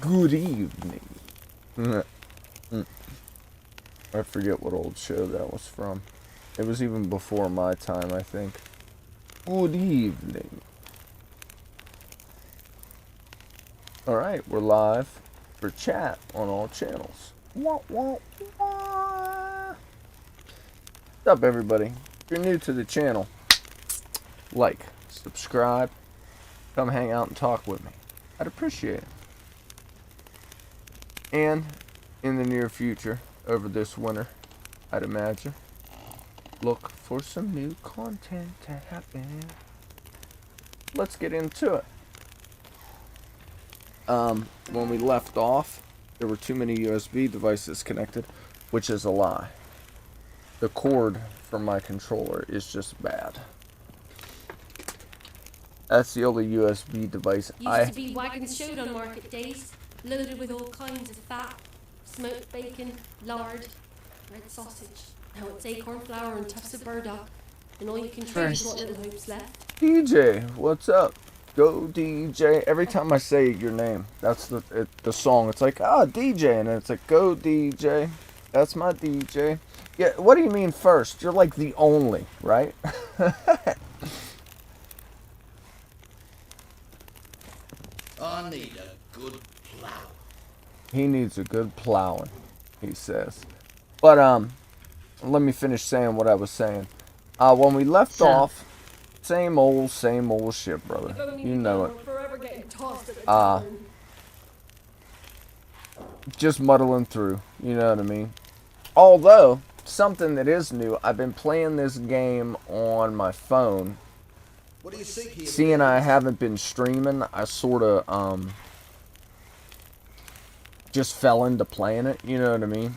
Good evening. I forget what old show that was from. It was even before my time, I think. Good evening. Alright, we're live for chat on all channels. Wah, wah, wah. What's up, everybody? If you're new to the channel, like, subscribe, come hang out and talk with me. I'd appreciate it. And in the near future, over this winter, I'd imagine, look for some new content to happen. Let's get into it. When we left off, there were too many USB devices connected, which is a lie. The cord from my controller is just bad. That's the only USB device Used to be wagons showed on market days, loaded with all kinds of fat, smoked bacon, lard, red sausage. Now it's acorn flour and tufts of burdock, and all you can trade is what little hope's left. DJ, what's up? Go DJ. Every time I say your name, that's the song. It's like, DJ, and then it's like, go DJ. That's my DJ. Yeah, what do you mean first? You're like the only, right? I need a good plow. He needs a good plowing, he says. But let me finish saying what I was saying. When we left off, same old shit, brother. You know it. Just muddling through, you know what I mean? Although, something that is new, I've been playing this game on my phone. What do you seek here? Seeing I haven't been streaming, I sort of just fell into playing it, you know what I mean?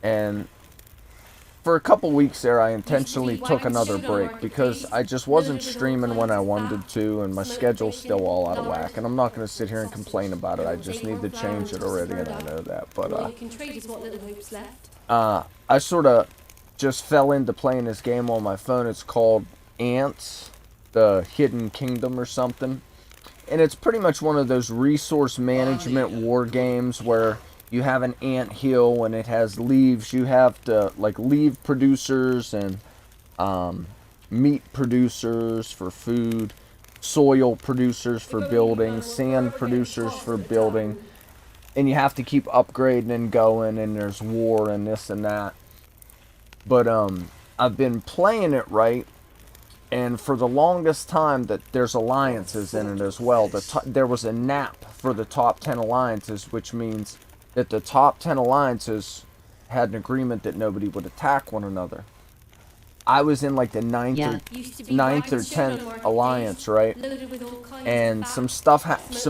And for a couple weeks there, I intentionally took another break because I just wasn't streaming when I wanted to, and my schedule's still all out of whack. And I'm not going to sit here and complain about it. I just need to change it already, and I know that. But I sort of just fell into playing this game on my phone. It's called Ants, the Hidden Kingdom or something. And it's pretty much one of those resource management war games where you have an ant hill and it has leaves. You have to, like, leaf producers and meat producers for food, soil producers for building, sand producers for building. And you have to keep upgrading and going, and there's war and this and that. But I've been playing it right. And for the longest time, that there's alliances in it as well. There was a nap for the top 10 alliances, which means that the top 10 alliances had an agreement that nobody would attack one another. I was in like the ninth or 10th alliance, right? And some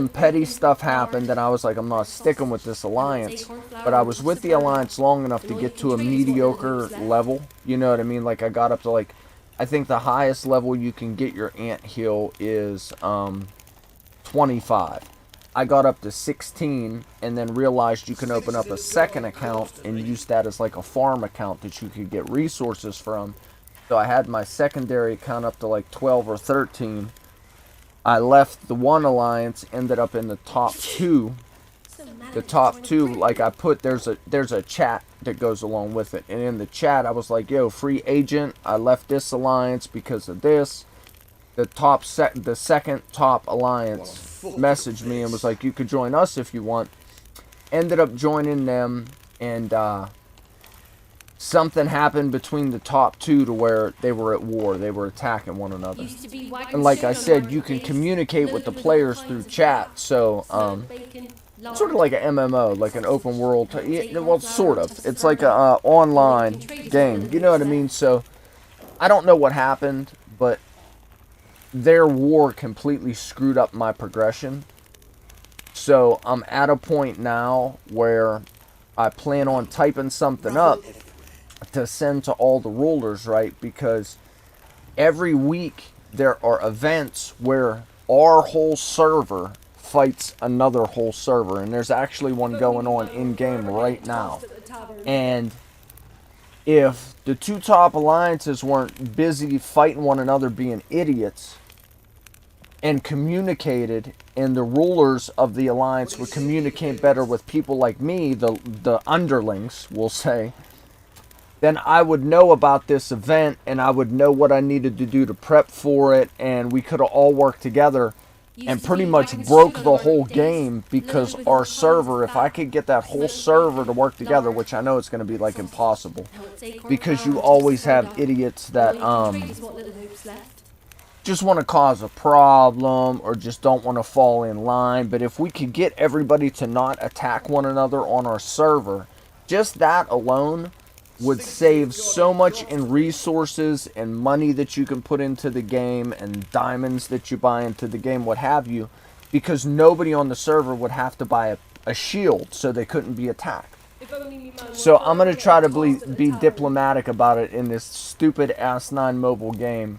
petty stuff happened, and I was like, I'm not sticking with this alliance. But I was with the alliance long enough to get to a mediocre level. You know what I mean? Like, I got up to, like, I think the highest level you can get your ant hill is 25. I got up to 16 and then realized you can open up a second account and use that as like a farm account that you could get resources from. So I had my secondary account up to like 12 or 13. I left the one alliance, ended up in the top 2. The top 2, like I put, there's a chat that goes along with it, and in the chat I was like, yo, free agent, I left this alliance because of this. The second top alliance messaged me and was like, you could join us if you want. Ended up joining them, and something happened between the top 2 to where they were at war. They were attacking one another. And like I said, you can communicate with the players through chat, so sort of like an MMO, like an open world. Well, sort of. It's like a online game. You know what I mean? So I don't know what happened, but their war completely screwed up my progression. So I'm at a point now where I plan on typing something up to send to all the rulers, right? Because every week there are events where our whole server fights another whole server, and there's actually one going on in game right now. And if the 2 top alliances weren't busy fighting one another being idiots, and communicated, and the rulers of the alliance would communicate better with people like me, the underlings, we'll say, then I would know about this event, and I would know what I needed to do to prep for it, and we could have all worked together and pretty much broke the whole game, because our server, if I could get that whole server to work together, which I know it's going to be like impossible, because you always have idiots that just want to cause a problem or just don't want to fall in line. But if we could get everybody to not attack one another on our server, just that alone would save so much in resources and money that you can put into the game and diamonds that you buy into the game, what have you, because nobody on the server would have to buy a shield so they couldn't be attacked. So I'm going to try to be diplomatic about it in this stupid asinine mobile game.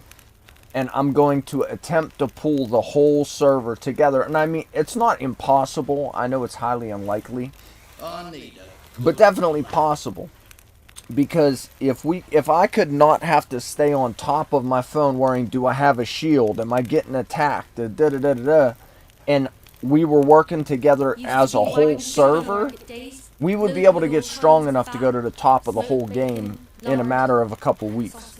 And I'm going to attempt to pull the whole server together. And I mean, it's not impossible. I know it's highly unlikely. But definitely possible. Because if I could not have to stay on top of my phone worrying, do I have a shield? Am I getting attacked? And we were working together as a whole server, we would be able to get strong enough to go to the top of the whole game in a matter of a couple weeks.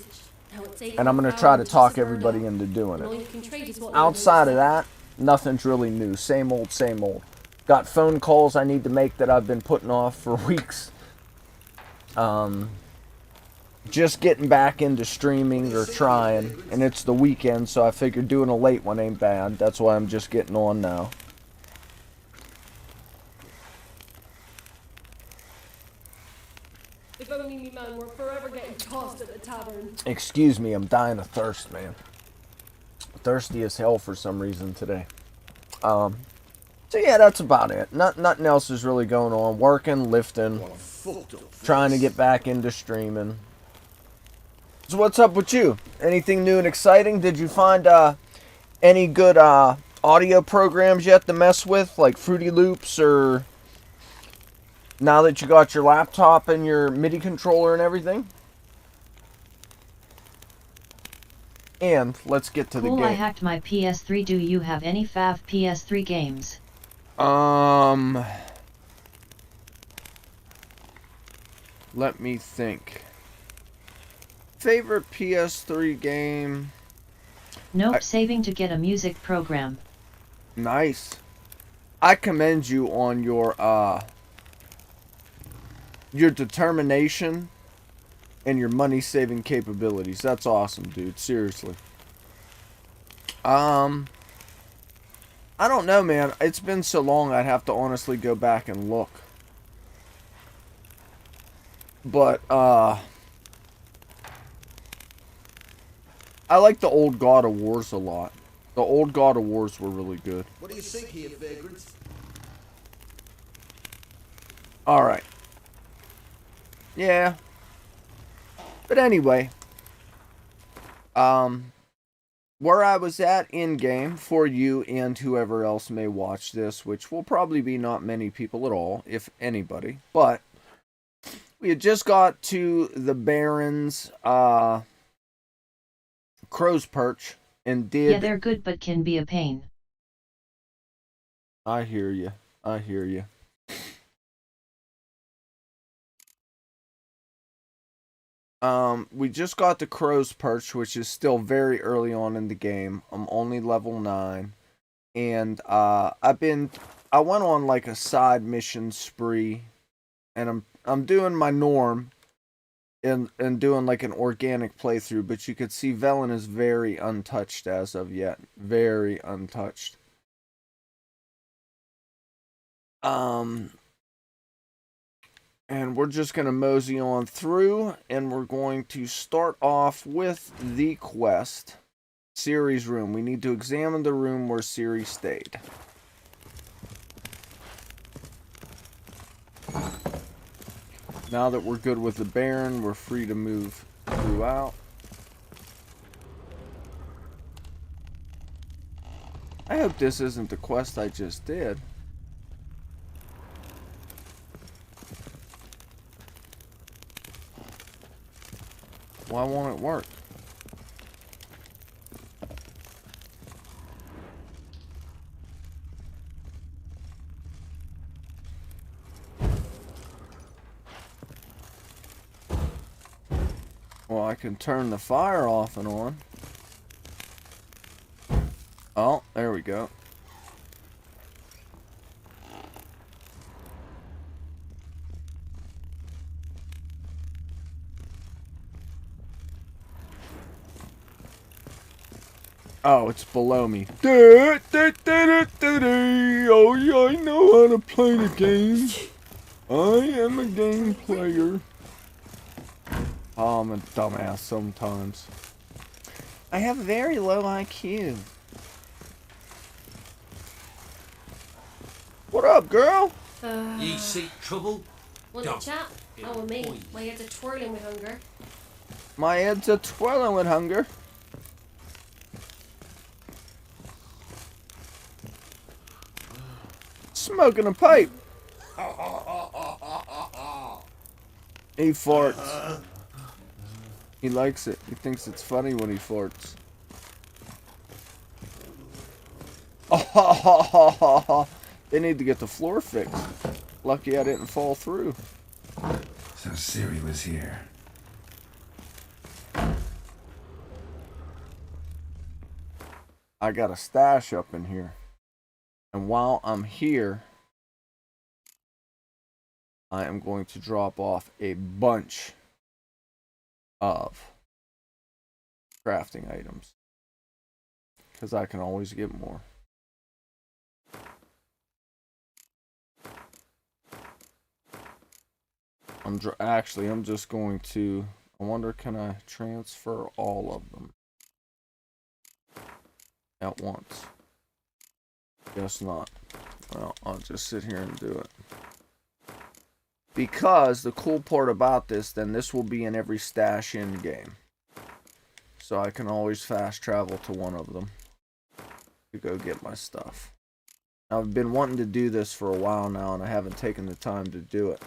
And I'm going to try to talk everybody into doing it. Outside of that, nothing's really new. Same old, same old. Got phone calls I need to make that I've been putting off for weeks. Just getting back into streaming or trying. And it's the weekend, so I figured doing a late one ain't bad. That's why I'm just getting on now. If only me man were forever getting tossed at the tavern. Excuse me, I'm dying of thirst, man. Thirsty as hell for some reason today. So yeah, that's about it. Nothing else is really going on. Working, lifting, trying to get back into streaming. So what's up with you? Anything new and exciting? Did you find any good audio programs yet to mess with, like Fruity Loops, or now that you got your laptop and your MIDI controller and everything? And let's get to the game. I hacked my PS3. Do you have any fav PS3 games? Let me think. Favorite PS3 game? Nope, saving to get a music program. Nice. I commend you on your determination and your money saving capabilities. That's awesome, dude. Seriously. I don't know, man. It's been so long, I'd have to honestly go back and look. But I like the old God of Wars a lot. The old God of Wars were really good. What do you think here, vagrants? Alright. Yeah. But anyway. Where I was at in-game, for you and whoever else may watch this, which will probably be not many people at all, if anybody, but we had just got to the Baron's Crow's Perch and did... Yeah, they're good but can be a pain. I hear you. I hear you. We just got to Crow's Perch, which is still very early on in the game. I'm only level 9. And I went on like a side mission spree, and I'm doing my norm and doing like an organic playthrough, but you could see Velen is very untouched as of yet. Very untouched. And we're just going to mosey on through, and we're going to start off with the quest. Ciris' room. We need to examine the room where Ciris stayed. Now that we're good with the Baron, we're free to move throughout. I hope this isn't the quest I just did. Why won't it work? Well, I can turn the fire off and on. Oh, there we go. Oh, it's below me. Oh yeah, I know how to play the game. I am a game player. Oh, I'm a dumbass sometimes. I have very low IQ. What up, girl? Ye seek trouble? Want to chat? Oh, with me. My head's a twirling with hunger. My head's a twirling with hunger. Smoking a pipe. He farts. He likes it. He thinks it's funny when he farts. Oh, they need to get the floor fixed. Lucky I didn't fall through. So Siri was here. I got a stash up in here. And while I'm here, I am going to drop off a bunch of crafting items. Because I can always get more. I'm just going to... I wonder, can I transfer all of them at once? Guess not. Well, I'll just sit here and do it. Because the cool part about this, then this will be in every stash in game. So I can always fast travel to one of them to go get my stuff. I've been wanting to do this for a while now, and I haven't taken the time to do it.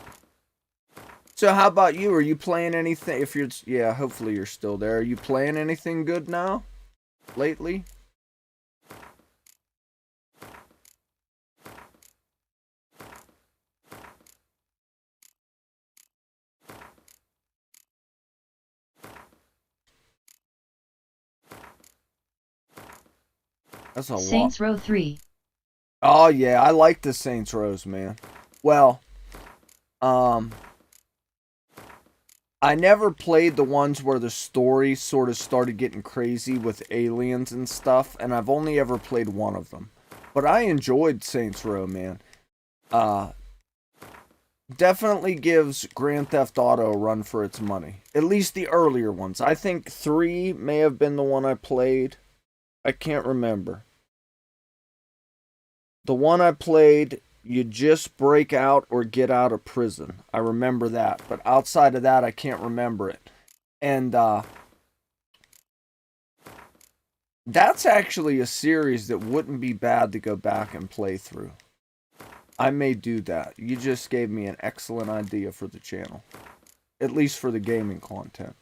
So how about you? Are you playing anything? If you're, yeah, hopefully you're still there. Are you playing anything good now? Lately? That's a lot. Saints Row 3. Oh yeah, I like the Saints Rows, man. Well, I never played the ones where the story sort of started getting crazy with aliens and stuff, and I've only ever played one of them. But I enjoyed Saints Row, man. Definitely gives Grand Theft Auto a run for its money. At least the earlier ones. I think 3 may have been the one I played. I can't remember. The one I played, you just break out or get out of prison. I remember that. But outside of that, I can't remember it. And that's actually a series that wouldn't be bad to go back and play through. I may do that. You just gave me an excellent idea for the channel. At least for the gaming content.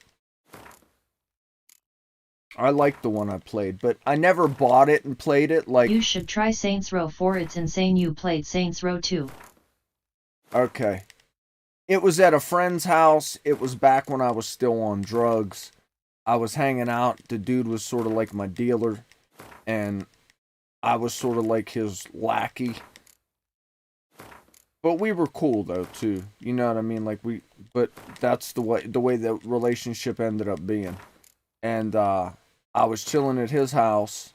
I liked the one I played, but I never bought it and played it. Like, You should try Saints Row 4. It's insane you played Saints Row 2. Okay. It was at a friend's house. It was back when I was still on drugs. I was hanging out. The dude was sort of like my dealer. And I was sort of like his lackey. But we were cool though, too. You know what I mean? Like but that's the way the relationship ended up being. And I was chilling at his house,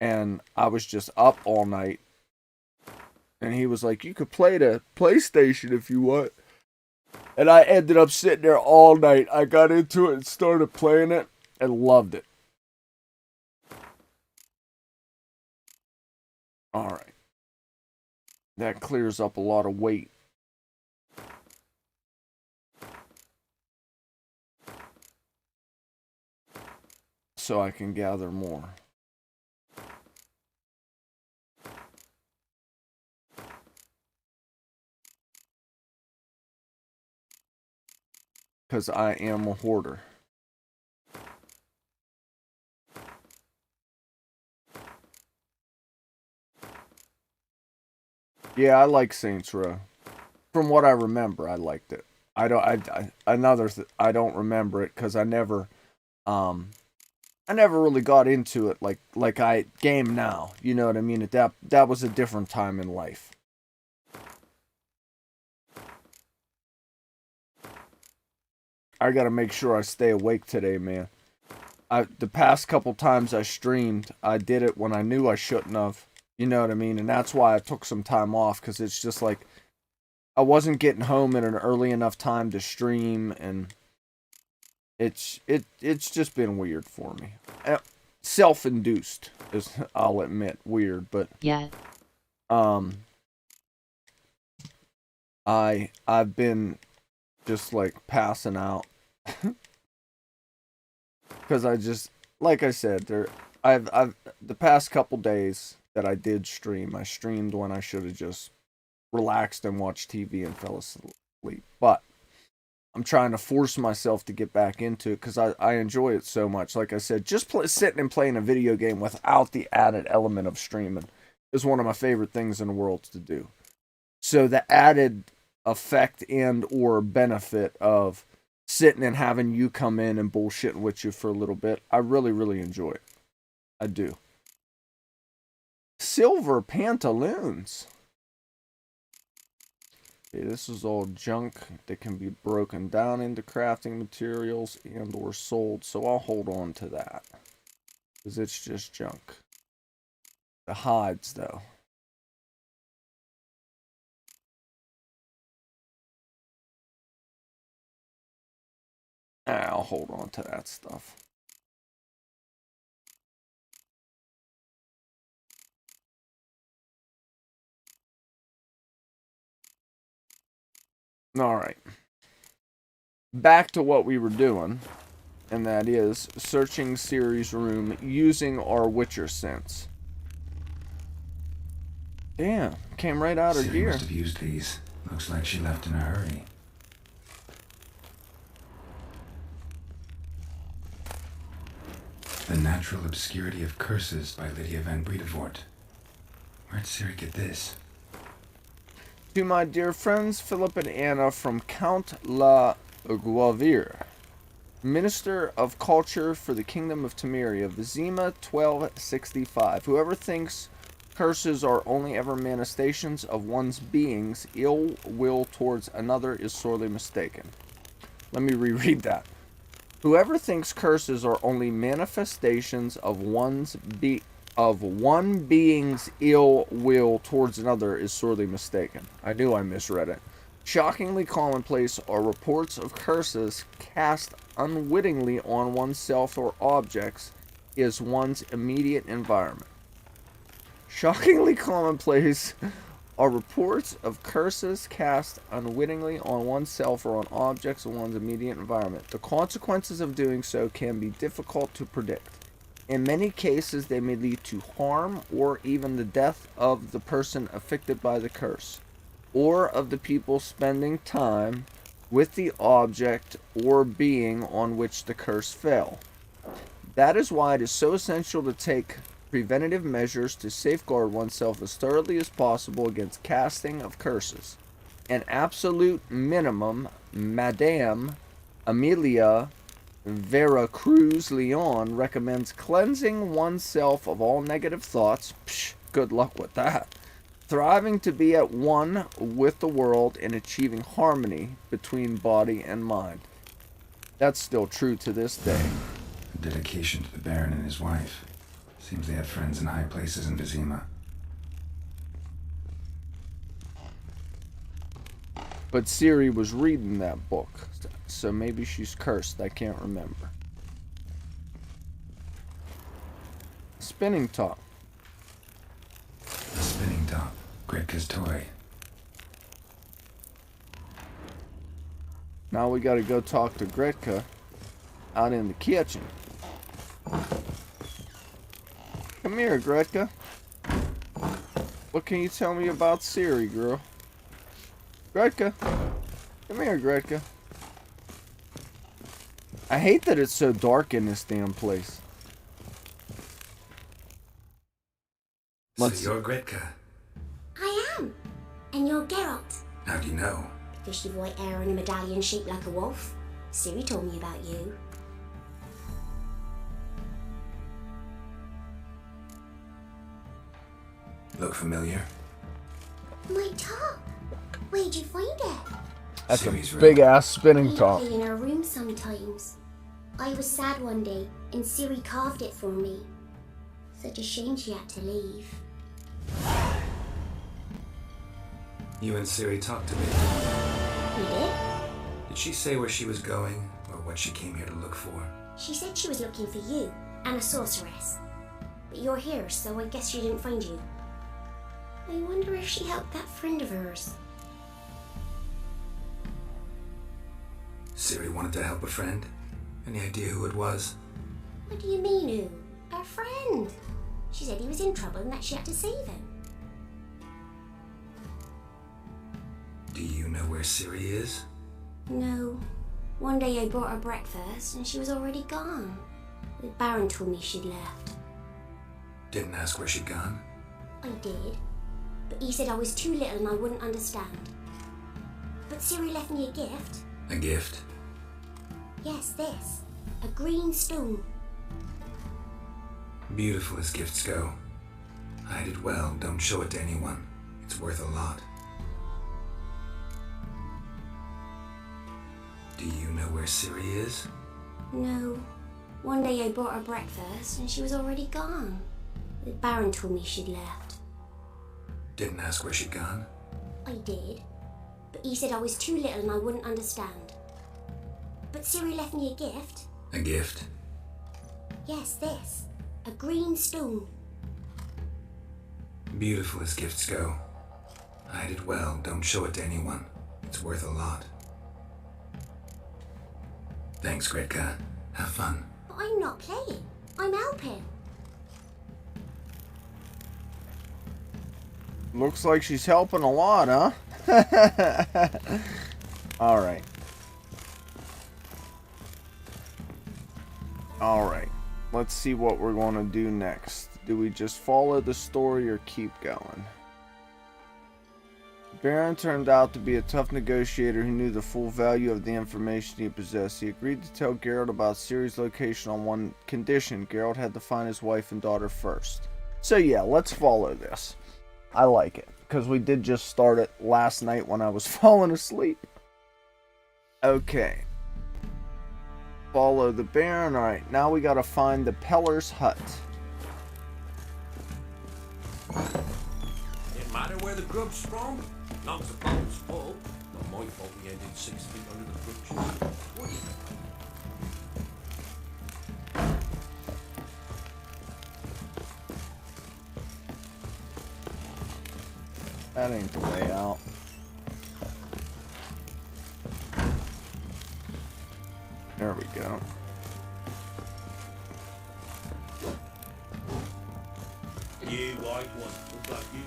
and I was just up all night. And he was like, you could play the PlayStation if you want. And I ended up sitting there all night. I got into it and started playing it and loved it. Alright. That clears up a lot of weight. So I can gather more. Because I am a hoarder. Yeah, I like Saints Row. From what I remember, I liked it. I don't remember it because I never really got into it like I game now. You know what I mean? That was a different time in life. I gotta make sure I stay awake today, man. The past couple times I streamed, I did it when I knew I shouldn't have. You know what I mean? And that's why I took some time off, because it's just like I wasn't getting home at an early enough time to stream, and it's just been weird for me. Self-induced, is, I'll admit, weird, but Yeah. I've been just like passing out. Because I just, like I said, I've the past couple days that I did stream, I streamed when I should have just relaxed and watched TV and fell asleep. But I'm trying to force myself to get back into it because I enjoy it so much. Like I said, just sitting and playing a video game without the added element of streaming is one of my favorite things in the world to do. So the added effect and or benefit of sitting and having you come in and bullshitting with you for a little bit, I really, really enjoy it. I do. Silver pantaloons. Okay, this is all junk that can be broken down into crafting materials and or sold, so I'll hold on to that because it's just junk. The hides, though. I'll hold on to that stuff. Alright. Back to what we were doing, and that is searching Ciri's room using our Witcher sense. Damn, came right out of Ciri gear. must have used these. Looks like she left in a hurry. The Natural Obscurity of Curses by Lydia van Bredevoort. Where'd Ciri get this? To my dear friends Philip and Anna from Count La Guavire, Minister of Culture for the Kingdom of Temeria, Vizima 1265. Whoever thinks curses are only ever manifestations of one's being's ill will towards another is sorely mistaken. Let me reread that. Whoever thinks curses are only manifestations of one being's ill will towards another is sorely mistaken. I knew I misread it. Shockingly commonplace are reports of curses cast unwittingly on oneself or objects is one's immediate environment. Shockingly commonplace are reports of curses cast unwittingly on oneself or on objects in one's immediate environment. The consequences of doing so can be difficult to predict. In many cases, they may lead to harm or even the death of the person affected by the curse, or of the people spending time with the object or being on which the curse fell. That is why it is so essential to take preventative measures to safeguard oneself as thoroughly as possible against casting of curses. An absolute minimum, Madame Amelia Veracruz Leon recommends cleansing oneself of all negative thoughts. Psh, good luck with that. Thriving to be at one with the world and achieving harmony between body and mind. That's still true to this day. A dedication to the Baron and his wife. Seems they have friends in high places in Vizima. But Ciri was reading that book, so maybe she's cursed. I can't remember. Spinning top. A spinning top. Gretka's toy. Now we gotta go talk to Gretka out in the kitchen. Come here, Gretka. What can you tell me about Ciri, girl? Gretka. Come here, Gretka. I hate that it's so dark in this damn place. So you're Gretka. I am. And you're Geralt. How do you know? Fishy white hair and a medallion shaped like a wolf. Siri told me about you. Look familiar? My top! Where'd you find it? That's a Siri's room. big ass spinning We top. play in our room sometimes. I was sad one day, and Siri carved it for me. Such a shame she had to leave. You and Siri talked a bit. We did? Did she say where she was going, or what she came here to look for? She said she was looking for you, and a sorceress. But you're here, so I guess she didn't find you. I wonder if she helped that friend of hers. Siri wanted to help a friend? Any idea who it was? What do you mean, who? Our friend. She said he was in trouble and that she had to save him. Do you know where Siri is? No. One day I brought her breakfast and she was already gone. The Baron told me she'd left. Didn't ask where she'd gone? I did. But he said I was too little and I wouldn't understand. But Siri left me a gift. A gift? Yes, this. A green stone. Beautiful as gifts go. Hide it well, don't show it to anyone. It's worth a lot. Do you know where Siri is? No. One day I brought her breakfast and she was already gone. The Baron told me she'd left. Didn't ask where she'd gone? I did. But he said I was too little and I wouldn't understand. But Siri left me a gift. A gift? Yes, this. A green stone. Beautiful as gifts go. Hide it well, don't show it to anyone. It's worth a lot. Thanks, Gretka. Have fun. But I'm not playing. I'm helping. Looks like she's helping a lot, huh? Alright. Alright. Let's see what we're going to do next. Do we just follow the story or keep going? Baron turned out to be a tough negotiator who knew the full value of the information he possessed. He agreed to tell Geralt about Ciri's location on one condition. Geralt had to find his wife and daughter first. So yeah, let's follow this. I like it, because we did just start it last night when I was falling asleep. Okay. Follow the Baron. Alright, now we gotta find the Pellar's hut. It matter where the grub's from? Long as the boat's full. Not my fault we ended 6 feet under the bridge. What do you think? That ain't the way out. There we go. You white one. Look like you.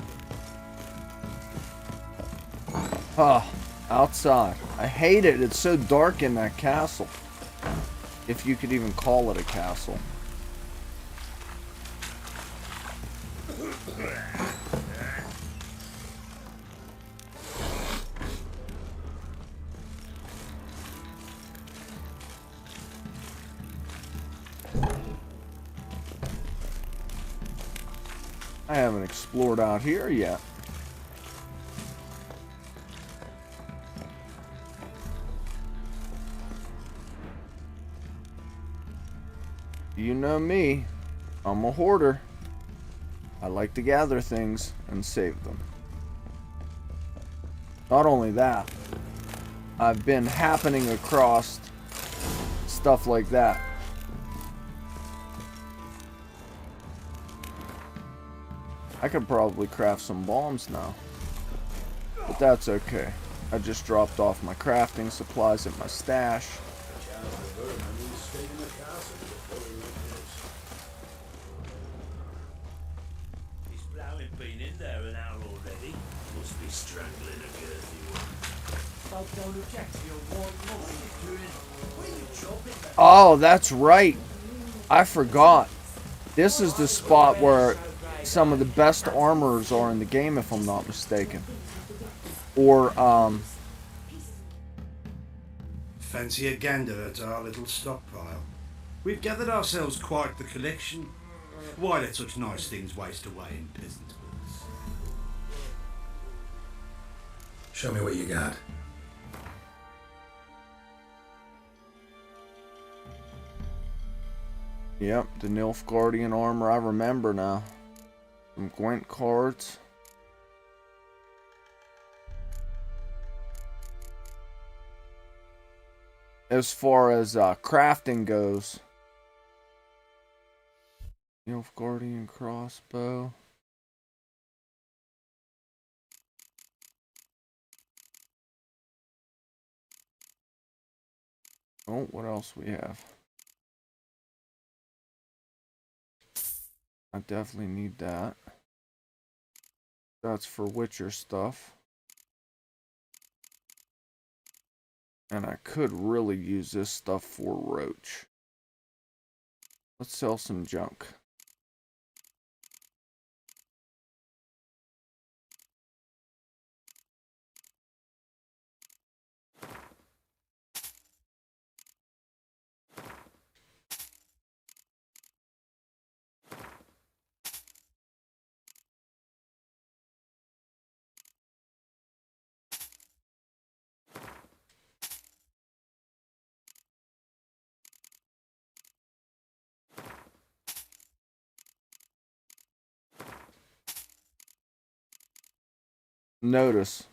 Oh, outside. I hate it. It's so dark in that castle. If you could even call it a castle. I haven't explored out here yet. You know me, I'm a hoarder. I like to gather things and save them. Not only that, I've been happening across stuff like that. I could probably craft some bombs now. But that's okay. I just dropped off my crafting supplies at my stash. He's blowing been in there an hour already. Must be strangling a girthy one. Don't object to your warm look. What are you chopping? Oh, that's right. I forgot. This is the spot where some of the best armorers are in the game, if I'm not mistaken. Or, Fancy a gander at our little stockpile. We've gathered ourselves quite the collection. Why let such nice things waste away in peasant hoods? Show me what you got. Yep, the Nilfgaardian armor, I remember now. Some Gwent cards. As far as crafting goes, Nilfgaardian crossbow. Oh, what else we have? I definitely need that. That's for Witcher stuff. And I could really use this stuff for Roach. Let's sell some junk. Notice,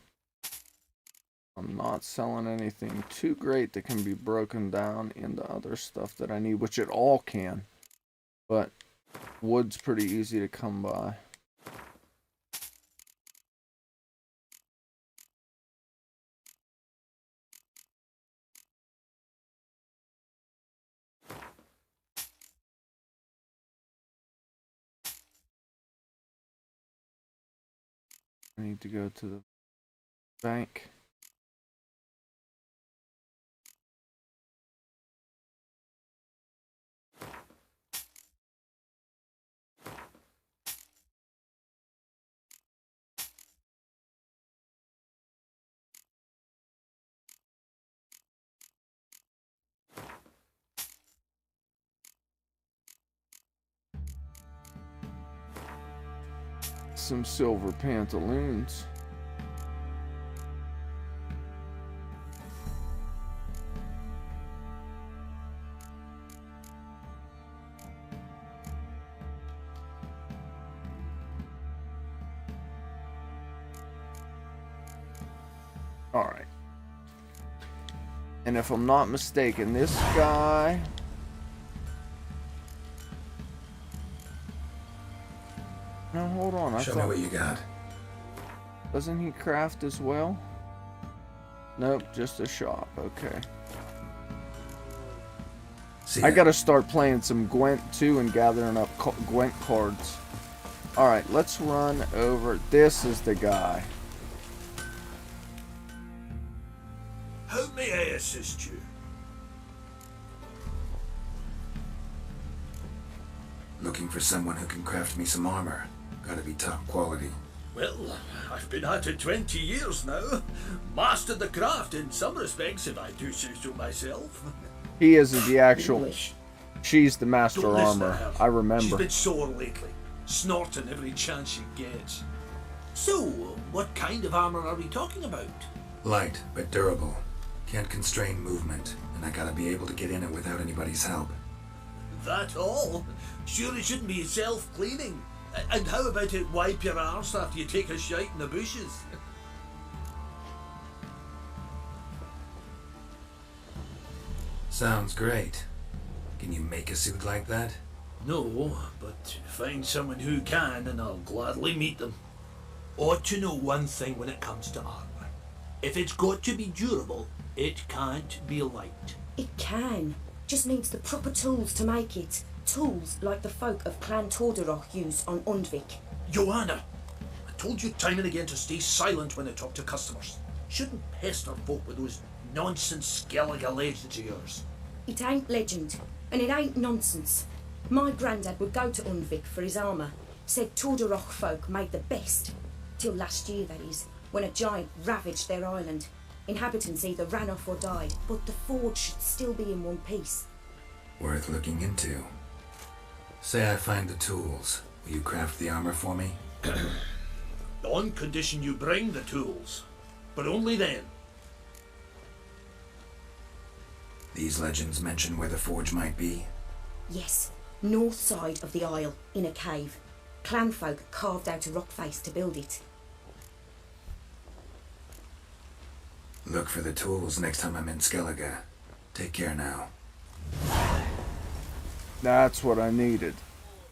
I'm not selling anything too great that can be broken down into other stuff that I need, which it all can. But wood's pretty easy to come by. I need to go to the bank. Some silver pantaloons. All right. And if I'm not mistaken, this guy... No, hold on. Show me what you got. Doesn't he craft as well? Nope, just a shop. Okay. I gotta start playing some Gwent too and gathering up Gwent cards. Alright, let's run over. This is the guy. How may I assist you? Looking for someone who can craft me some armor. Gotta be top quality. Well, I've been at it 20 years now. Mastered the craft in some respects, if I do say so myself. He isn't the actual... She's the master Don't listen to armor. her. I remember. She's been sore lately, snorting every chance she gets. So, what kind of armor are we talking about? Light, but durable. Can't constrain movement, and I gotta be able to get in it without anybody's help. That all? Sure it shouldn't be self-cleaning. And how about it wipe your arse after you take a shite in the bushes? Sounds great. Can you make a suit like that? No, but find someone who can and I'll gladly meet them. Ought to know one thing when it comes to armor. If it's got to be durable, it can't be light. It can. Just needs the proper tools to make it. Tools like the folk of Clan Torderoch use on Undvik. Joanna, I told you time and again to stay silent when I talk to customers. Shouldn't pester folk with those nonsense Skellige legends of yours. It ain't legend, and it ain't nonsense. My granddad would go to Undvik for his armour. Said Torderoch folk made the best. Till last year, that is, when a giant ravaged their island. Inhabitants either ran off or died, but the forge should still be in one piece. Worth looking into. Say I find the tools. Will you craft the armor for me? On condition you bring the tools. But only then. These legends mention where the forge might be? Yes, north side of the isle, in a cave. Clanfolk carved out a rock face to build it. Look for the tools next time I'm in Skellige. Take care now. That's what I needed.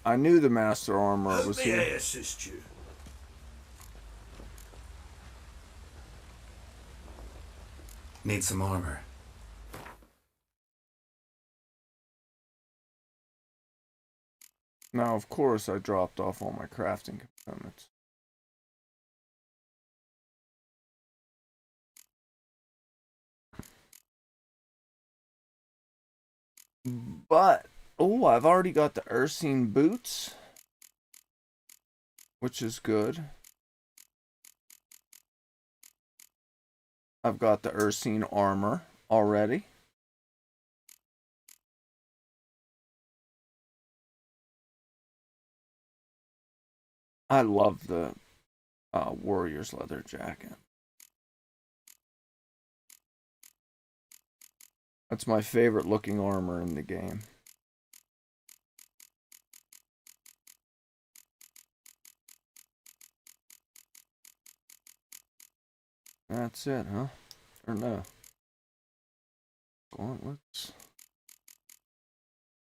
I knew the master armor was May I here. assist you? Need some armor. Now, of course, I dropped off all my crafting components. But, oh, I've already got the Ursine boots, which is good. I've got the Ursine armor already. I love the Warrior's leather jacket. That's my favorite looking armor in the game. That's it, huh? Or no? Gauntlets.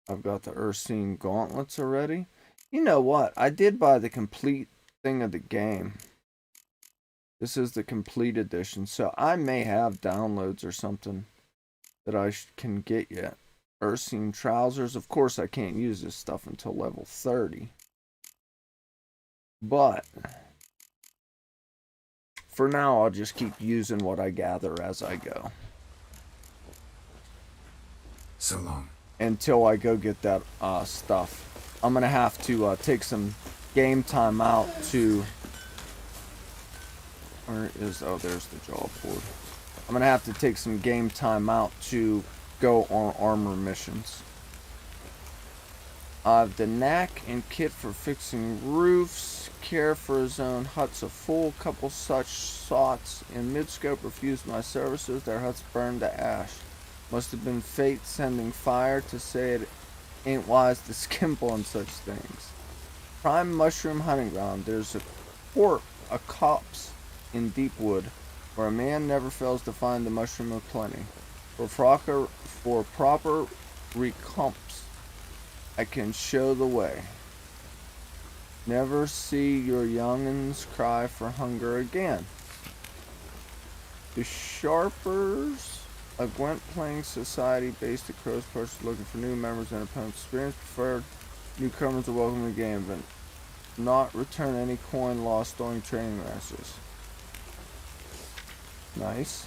I've got the Ursine gauntlets already. You know what? I did buy the complete thing of the game. This is the complete edition, so I may have downloads or something that I can get yet. Ursine trousers. Of course, I can't use this stuff until level 30. But for now, I'll just keep using what I gather as I go. So long. Until I go get that stuff. I'm going to have to take some game time out to... Where is... Oh, there's the jaw board. I'm going to have to take some game time out to go on armor missions. The knack and kit for fixing roofs. Care for his own hut's a fool. Couple such sots in midscope refused my services. Their huts burned to ash. Must have been fate sending fire to say it ain't wise to skimple on such things. Prime mushroom hunting ground. There's a copse in deep wood, where a man never fails to find the mushroom of plenty. For proper recompense, I can show the way. Never see your young'uns cry for hunger again. The Sharpers, a Gwent playing society based at Crow's Perch, looking for new members and opponents. Experience preferred newcomers are welcome to the game, but not return any coin lost during training masters. Nice.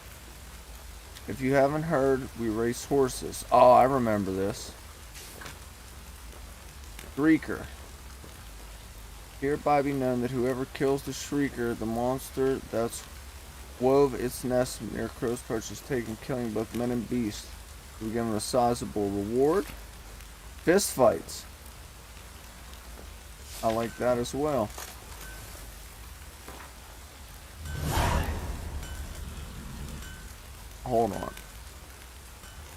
If you haven't heard, we race horses. Oh, I remember this. Shrieker. Hereby be known that whoever kills the Shrieker, the monster that's wove its nest near Crow's Perch, is taken, killing both men and beasts. We're given a sizable reward. Fist fights. I like that as well. Hold on.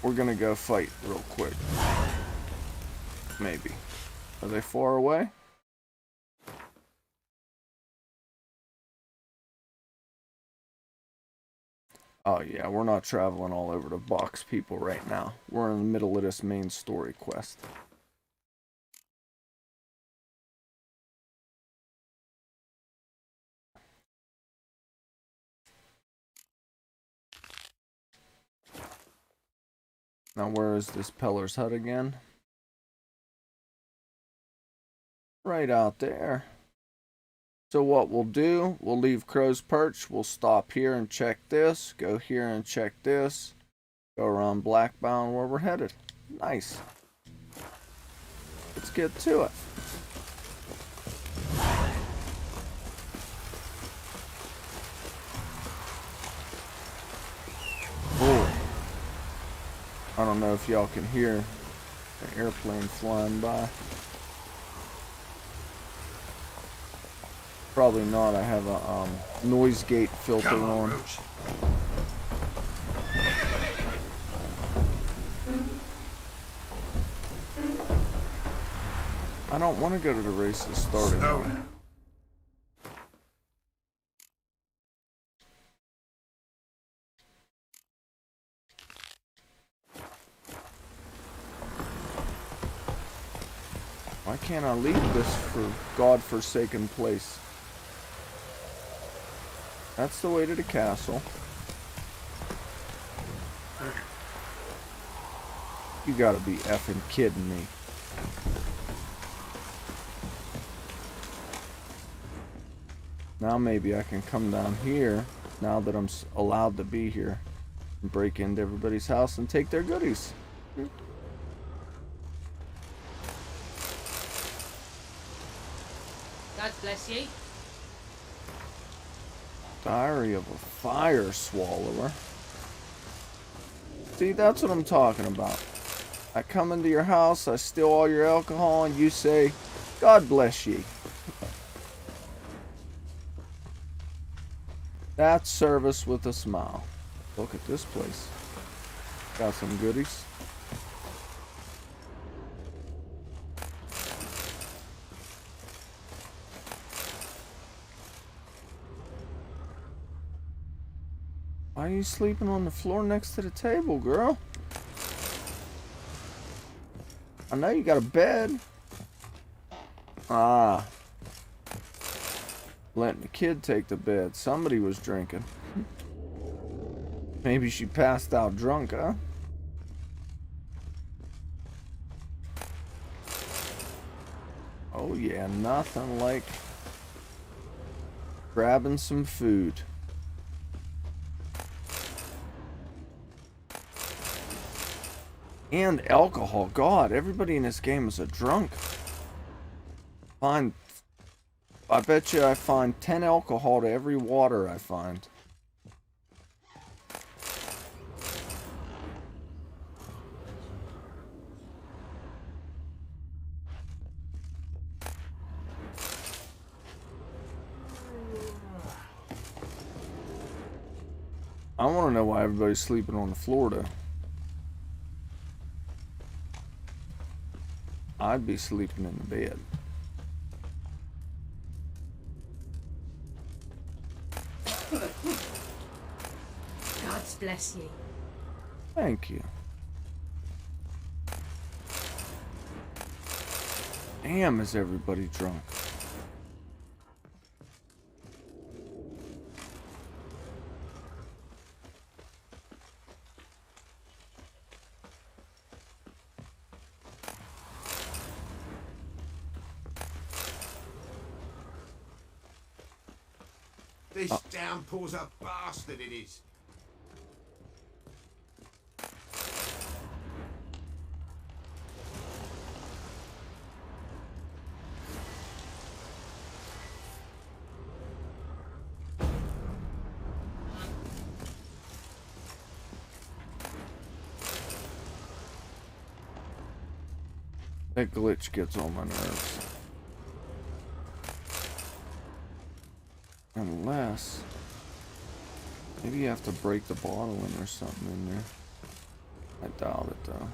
We're gonna go fight real quick. Maybe. Are they far away? Oh yeah, we're not traveling all over to box people right now. We're in the middle of this main story quest. Now where is this Pellar's hut again? Right out there. So what we'll do, we'll leave Crow's Perch, we'll stop here and check this, go here and check this, go around Blackbound where we're headed. Nice. Let's get to it. I don't know if y'all can hear an airplane flying by. Probably not. I have a noise gate filter on. Roach. I don't want to go to the races starting. Oh. Why can't I leave this for godforsaken place? That's the way to the castle. You gotta be effing kidding me. Now maybe I can come down here, now that I'm allowed to be here, and break into everybody's house and take their goodies. God bless ye. Diary of a fire swallower. See, that's what I'm talking about. I come into your house, I steal all your alcohol, and you say, God bless ye. That's service with a smile. Look at this place. Got some goodies. Why are you sleeping on the floor next to the table, girl? I know you got a bed. Ah. Letting the kid take the bed. Somebody was drinking. Maybe she passed out drunk, huh? Oh yeah, nothing like grabbing some food. And alcohol. God, everybody in this game is a drunk. I bet you I find 10 alcohol to every water I find. I want to know why everybody's sleeping on the floor though. I'd be sleeping in the bed. God bless ye. Thank you. Damn, is everybody drunk? This downpour's a bastard, it is. That glitch gets on my nerves. Unless, maybe you have to break the bottle in or something in there. I doubt it though.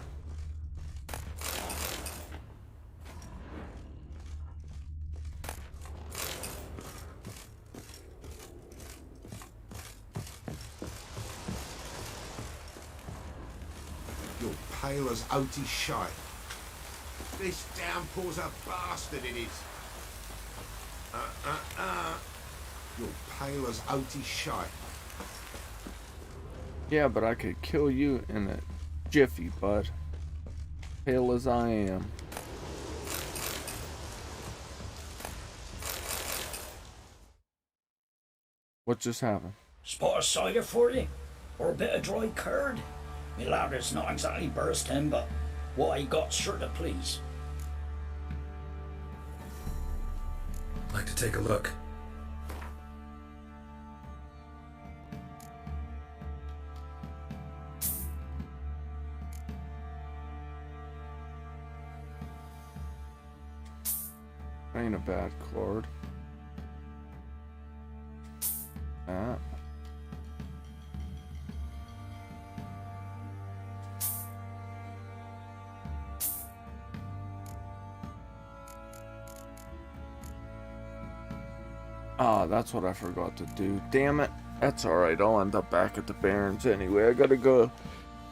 Your paler's outy shite. This downpour's a bastard, it is. Your paler's outy shite. Yeah, but I could kill you in a jiffy, bud. Pale as I am. What just happened? Spot of cider for you? Or a bit of dry curd? Me lad, it's not exactly bursting, but what I got sure to please. Like to take a look. Ain't a bad card. That. Ah, that's what I forgot to do. Damn it. That's alright. I'll end up back at the Barrens anyway. I gotta go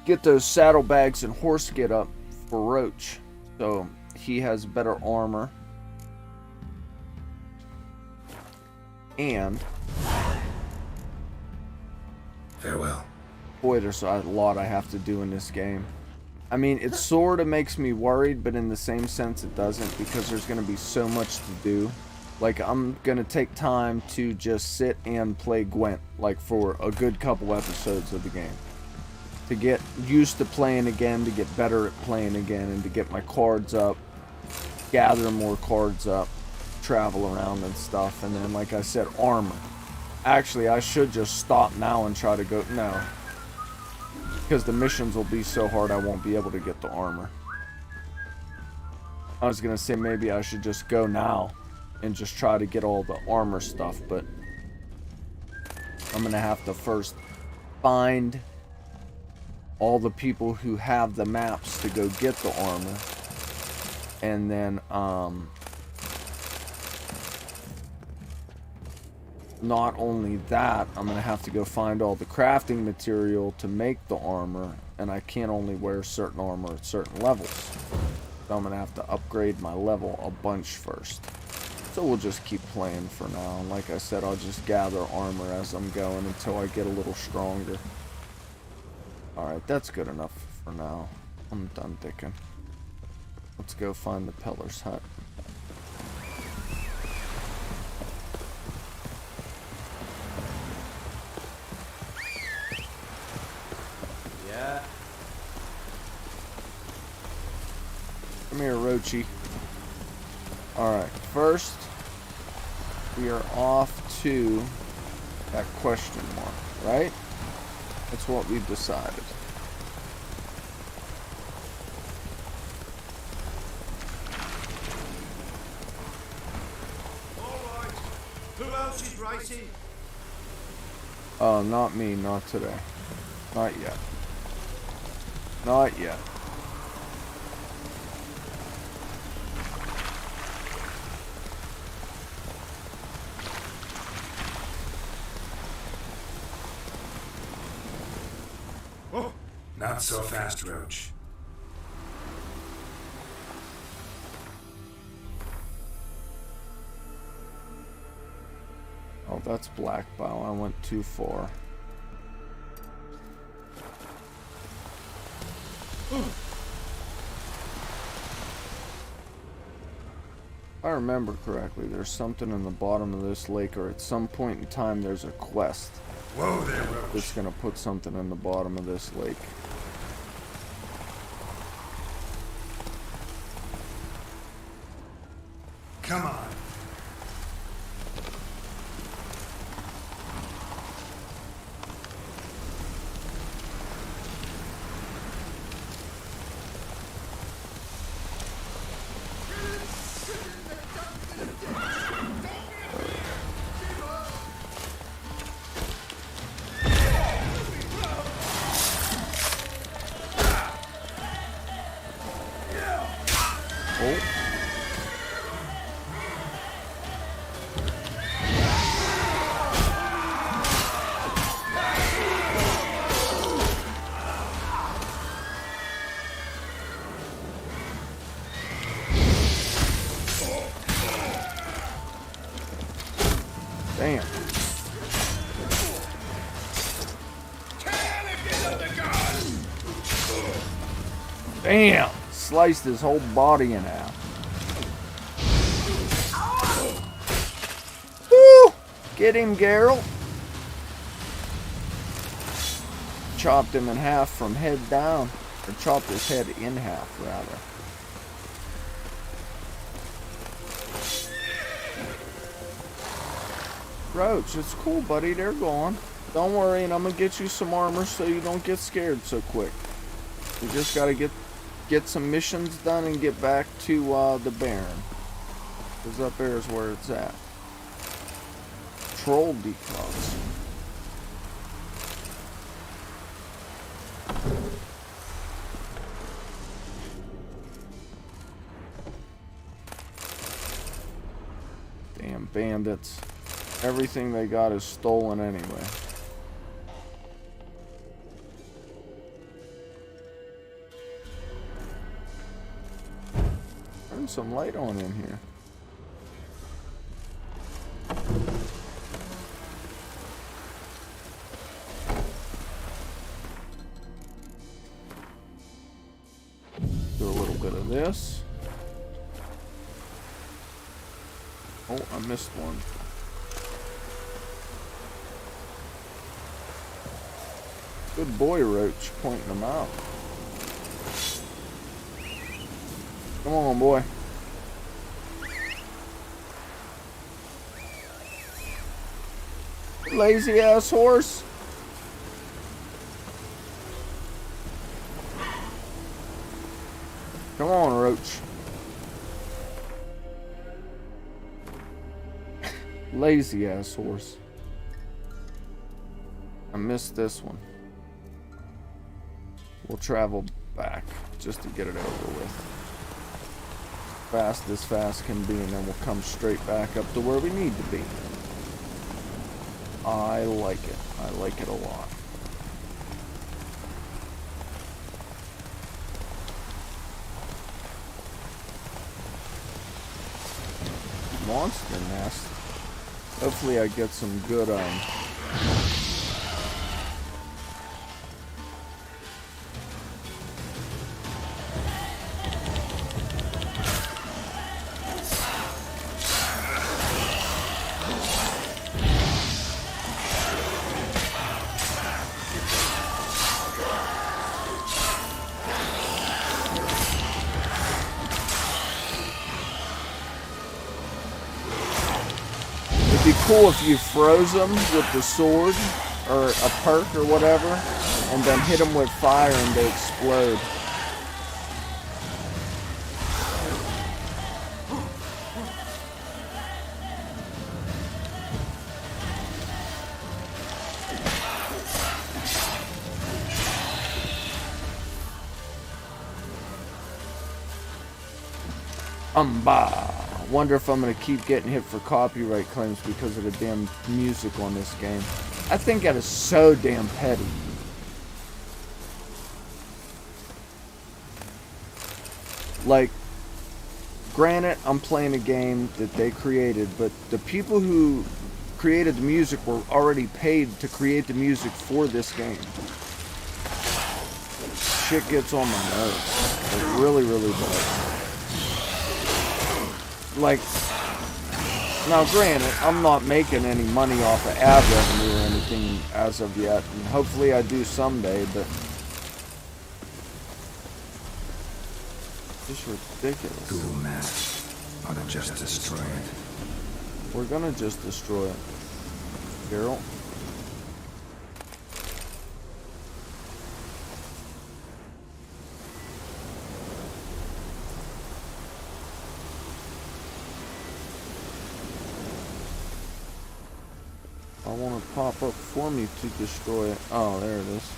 get those saddlebags and horse get up for Roach. So he has better armor. And farewell. Boy, there's a lot I have to do in this game. I mean, it sort of makes me worried, but in the same sense it doesn't, because there's going to be so much to do. Like, I'm going to take time to just sit and play Gwent, like, for a good couple episodes of the game. To get used to playing again, to get better at playing again, and to get my cards up, gather more cards up, travel around and stuff. And then, like I said, armor. Actually, I should just stop now and try to go... No. Because the missions will be so hard I won't be able to get the armor. I was going to say maybe I should just go now and just try to get all the armor stuff, but I'm going to have to first find all the people who have the maps to go get the armor. And then, not only that, I'm going to have to go find all the crafting material to make the armor, and I can't only wear certain armor at certain levels. So I'm going to have to upgrade my level a bunch first. So we'll just keep playing for now. And like I said, I'll just gather armor as I'm going until I get a little stronger. Alright, that's good enough for now. I'm done dicking. Let's go find the Pellar's hut. Yeah. Come here, Roachy. Alright, first we are off to that question mark, right? That's what we've decided. Alright. Who else is racing? Oh, not me, not today. Not yet. Not yet. Oh, Not so fast, Roach. Oh, that's Black Bow. I went too far. If I remember correctly, there's something in the bottom of this lake, or at some point in time there's a quest. Whoa there, Roach. That's gonna put something in the bottom of this lake. Come on. Damn. Damn! Sliced his whole body in half. Woo! Get him, Geralt. Chopped him in half from head down. Or chopped his head in half, rather. Roach, it's cool, buddy. They're gone. Don't worry, and I'm gonna get you some armor so you don't get scared so quick. We just gotta get some missions done and get back to the Baron. Because up there is where it's at. Troll decals. Damn bandits. Everything they got is stolen anyway. Turn some light on in here. Do a little bit of this. Oh, I missed one. Good boy, Roach, pointing them out. Come on, boy. Lazy ass horse. Come on, Roach. Lazy ass horse. I missed this one. We'll travel back just to get it over with. Fast as fast can be, and then we'll come straight back up to where we need to be. I like it. I like it a lot. Monster nest. Hopefully I get some good It'd be cool if you froze them with the sword or a perk or whatever, and then hit them with fire and they explode. Wonder if I'm gonna keep getting hit for copyright claims because of the damn music on this game. I think that is so damn petty. Like, granted, I'm playing a game that they created, but the people who created the music were already paid to create the music for this game. Shit gets on my nerves. It really, really does. Like, now granted, I'm not making any money off of ad revenue or anything as of yet, and hopefully I do someday, but it's just ridiculous. Ghoul mask. Ought to just destroy it. We're gonna just destroy it. Geralt. I want to pop up for me to destroy it. Oh, there it is.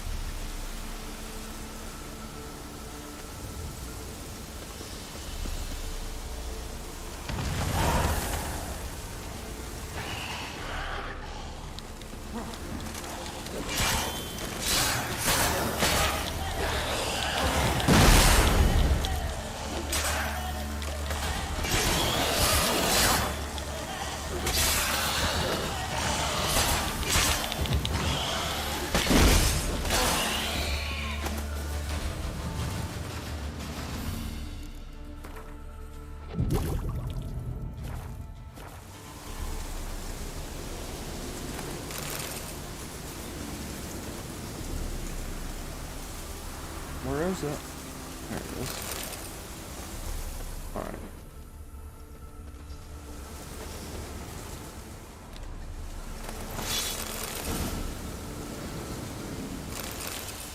Where is it? There it is. Alright.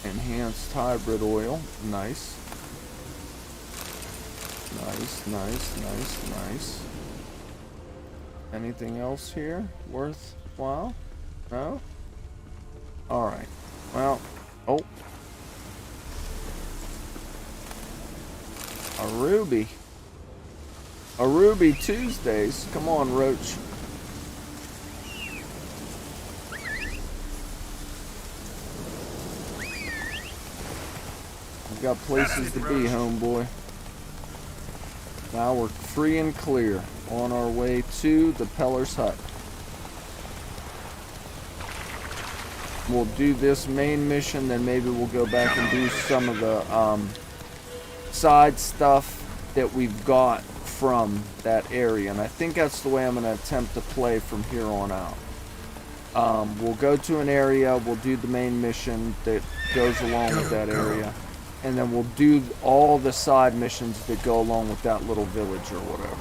Enhanced hybrid oil. Nice. Nice, nice, nice, nice. Anything else here worthwhile? No? Alright. Well, oh. A ruby. A ruby Tuesdays. Come on, Roach. We've got places to be, homeboy. Now we're free and clear on our way to the Pellar's hut. We'll do this main mission, then maybe we'll go back and do some of the side stuff that we've got from that area. And I think that's the way I'm going to attempt to play from here on out. We'll go to an area, we'll do the main mission that goes along with that area. And then we'll do all the side missions that go along with that little village or whatever.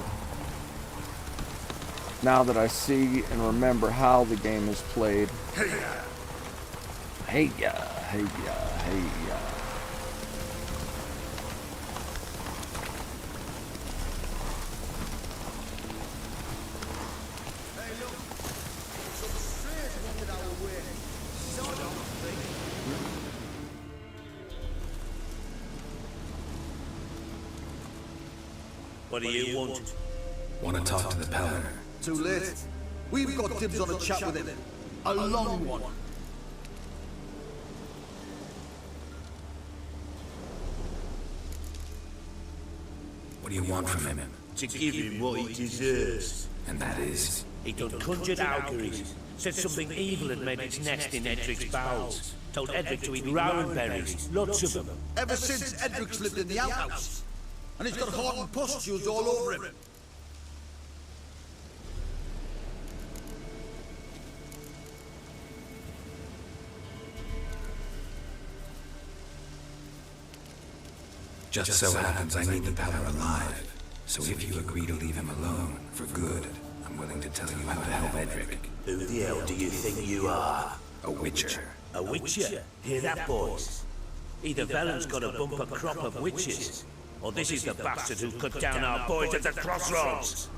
Now that I see and remember how the game is played. Hey ya, hey ya, hey ya. What do you want? Want to talk to the pellar? Too late. We've got dibs on a chat with him. A long one. What do you want from him? To give him what he deserves. And that is? He done conjured auguries. Said something evil had made its nest in Edric's bowels. Told Edric to eat rowan berries. Lots of them. Ever since Edric's lived in the outhouse. And he's got heart and pustules all over him. Just so happens I need the pellar alive. So if you agree to leave him alone, for good, I'm willing to tell you how to help Edric. Who the hell do you think you are? A witcher. A witcher? Hear that, boys? Either Velen's got a bumper crop of witches, or this is the bastard who cut down our boys at the crossroads.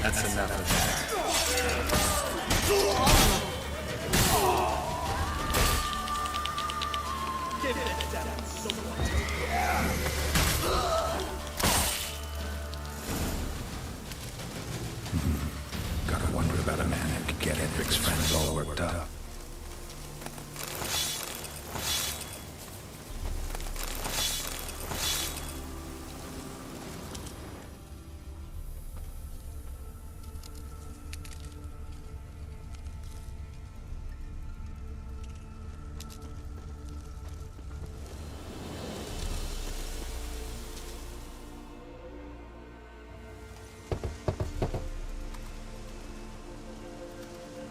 That's enough of that. Gotta wonder about a man who could get Edric's friends all worked up.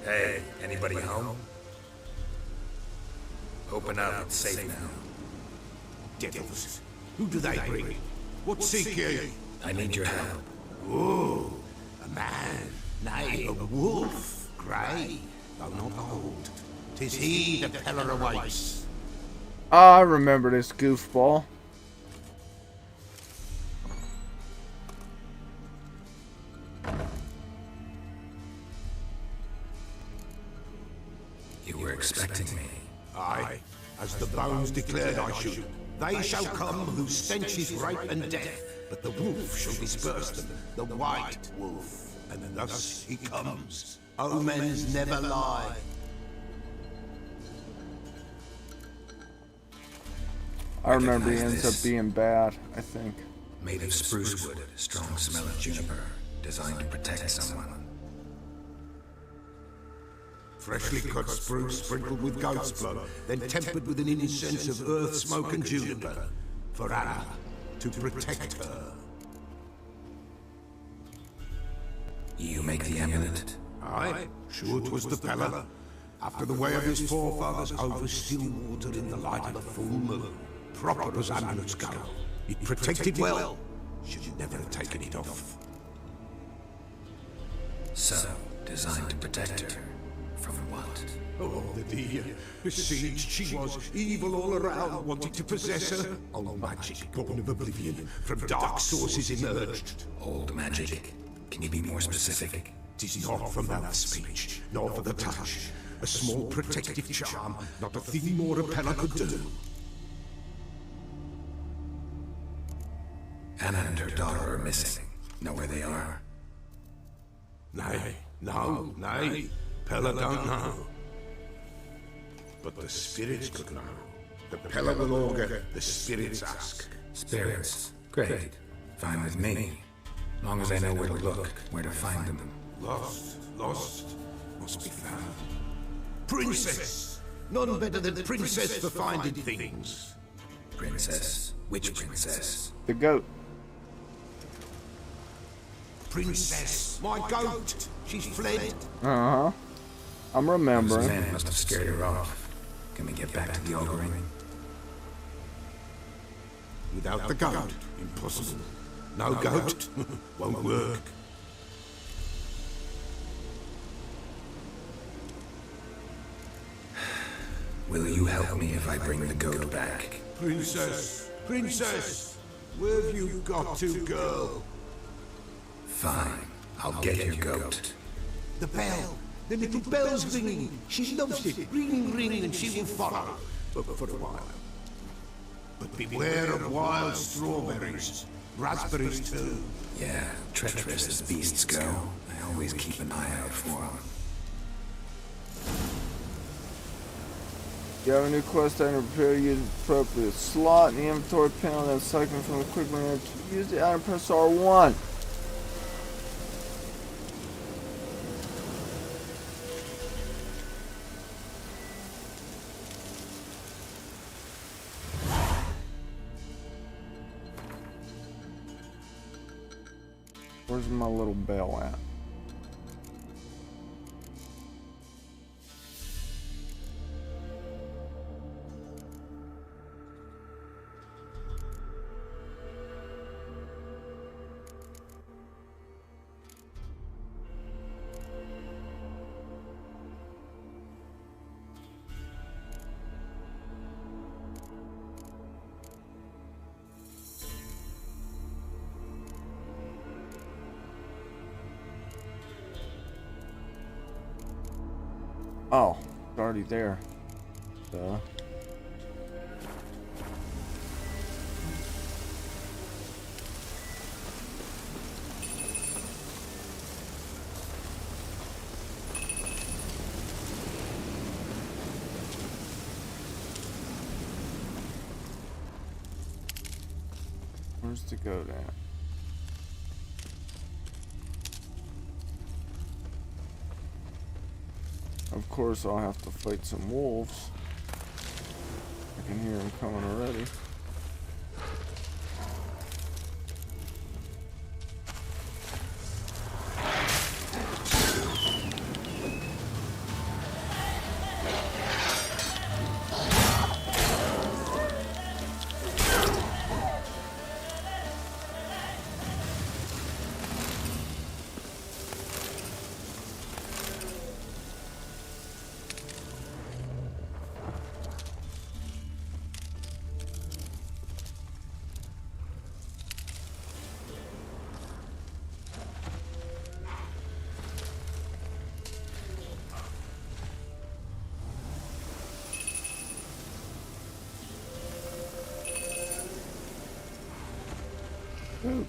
Hey, anybody home? Open up, it's safe now. Devils. Who do they bring? What seek ye? I need your help. Ooh, a man. Nay, a wolf. Grey, though not old. 'Tis he the pellar awaits. I remember this goofball. You were expecting me. Aye, as the bones declared I should. They shall come whose stench is rape and death, but the wolf shall disperse them, the white wolf. And thus he comes. Omens never lie. I remember he ends up being bad, I think. Made of spruce wood, strong smell of juniper, designed to protect someone. Freshly cut spruce sprinkled with goat's blood, then tempered with an incense of earth, smoke and juniper. For Anna, to protect her. You make the amulet? Aye, sure 'twas the pellar. After the way of his forefathers, over still water in the light of the full moon. Proper as amulets go. It protected well. Should never have taken it off. So, designed to protect her. From what? Oh, the besieged she was, evil all around, wanting to possess her. Old magic, born of oblivion, from dark sources emerged. Old magic? Can you be more specific? 'Tis not from mouth speech, nor for the touch. A small protective charm, not a thing more a pellar could do. Anna and her daughter are missing. Know where they are? Nay, pellar don't know. But the spirits could know. The pellar will augur, the spirits ask. Spirits? Great. Fine with me. Long as I know where to look, where to find them. Lost, must be found. Princess! None better than Princess for finding things. Princess? Which princess? The goat. Princess, my goat! She's fled. Uh-huh. I'm remembering. Those men must have scared her off. Can we get back to the auguring? Without the goat, impossible. No goat, won't work. Will you help me if I bring the goat back? Princess, where have you got to, girl? Fine, I'll get your goat. The bell, the little bell's ringing. She loves it. Ring, ring, and she will follow. But for a while. But beware of wild strawberries. Raspberries too. Yeah, treacherous as beasts go. I always keep an eye out for them. You have a new quest item to prepare, use the appropriate slot in the inventory panel, then selecting from the quick menu to use the item, press R1. Where's my little bell at? Oh, it's already there. Duh. Where's the goat at? Of course, I'll have to fight some wolves. I can hear them coming already.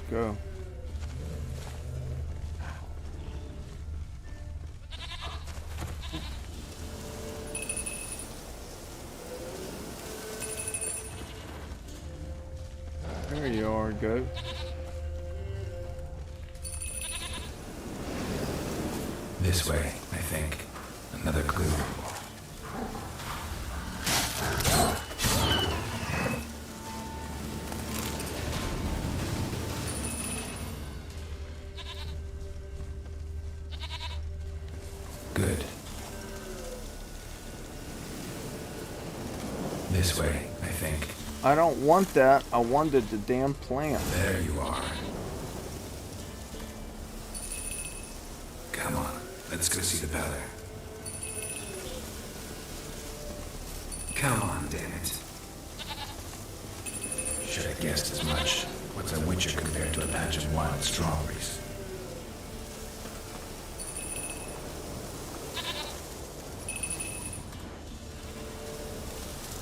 Go. There you are, goat. This way, I think. Another clue. Good. This way, I think. I don't want that. I wanted the damn plant. There you are. Come on, let's go see the pellar. Come on, damn it. Should have guessed as much. What's a witcher compared to a patch of wild strawberries?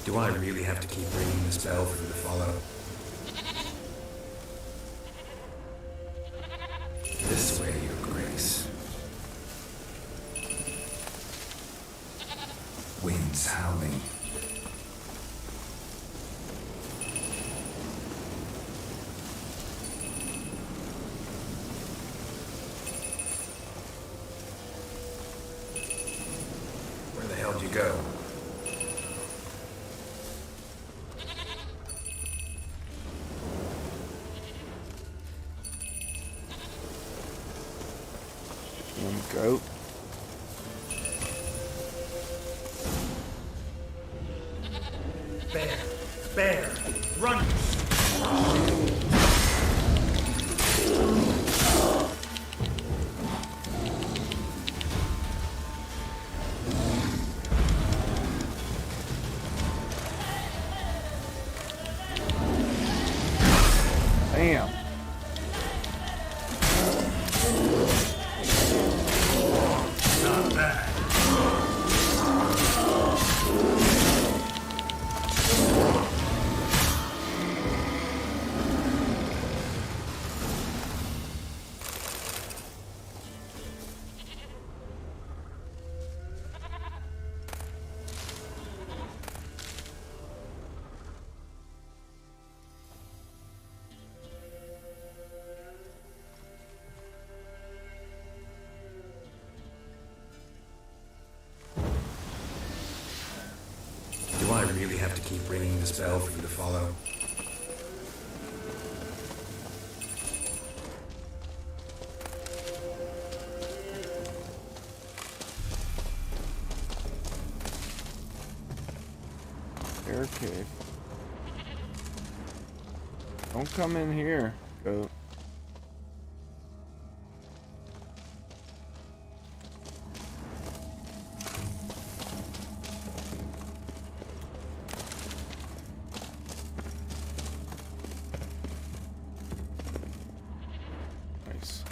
Do I really have to keep ringing the spell for you to follow? This way, Your Grace. Winds howling. Where the hell did you go? Goat. Bear, run! Damn. Not bad. Do I really have to keep ringing the spell for you to follow? Bear cave. Don't come in here, goat. Nice.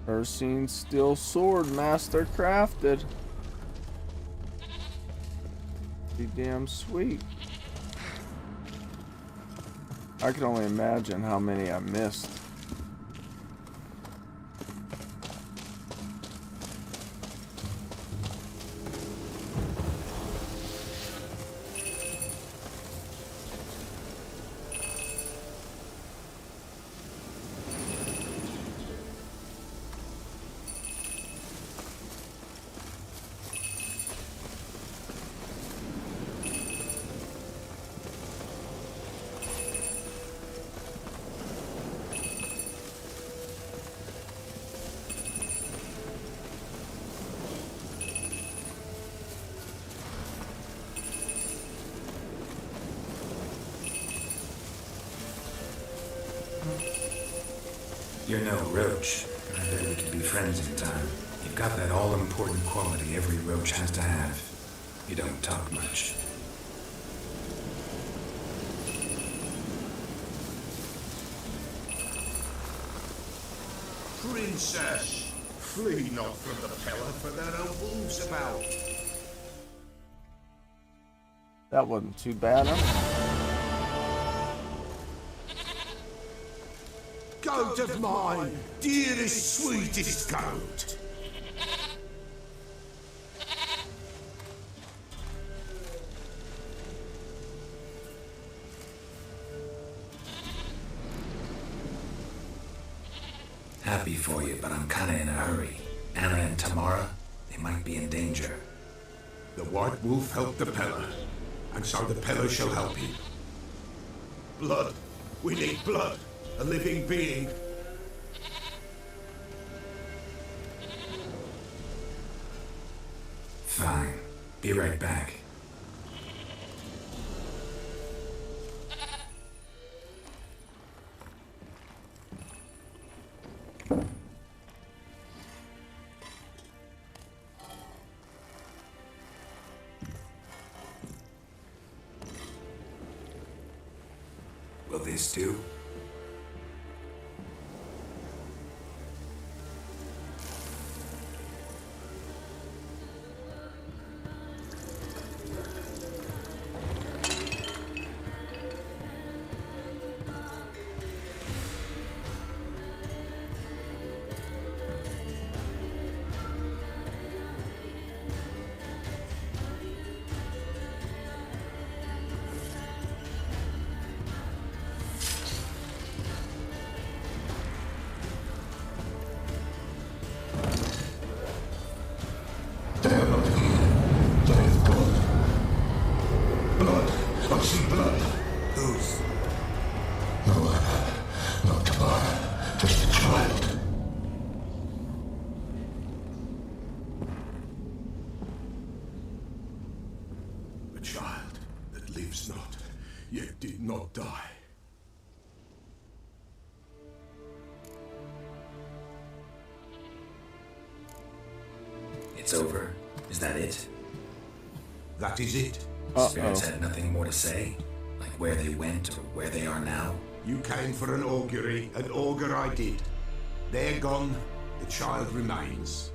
Ursine steel sword, master crafted. Be damn sweet. I can only imagine how many I missed. You're no roach, but I bet we can be friends in time. You've got that all-important quality every roach has to have. You don't talk much. Princess, flee not from the pellar, for there are wolves about. That wasn't too bad, huh? Goat of mine, dearest, sweetest goat. Happy for you, but I'm kinda in a hurry. Anna and Tamara, they might be in danger. The white wolf helped the pellar, and so the pellar shall help him. Blood. We need blood. A living being. Fine. Be right back. Will this do? Yet did not die. It's over. Is that it? That is it. Spirits had nothing more to say? Like where they went or where they are now? You came for an augury, an augur I did. They're gone, the child remains.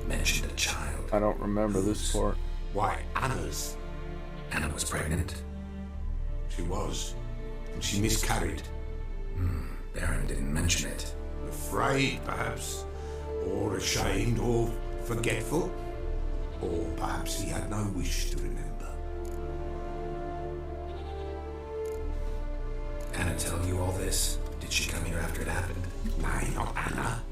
Mentioned a child. I don't remember this part. Why, Anna's. Anna was pregnant? She was, and she miscarried. Baron didn't mention it. Afraid, perhaps, or ashamed, or forgetful, or perhaps he had no wish to remember. Anna tell you all this? Did she come here after it happened? Nay, not Anna.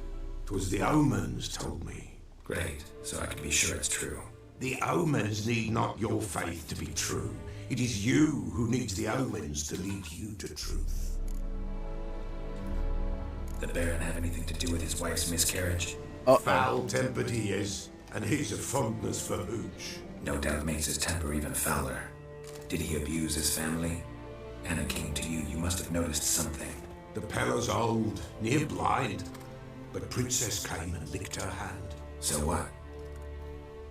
'Twas the omens told me. Great, so I can be sure it's true. The omens need not your faith to be true. It is you who needs the omens to lead you to truth. The Baron have anything to do with his wife's miscarriage? Foul-tempered he is, and he's a fondness for hooch. No doubt makes his temper even fouler. Did he abuse his family? Anna came to you, you must have noticed something. The Pellar's old, near blind, but Princess came and licked her hand. So what?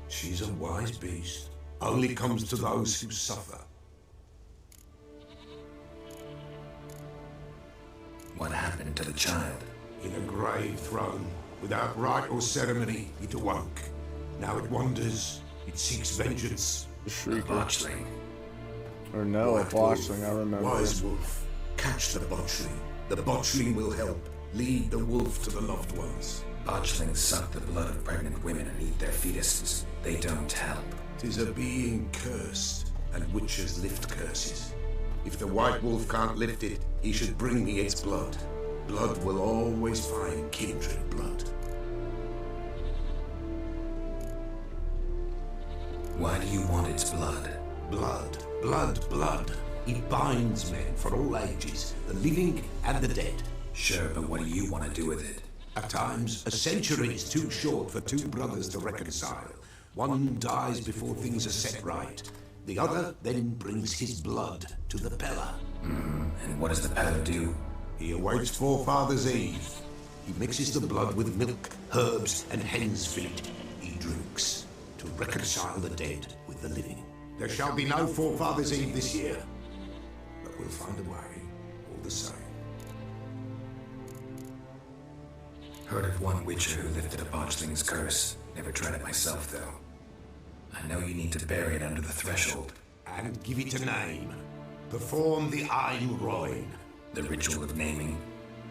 She's a wise beast. Only comes to those who suffer. What happened to the child? In a grave thrown, without rite or ceremony, it awoke. Now it wanders, it seeks vengeance. The Shrieker. Botchling. Or no, a botchling, I remember. Wise wolf, catch the botchling. The botchling will help. Lead the wolf to the loved ones. Botchlings suck the blood of pregnant women and eat their fetuses. They don't help. 'Tis a being cursed, and witches lift curses. If the white wolf can't lift it, he should bring me its blood. Blood will always find kindred blood. Why do you want its blood? Blood, blood, blood. It binds men for all ages, the living and the dead. Sure, but what do you want to do with it? At times, a century is too short for two brothers to reconcile. One dies before things are set right. The other then brings his blood to the Pellar. And what does the Pellar do? He awaits Forefathers' Eve. He mixes the blood with milk, herbs, and hen's feet. He drinks to reconcile the dead with the living. There shall be no Forefathers' Eve this year, but we'll find a way, all the same. Heard of one witcher who lifted a botchling's curse. Never tried it myself, though. I know you need to bury it under the threshold. And give it a name. Perform the Ein Roin. The ritual of naming.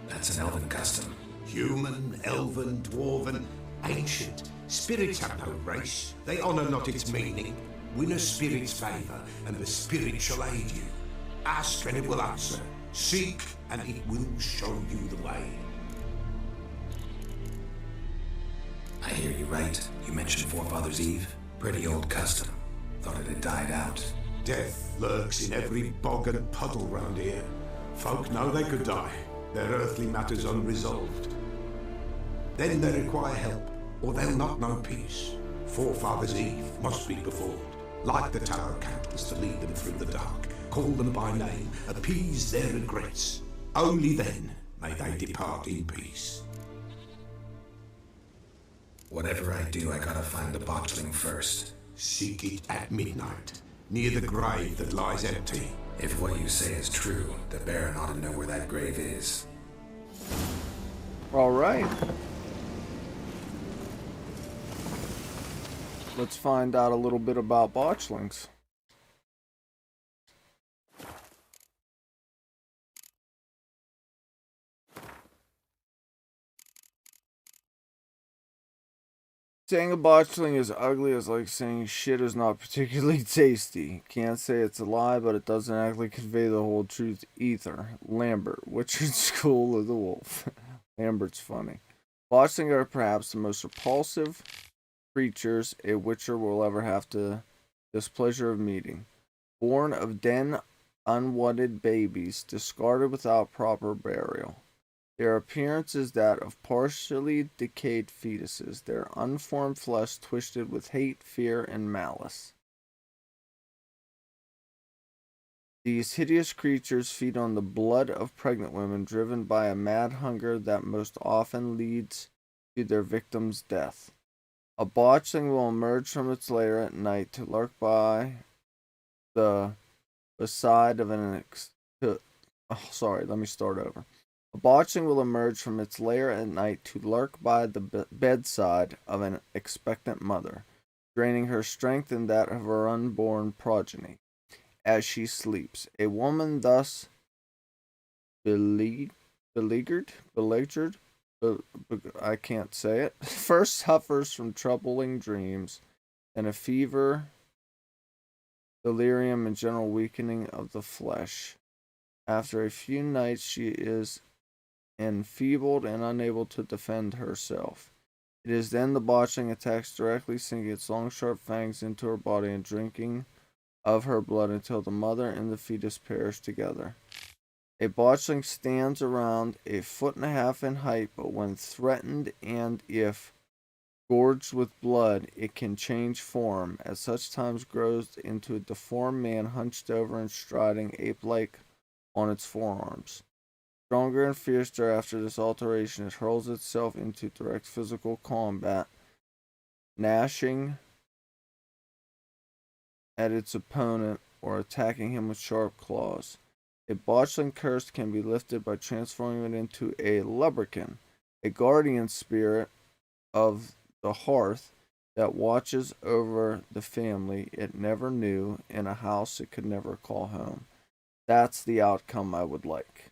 That's an elven custom. Human, elven, dwarven, ancient. Spirits have no race. They honor not its meaning. Win a spirit's favor, and the spirit shall aid you. Ask, and it will answer. Seek, and it will show you the way. I hear you right. You mentioned Forefathers' Eve. Pretty old custom. Thought it had died out. Death lurks in every bog and puddle round here. Folk know they could die, their earthly matters unresolved. Then they require help, or they'll not know peace. Forefathers' Eve must be performed. Light the tower candles to lead them through the dark. Call them by name, appease their regrets. Only then may they depart in peace. Whatever I do, I gotta find the botchling first. Seek it at midnight, near the grave that lies empty. If what you say is true, the Baron ought to know where that grave is. All right. Let's find out a little bit about botchlings. Saying a botchling is ugly is like saying shit is not particularly tasty. Can't say it's a lie, but it doesn't actually convey the whole truth either. Lambert, Witchard School of the Wolf. Lambert's funny. Botchling are perhaps the most repulsive creatures a witcher will ever have the displeasure of meeting. Born of den unwanted babies, discarded without proper burial. Their appearance is that of partially decayed fetuses, their unformed flesh twisted with hate, fear, and malice. These hideous creatures feed on the blood of pregnant women, driven by a mad hunger that most often leads to their victim's death. A botchling will emerge from its lair at night to lurk by the beside of an A botchling will emerge from its lair at night to lurk by the bedside of an expectant mother, draining her strength and that of her unborn progeny as she sleeps. A woman thus beleaguered, I can't say it, first suffers from troubling dreams and a fever, delirium, and general weakening of the flesh. After a few nights, she is enfeebled and unable to defend herself. It is then the botchling attacks directly, sinking its long sharp fangs into her body and drinking of her blood until the mother and the fetus perish together. A botchling stands around 1.5 feet in height, but when threatened and if gorged with blood, it can change form. At such times grows into a deformed man, hunched over and striding ape-like on its forearms. Stronger and fiercer after this alteration, it hurls itself into direct physical combat, gnashing at its opponent or attacking him with sharp claws. A botchling curse can be lifted by transforming it into a lubberkin, a guardian spirit of the hearth that watches over the family it never knew in a house it could never call home. That's the outcome I would like.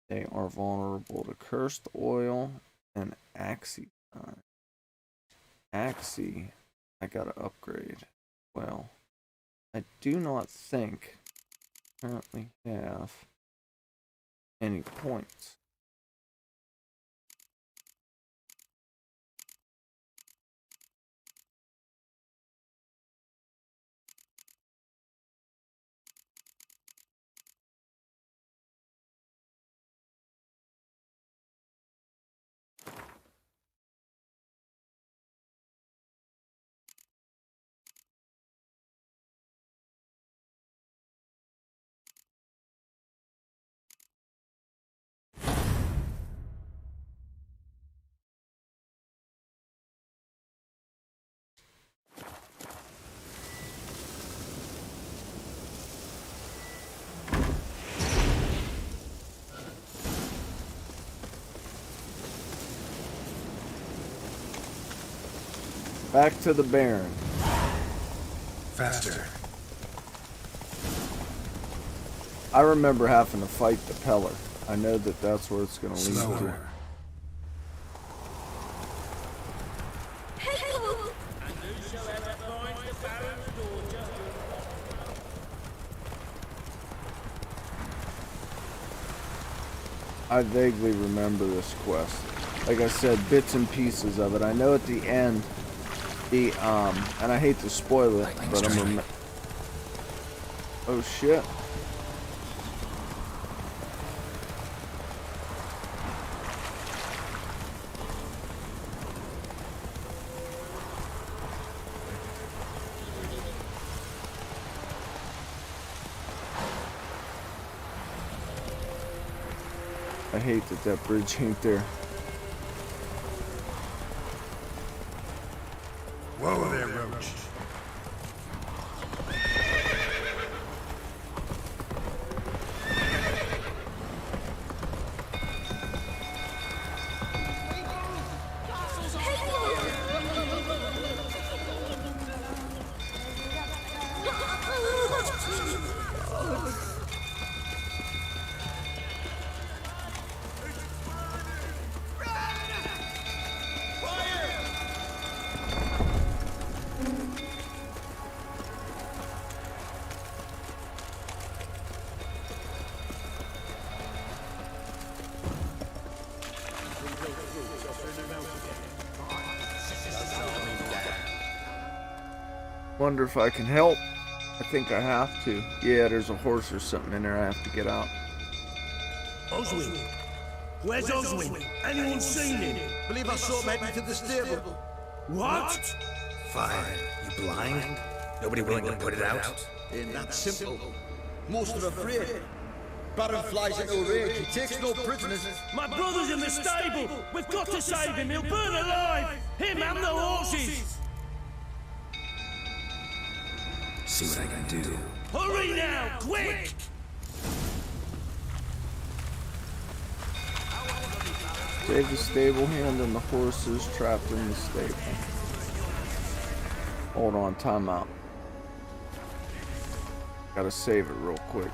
They are vulnerable to cursed oil and Axie time. Axie, I gotta upgrade. Well, I do not think I currently have any points. Back to the Baron. Faster. I remember having to fight the pellar. I know that that's where it's going to lead to. I vaguely remember this quest. Like I said, bits and pieces of it. I know at the end, and I hate to spoil it, but oh shit. I hate that bridge ain't there. Whoa there, Roach. Wonder if I can help. I think I have to. Yeah, there's a horse or something in there I have to get out. Oswin. Where's Oswin? Anyone seen him? Believe I saw him heading to the stable. What? Fire. You blind? Nobody willing to put it out? Ain't that simple. Most are afraid. Baron flies into a rage. He takes no prisoners. My brother's in the stable. We've got to save him. He'll burn alive. Him and the horses. See what I can do. Hurry now, quick! Save the stable hand and the horses trapped in the stable. Hold on, time out. Gotta save it real quick.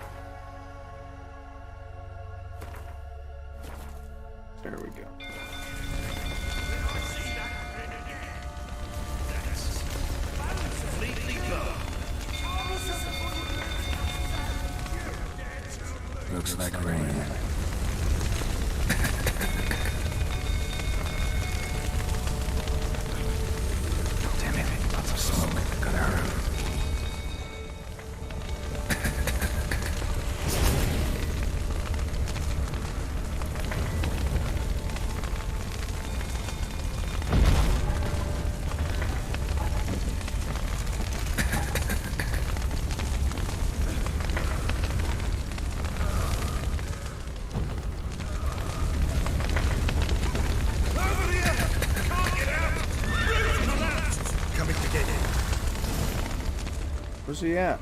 There we go. Looks like rain. Damn it, lots of smoke. Gotta hurry. Where's he at?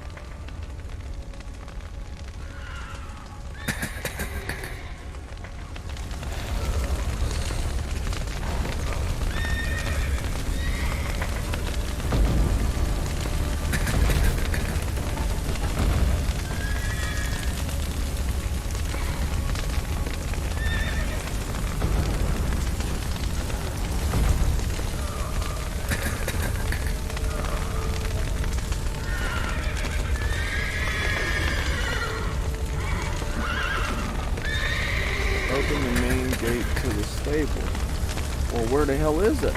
Open the main gate to the stable. Well, where the hell is it?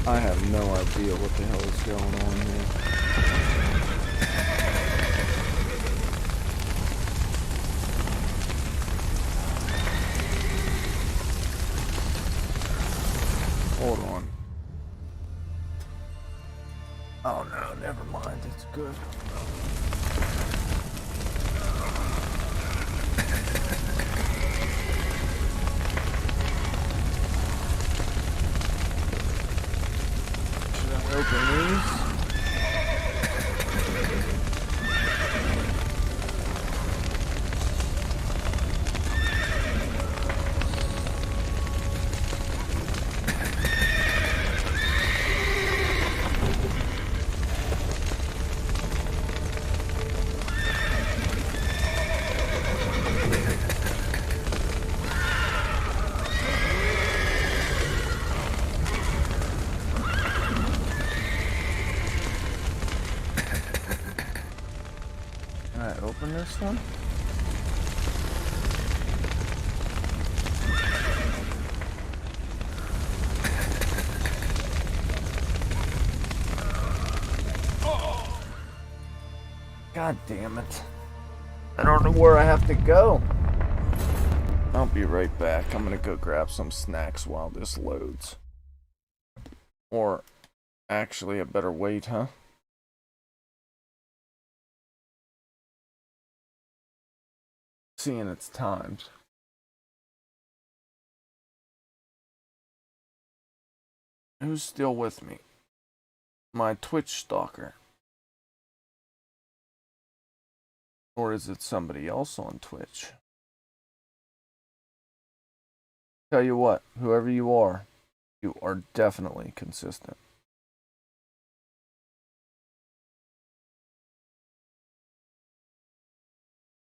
I have no idea what the hell is going on here. Hold on. Oh no, never mind. It's good. Open these. Can I open this one? God damn it. I don't know where I have to go. I'll be right back. I'm gonna go grab some snacks while this loads. Or Actually, I better wait, huh? Seeing its times. Who's still with me? My Twitch stalker. Or is it somebody else on Twitch? Tell you what, whoever you are definitely consistent.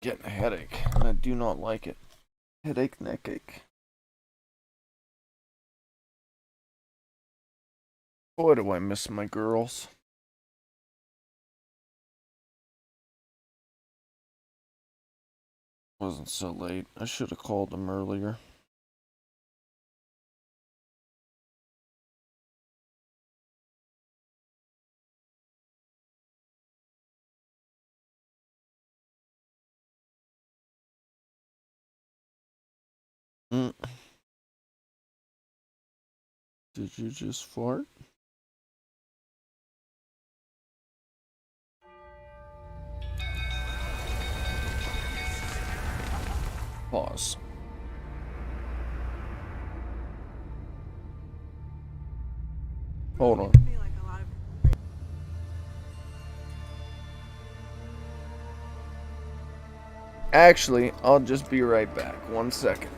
Getting a headache, and I do not like it. Headache, neck ache. Boy, do I miss my girls. Wasn't so late. I should have called them earlier. Did you just fart? Pause. Hold on. Actually, I'll just be right back. 1 second.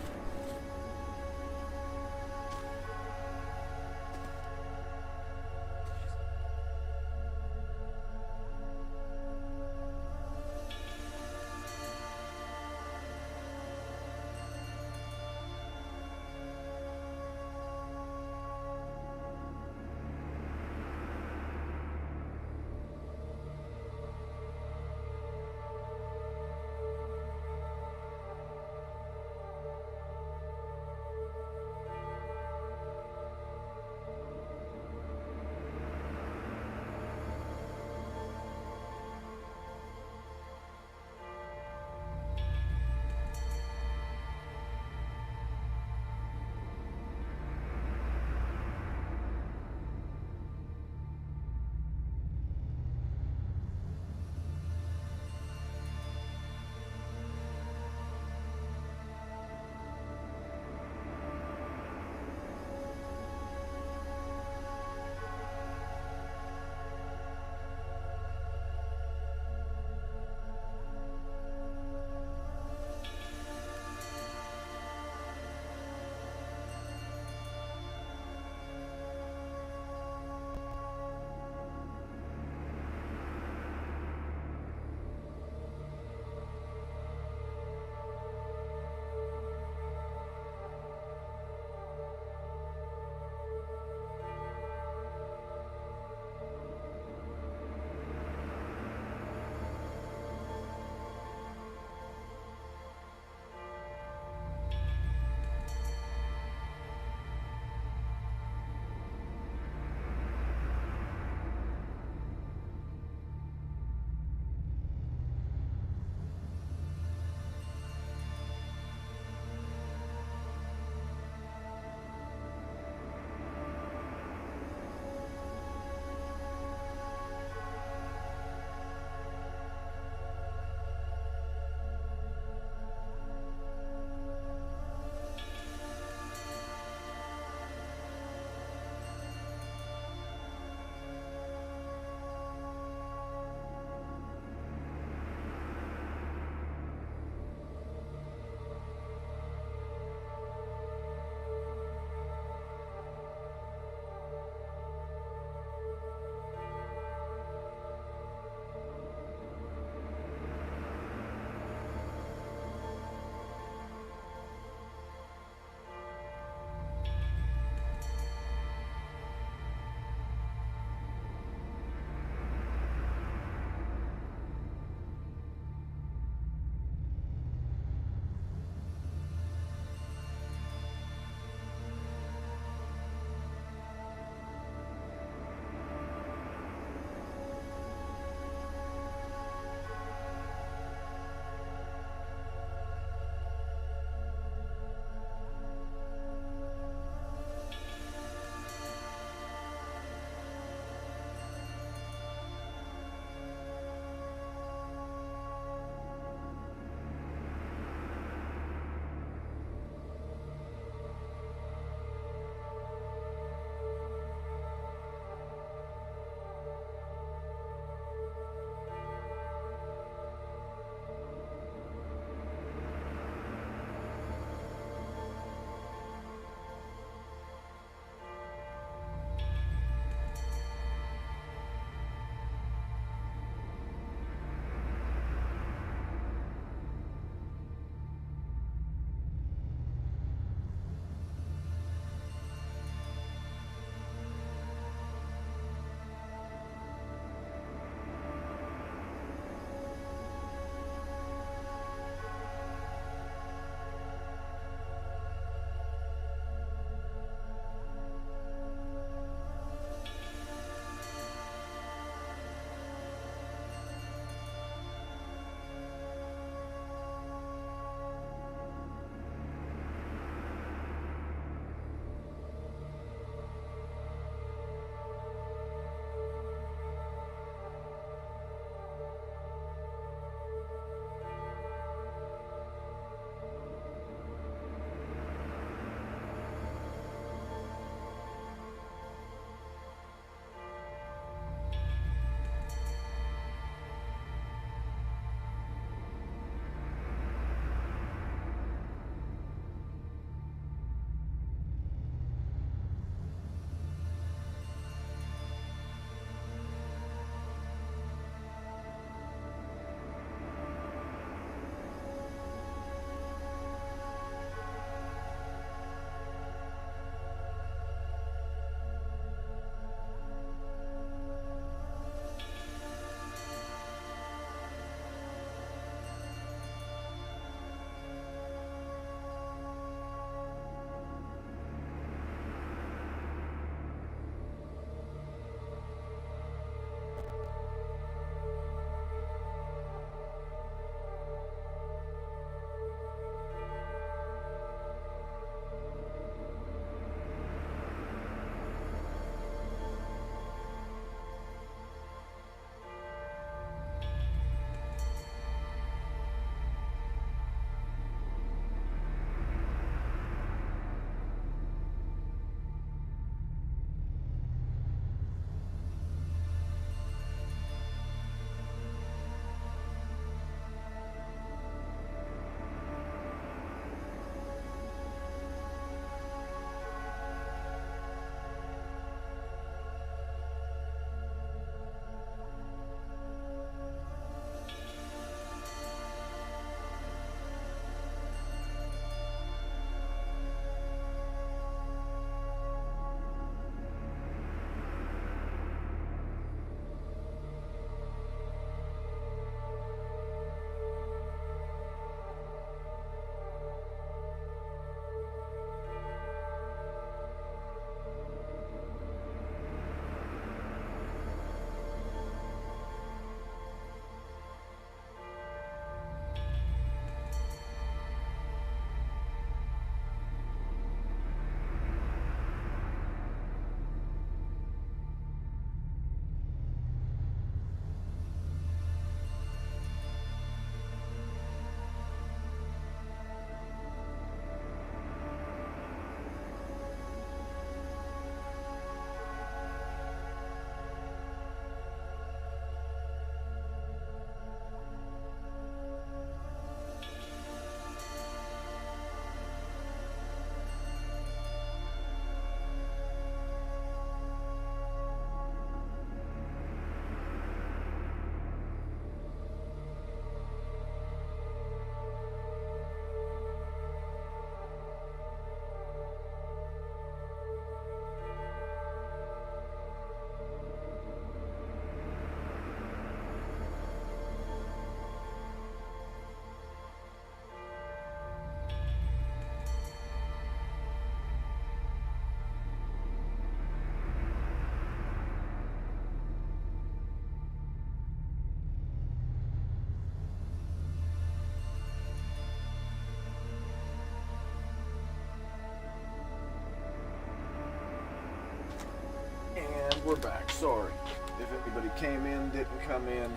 we're back. Sorry if anybody came in, didn't come in,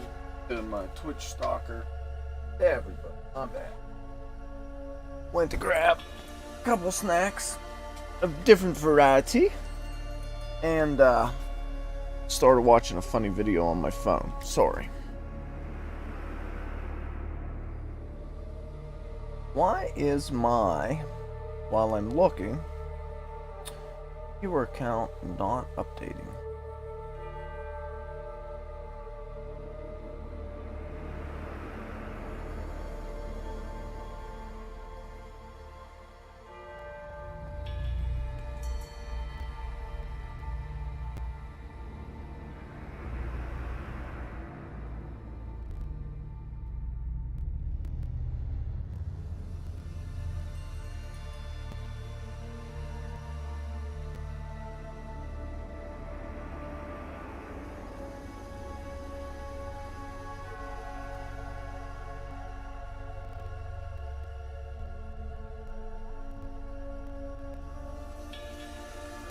to my Twitch stalker. Everybody, my bad. Went to grab a couple snacks of different variety and started watching a funny video on my phone. Sorry. Why is my, while I'm looking, viewer account not updating?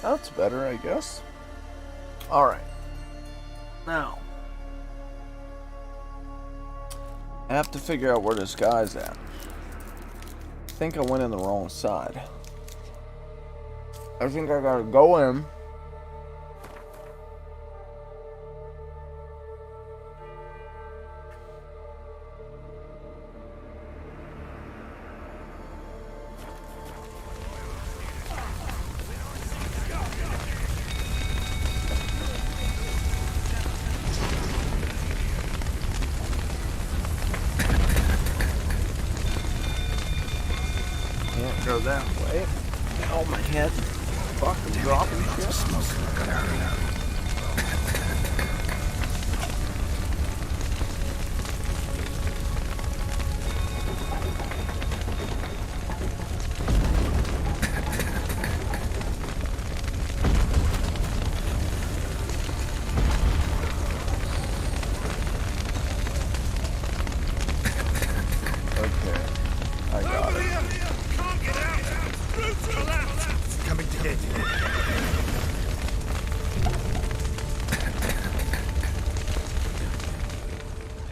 That's better, I guess. Alright. Now, I have to figure out where this guy's at. I think I went in the wrong side. I think I gotta go in. Go that way. Oh, my head. Fuck, I'm dropping shit. Smoke. Gotta hurry up.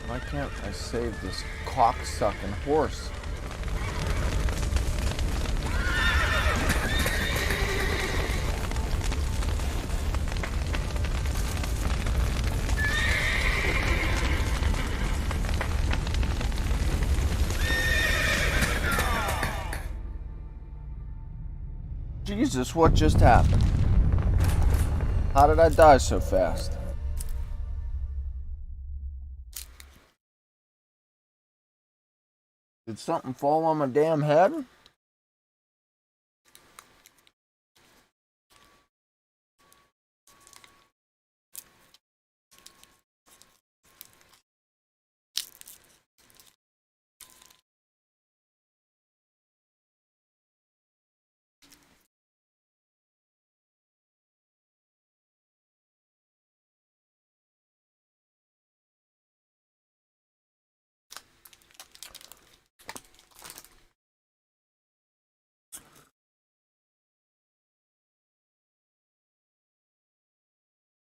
Why can't I save this cocksucking horse? Jesus, what just happened? How did I die so fast? Did something fall on my damn head?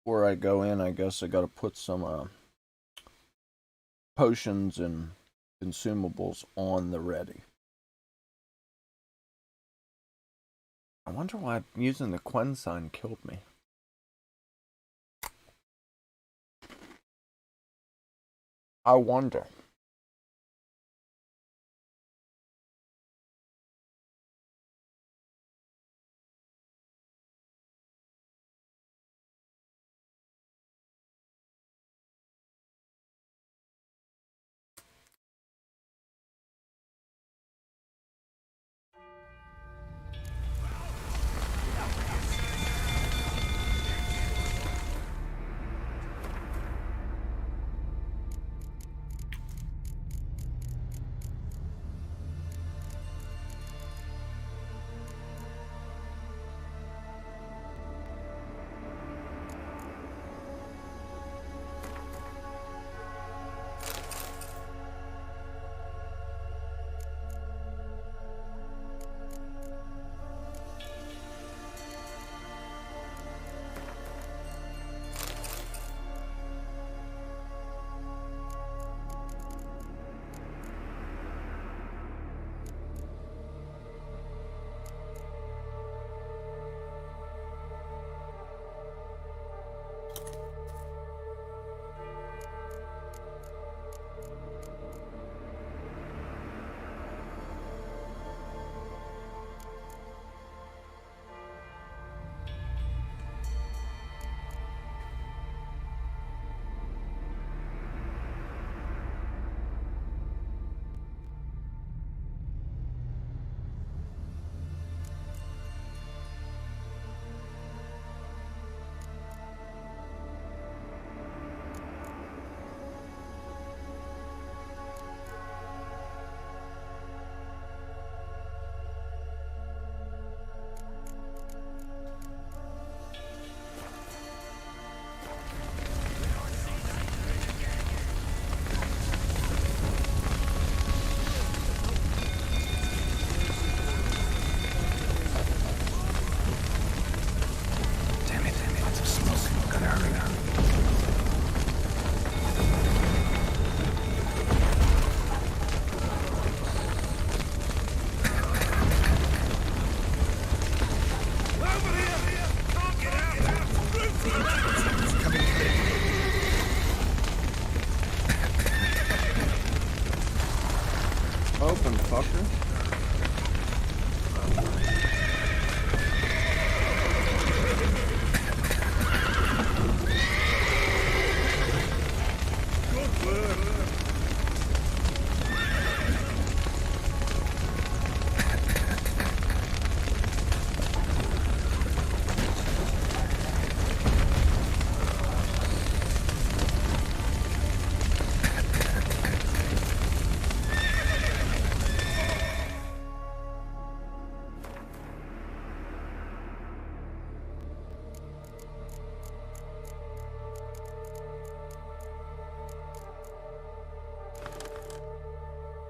Before I go in, I guess I gotta put some potions and consumables on the ready. I wonder why using the Quen sign killed me. I wonder.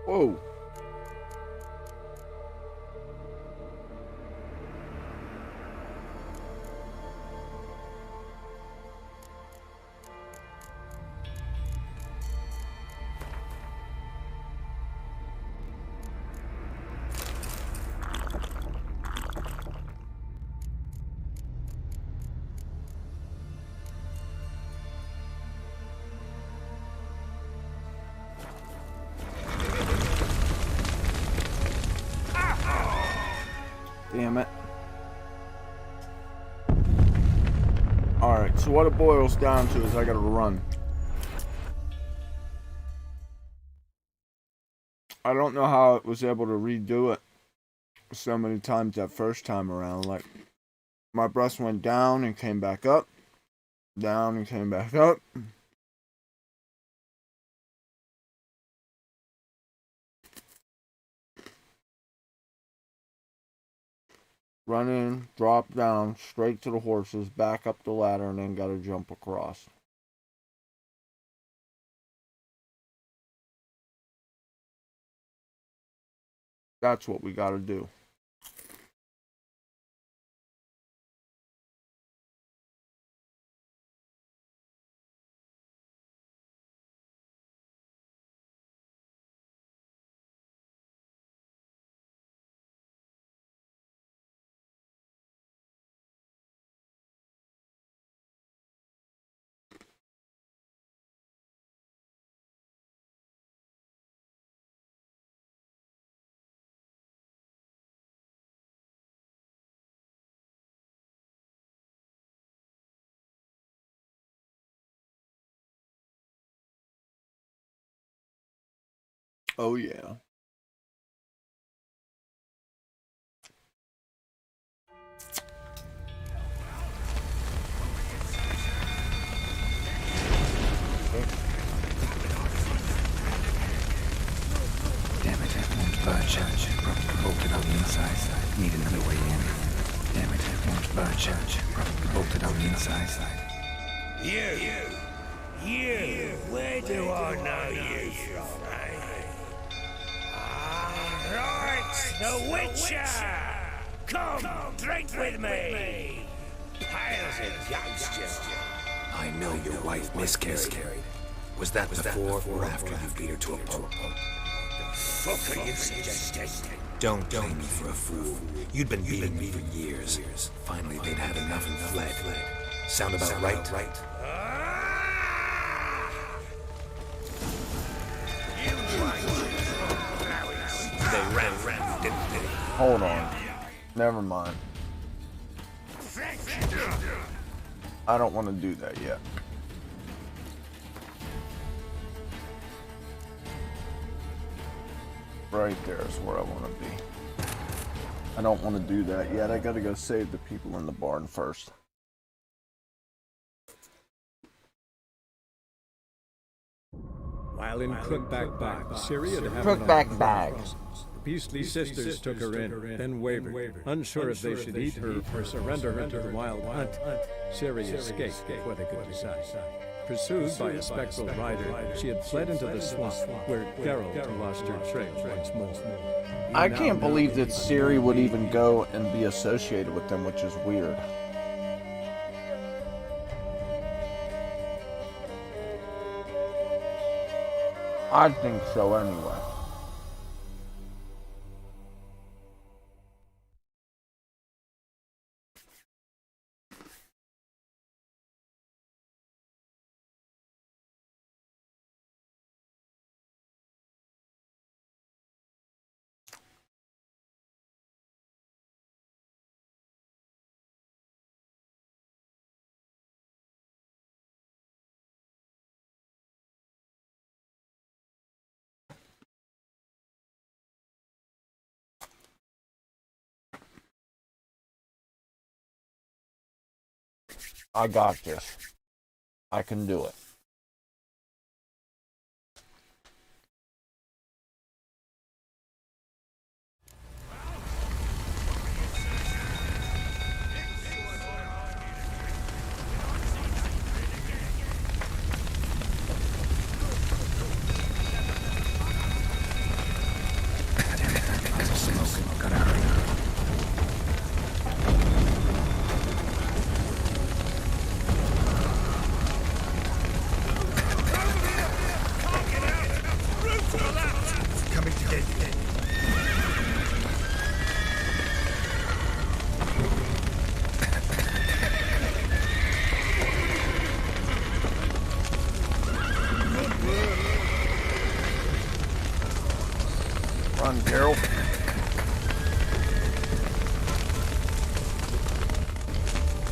Whoa. Damn it. Alright, so what it boils down to is I gotta run. I don't know how it was able to redo it so many times that first time around. Like, my breast went down and came back up. Down and came back up. Run in, drop down, straight to the horses, back up the ladder, and then gotta jump across. That's what we gotta do. Oh yeah. Damn it, that won't budge. Probably bolted on the inside. Need another way in. Damn it, that won't budge. Probably bolted on the inside. You, where do I know you from, eh? Right, the Witcher! Come, drink with me! Pales a ghost, I know your wife miscarried. Was that before or after you beat her to a pulp? Fuck are you suggesting? Don't blame me for a fool. You'd been beating me for years. Finally, they'd had enough and fled. Sound about right? They ran, didn't they? Hold on. Never mind. I don't want to do that yet. Right there is where I want to be. I don't want to do that yet. I gotta go save the people in the barn first. While in Crookback bag, Syria to have Crookback bag. The beastly sisters took her in, then wavered, unsure if they should eat her or surrender her to the wild hunt. Syria escaped before they could decide. Pursued by a spectral rider, she had fled into the swamp, where Geralt lost her trail once more. I can't believe that Ciri would even go and be associated with them, which is weird. I think so anyway. I got this. I can do it. on, Geralt.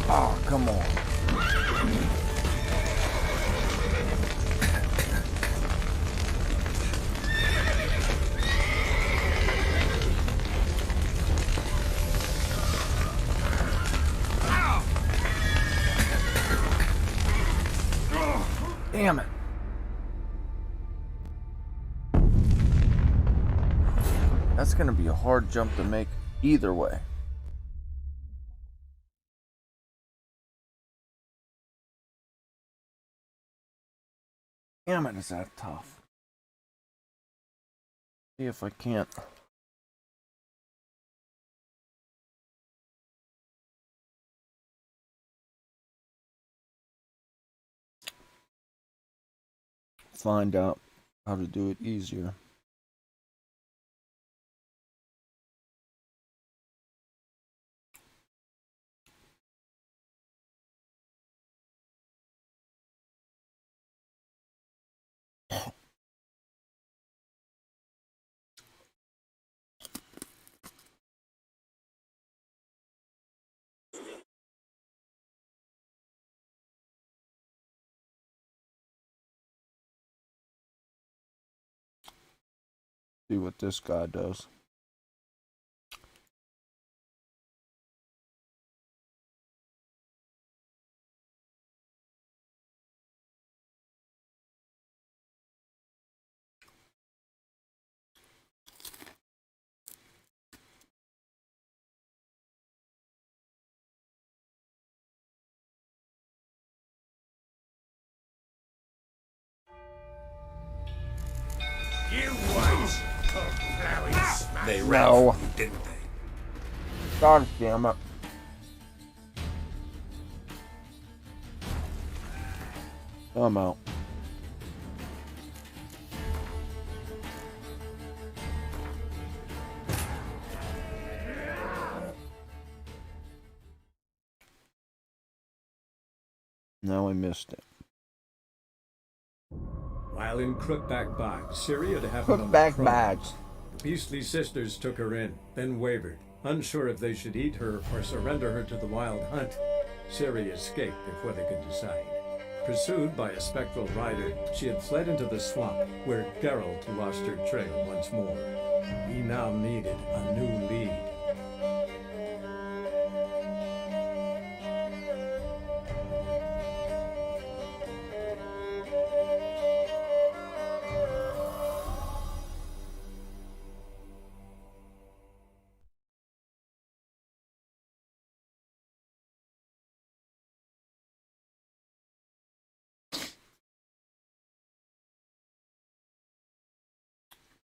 Oh, come on. Damn it. That's gonna be a hard jump to make either way. Damn it, is that tough. See if I can't. Find out how to do it easier. See what this guy does. You once took Flowey smack. They ran you, didn't they? God damn it. I'm out. Now I missed it. While in Crookback Bog, Syria to have Crookback bags. The beastly sisters took her in, then wavered, unsure if they should eat her or surrender her to the Wild Hunt. Syria escaped before they could decide. Pursued by a spectral rider, she had fled into the swamp, where Geralt lost her trail once more. He now needed a new lead.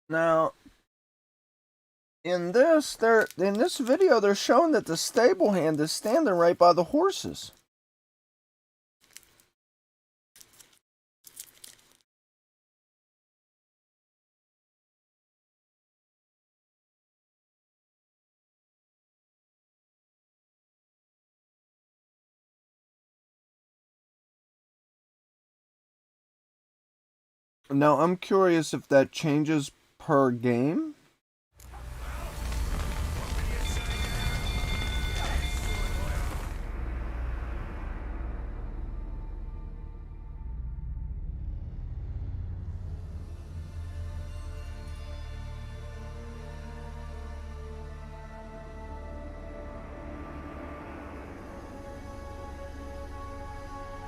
Now, in this video, they're showing that the stable hand is standing right by the horses. Now, I'm curious if that changes per game.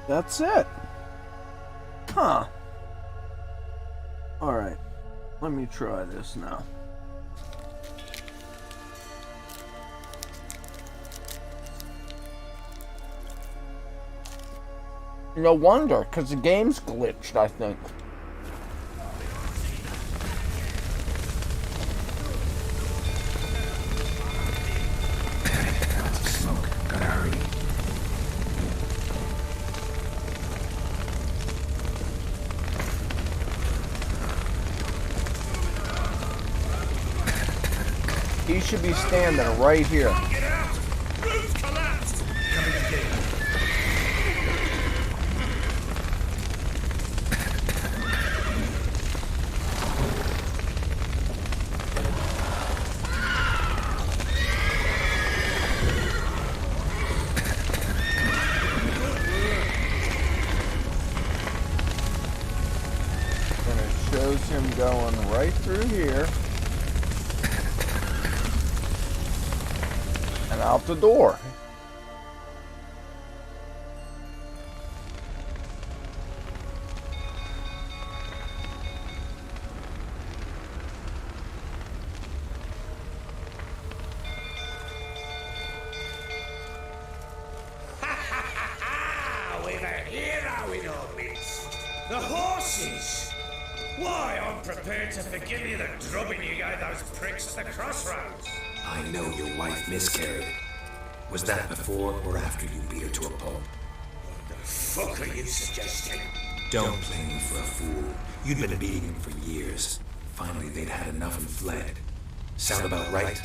That's it. Huh. Alright. Let me try this now. No wonder, because the game's glitched, I think. Smoke. Gotta hurry. He should be standing right here. Get out! Roof collapsed! Coming again. shows him going right through here and out the door. We've a hero in our midst. The horses! Why, I'm prepared to forgive you the drubbing you gave those pricks at the crossroads. I know your wife miscarried. Was that before or after you beat her to a pulp? What the fuck are you suggesting? Don't play me for a fool. You'd been beating him for years. Finally, they'd had enough and fled. Sound about right?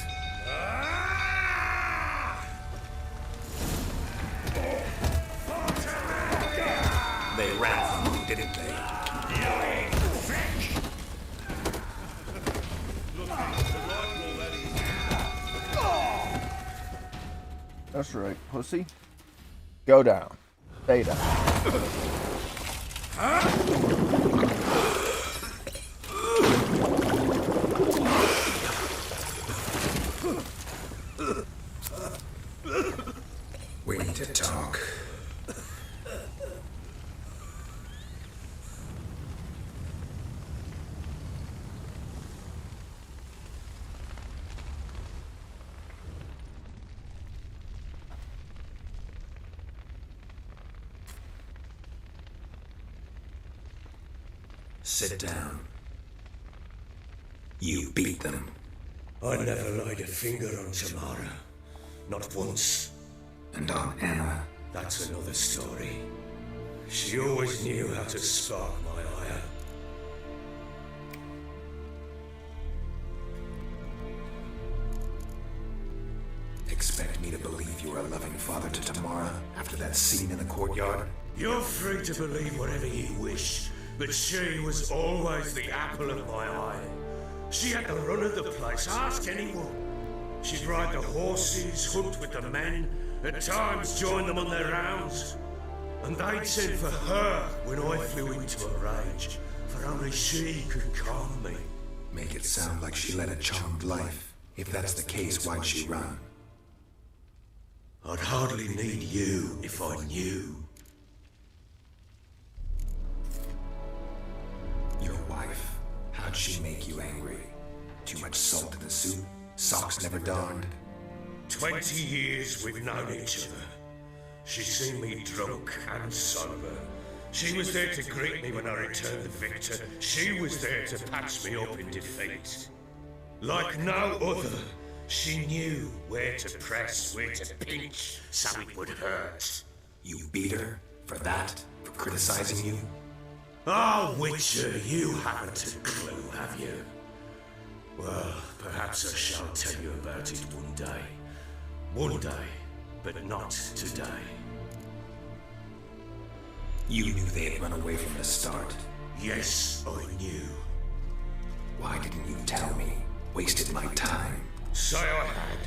They ran from you, didn't they? That's right, pussy. Go down. Stay down. We need to talk. Sit down. You beat them. I never laid a finger on Tamara. Not once. And on Anna? That's another story. She always knew how to spark my ire. Expect me to believe you are a loving father to Tamara after that scene in the courtyard? You're free to believe whatever you wish, but she was always the apple of my eye. She had the run of the place, ask anyone. She'd ride the horses, hunt with the men, at times join them on their rounds. And they'd send for her when I flew into a rage, for only she could calm me. Make it sound like she led a charmed life. If that's the case, why'd she run? I'd hardly need you if I knew. Your wife, how'd she make you angry? Too much salt in the soup? Socks never darned? 20 years we've known each other. She's seen me drunk and sober. She was there to greet me when I returned the victor. She was there to patch me up in defeat. Like no other, she knew where to press, where to pinch, so it would hurt. You beat her? For that? For criticizing you? Oh, Witcher, you haven't a clue, have you? Well, perhaps I shall tell you about it one day. One day, but not today. You knew they had run away from the start? Yes, I knew. Why didn't you tell me? Wasted my time. Say I had.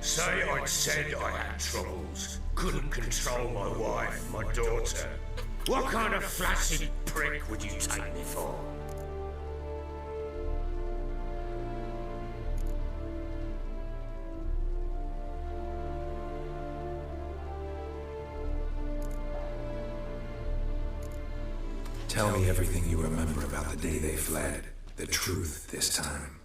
Say I'd said I had troubles. Couldn't control my wife, my daughter. What kind of flaccid prick would you take me for? Tell me everything you remember about the day they fled. The truth this time.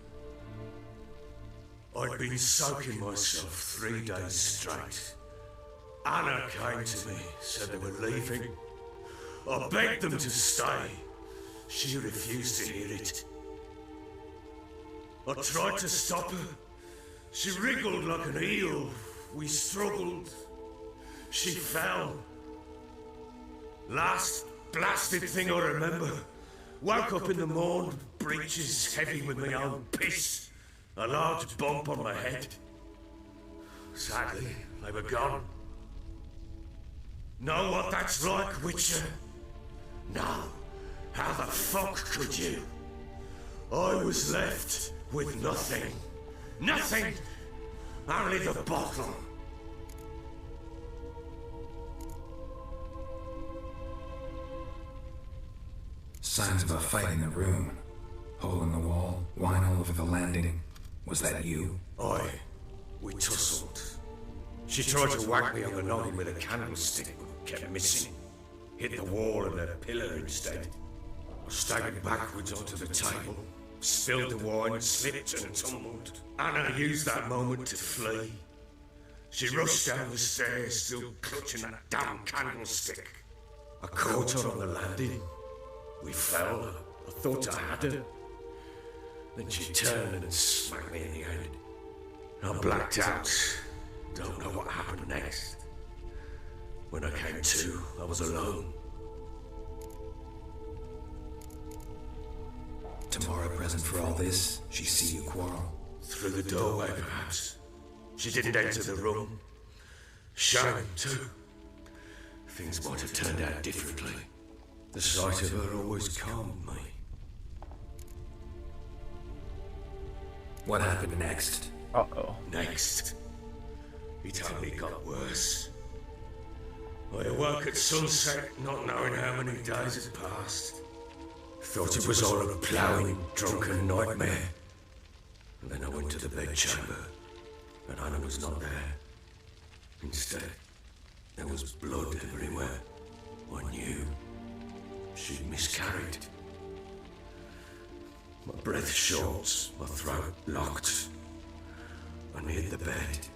I'd been soaking myself 3 days straight. Anna came to me, said they were leaving. I begged them to stay. She refused to hear it. I tried to stop her. She wriggled like an eel. We struggled. She fell. Last blasted thing I remember. Woke up in the morn, breeches heavy with my own piss. A large bump on my head. Sadly, they were gone. Know what that's like, Witcher? No. How the fuck could you? I was left with nothing. Nothing! Only the bottle. Signs of a fight in the room. Hole in the wall, wine all over the landing. Was that you? Aye. We tussled. She tried to whack me on the noggin with a candlestick, but kept missing. Hit the wall and a pillar instead. I staggered backwards onto the table, spilled the wine, slipped and tumbled. Anna used that moment to flee. She rushed down the stairs, still clutching that damn candlestick. I caught her on the landing. We fell. I thought I had her. Then she turned and smacked me in the head. I blacked out. Don't know what happened next. When I came to, I was alone. Tamara present for all this? She see you quarrel? Through the doorway, perhaps. She didn't enter the room. Shame, too. Things might have turned out differently. The sight of her always calmed me. What happened next? Uh-oh. Next, it only got worse. I awoke at sunset, not knowing how many days had passed. Thought it was all a ploughing, drunken nightmare. And then I went to the bedchamber, and Anna was not there. Instead, there was blood everywhere. I knew she'd miscarried. My breath short, my throat locked. I neared the bed,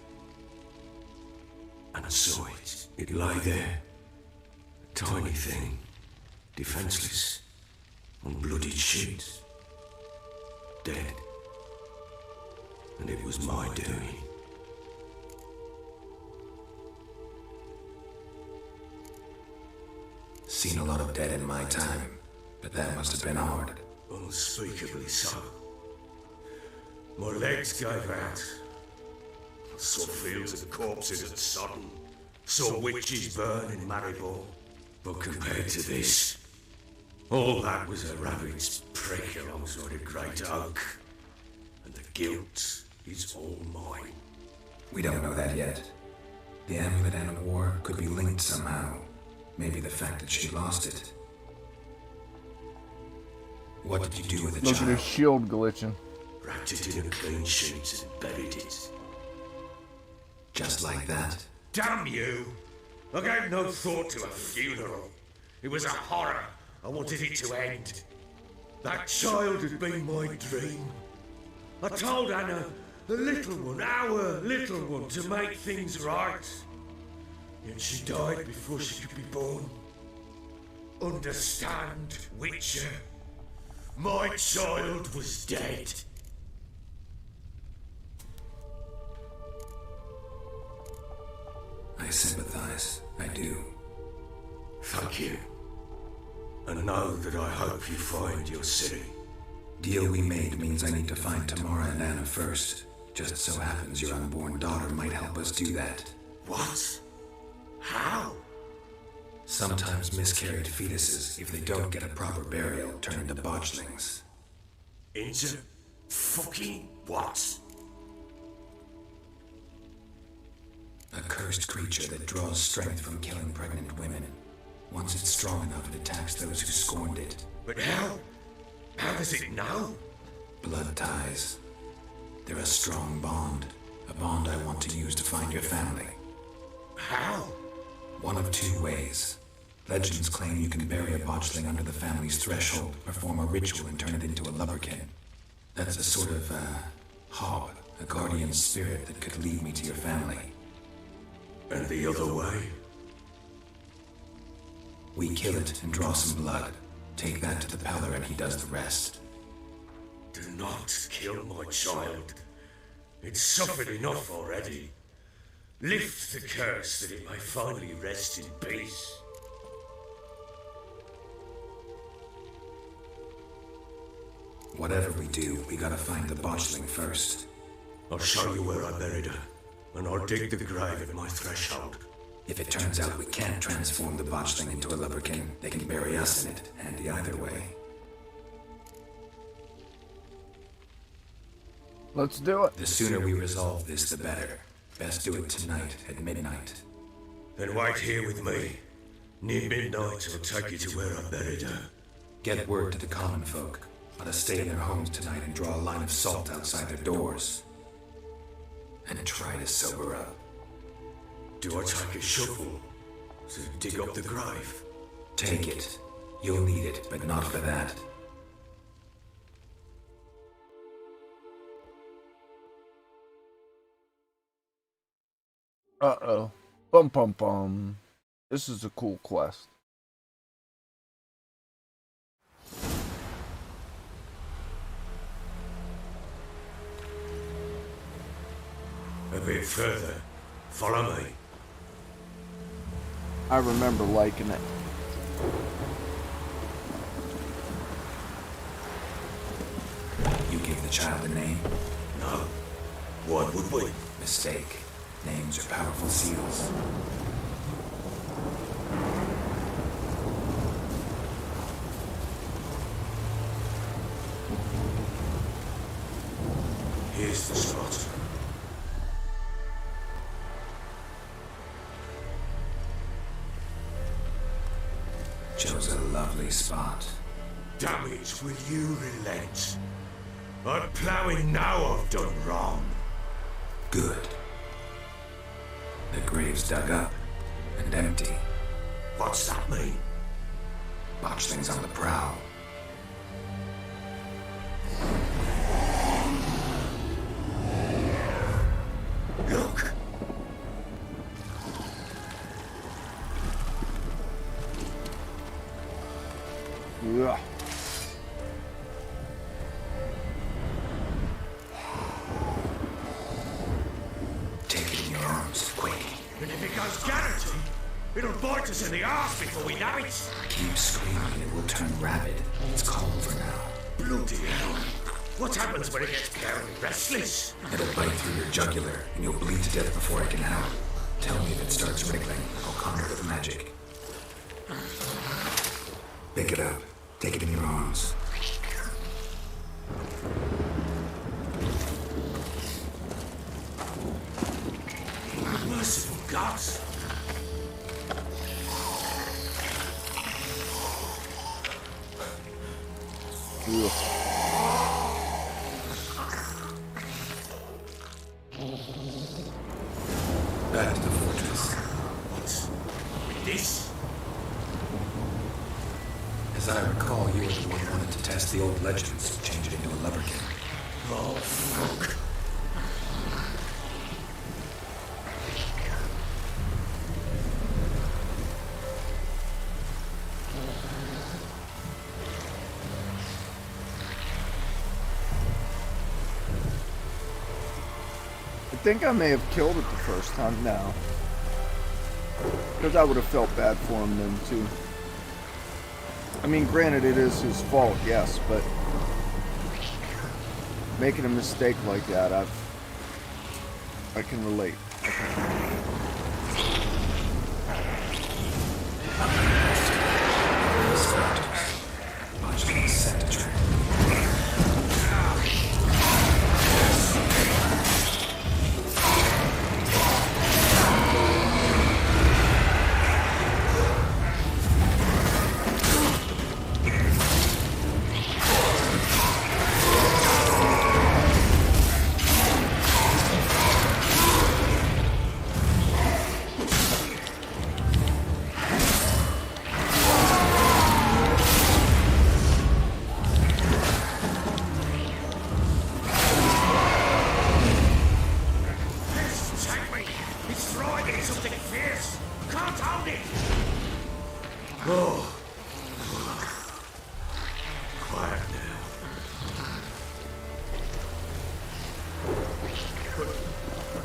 and I saw it. It lay there, a tiny thing, defenseless, on bloodied sheets, dead. And it was my doing. Seen a lot of dead in my time, but that must have been hard. Unspeakably so. My legs gave out. I saw fields of corpses at Sodden. Saw witches burn in Maribor. But compared to this, all that was a rabbit's prick alongside a great oak. And the guilt is all mine. We don't know that yet. The amulet Anna wore could be linked somehow. Maybe the fact that she lost it. What did you do with the Look child? at his shield glitching. Wrapped it in a clean sheet and buried it. Just like that? Damn you! I gave no thought to a funeral. It was a horror. I wanted it to end. That child had been my dream. I told Anna, the little one, our little one, to make things right. Yet she died before she could be born. Understand, Witcher? My child was dead. I sympathize. I do. Thank you. And know that I hope you find your city. Deal we made means I need to find Tamara and Anna first. Just so happens your unborn daughter might help us do that. What? How? Sometimes miscarried fetuses, if they don't get a proper burial, turn into botchlings. Into fucking what? A cursed creature that draws strength from killing pregnant women. Once it's strong enough, it attacks those who scorned it. But how? How does it know? Blood ties. They're a strong bond. A bond I want to use to find your family. How? One of two ways. Legends claim you can bury a botchling under the family's threshold, perform a ritual and turn it into a lubberkin. That's a sort of, hob, a guardian spirit that could lead me to your family. And the other way? We kill it and draw some blood. Take that to the pellar and he does the rest. Do not kill my child. It's suffered enough already. Lift the curse that it may finally rest in peace. Whatever we do, we gotta find the botchling first. I'll show you where I buried her, and I'll dig the grave at my threshold. If it turns out we can't transform the botchling into a lubberkin, they can bury us in it, handy either way. Let's do it. The sooner we resolve this, the better. Best do it tonight at midnight. Then wait here with me. Near midnight, I'll take you to where I buried her. Get word to the common folk. ought to stay in their homes tonight and draw a line of salt outside their doors. And try to sober up. Do I take a shovel to dig up the grave? Take it. You'll need it, but not for that. Uh-oh. Bum bum bum. This is a cool quest. A bit further. Follow me. I remember liking it. You gave the child a name? No. Why would we? Mistake. Names are powerful seals. Here's the spot. Chose a lovely spot. Damn it, will you relent? I'm ploughing now I've done wrong. Good. The grave's dug up and empty. What's that mean? Botchling's on the prowl. Look! Yeah. Take it in your arms, quick. And if it goes guaranteed, it'll bite us in the arse before we know it. Keep screaming and it will turn rabid. It's calm for now. Bloody hell. What happens when it gets very restless? It'll bite through your jugular and you'll bleed to death before it can help. Tell me if it starts wriggling. I'll calm it with magic. Pick it up. Take it in your arms. Merciful gods. Ugh. Back to the fortress. What's with this? As I recall, you were the one who wanted to test the old legends, change it into a lubberkin. Oh, fuck. I think I may have killed it the first time now. Because I would have felt bad for him then too. I mean, granted it is his fault, yes, but making a mistake like that, I can relate. Set to trap.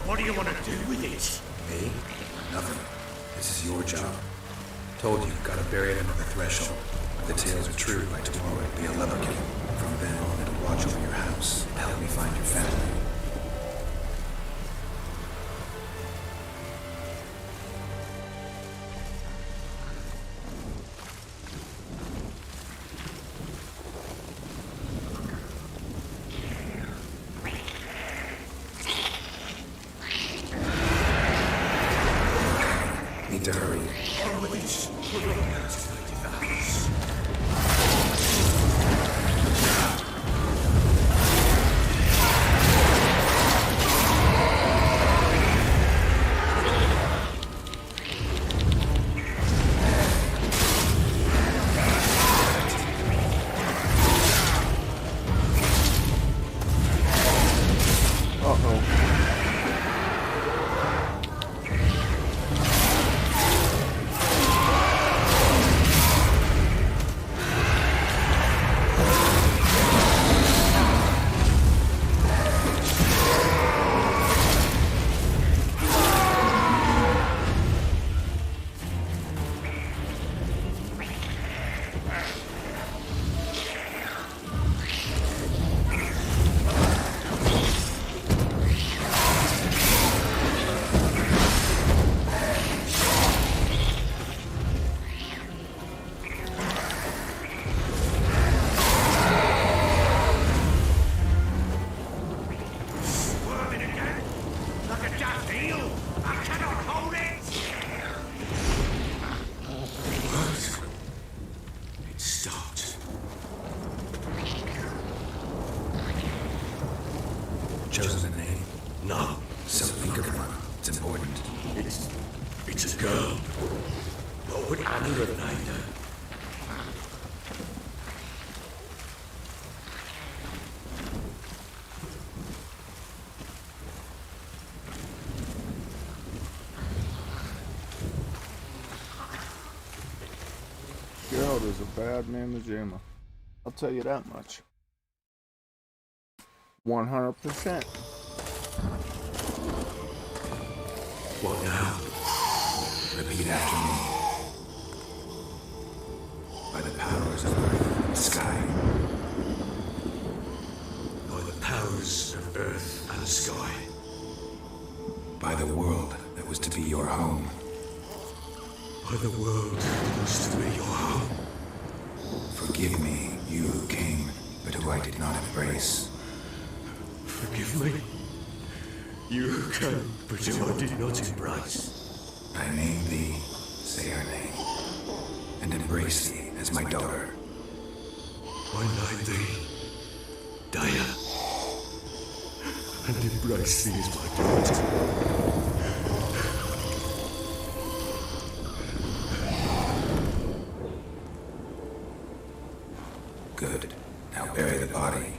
What do you want to do with it? Me? Nothing. This is your job. Told you, gotta bury it under the threshold. If the tales are true, by tomorrow it'll be a lubberkin. From then on, it'll watch over your house and help me find your family. Need to hurry. No. So think of one. It's important. It's a girl. What would Anna have named her? Gerald is a bad Mamajama. I'll tell you that much. 100%. What now? Repeat after me. By the powers of earth and sky. By the powers of earth and sky. By the world that was to be your home. By the world that was to be your home. Forgive me, you who came, but who I did not embrace. Forgive me. You who came, but who I did not embrace. I name thee, say her name, and embrace thee as my daughter. I name thee, Daya, and embrace thee as my daughter. Good. Now bury the body.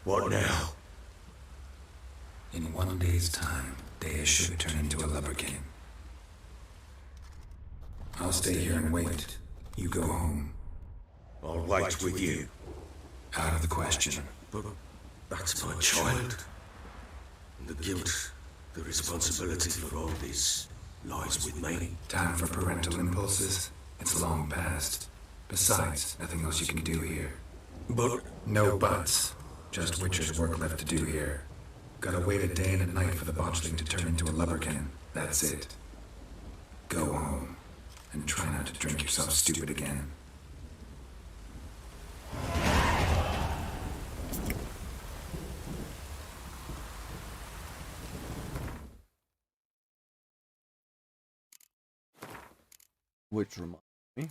What now? In 1 day's time, Daya should turn into a lubberkin. I'll stay here and wait. You go home. I'll wait with you. Out of the question. But that's my child. And the guilt, the responsibility for all this lies with me. Time for parental impulses? It's long past. Besides, nothing else you can do here. But... No buts. Just Witcher's work left to do here. Gotta wait a day and a night for the botchling to turn into a lubberkin. That's it. Go home. And try not to drink yourself stupid again. Which reminds me.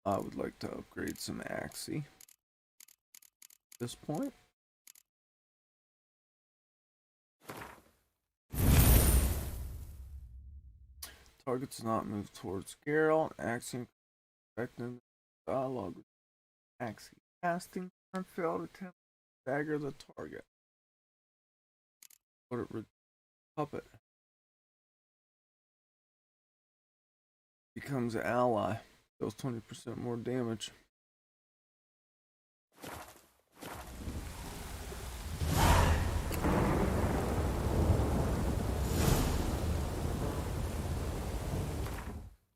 I would like to upgrade some Axie at this point. Targets not move towards Geralt. Axie effective dialogue with Axie casting. Failed attempt to dagger the target. Put it puppet. Becomes an ally. Deals 20% more damage.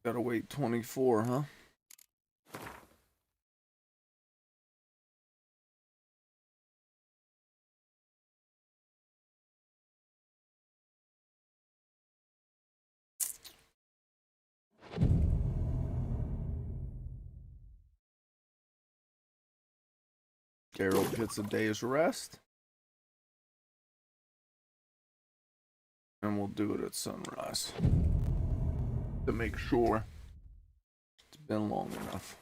Gotta wait 24, huh? Geralt gets a day's rest. And we'll do it at sunrise. To make sure it's been long enough.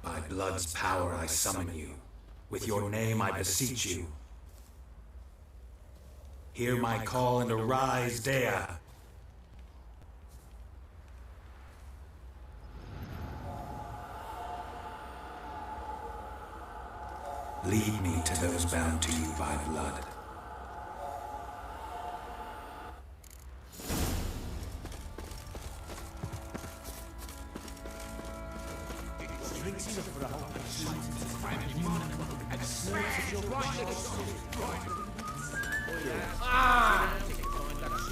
By blood's power I summon you. With your name I beseech you. Hear my call and arise, Dea. Lead me to those bound to you by blood.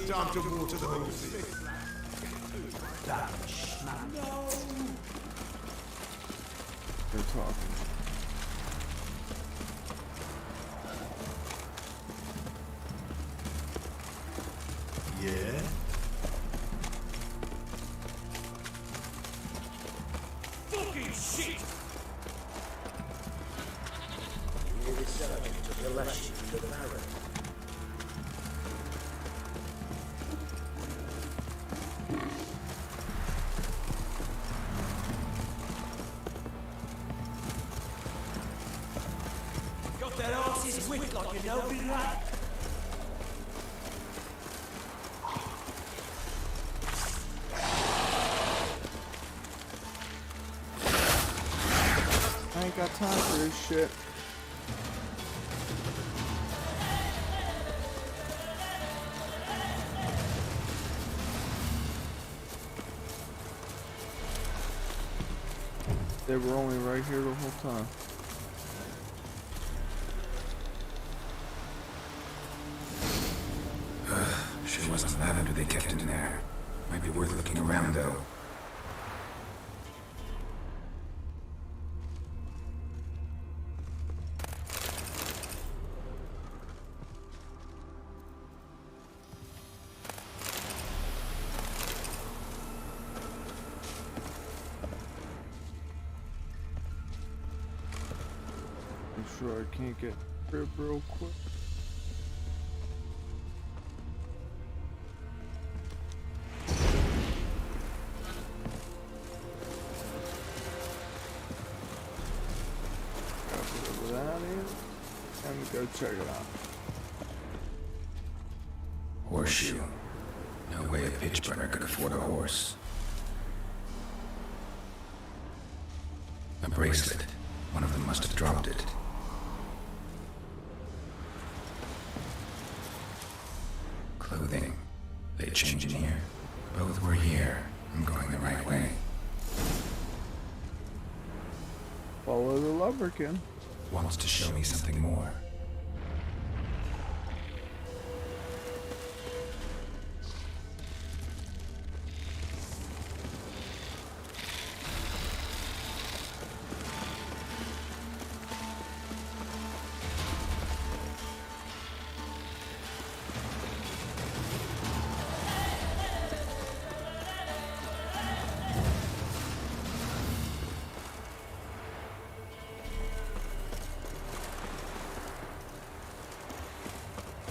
Time to water the horses. They're talking. Yeah? Fucking shit! Near the sergeant took the lashes to the barrel. Got that arse's whipped like a no big lad. I ain't got time for this shit. They were only right here the whole time. Sure wasn't lavender they kept in there. Might be worth looking around, though. I'm sure I can't get grip real quick. Go check it out. Horseshoe. No way a pitch burner could afford a horse. A bracelet. One of them must have dropped it. Clothing. They change in here. Both were here. I'm going the right way. Follow the lumberkin. Wants to show me something more.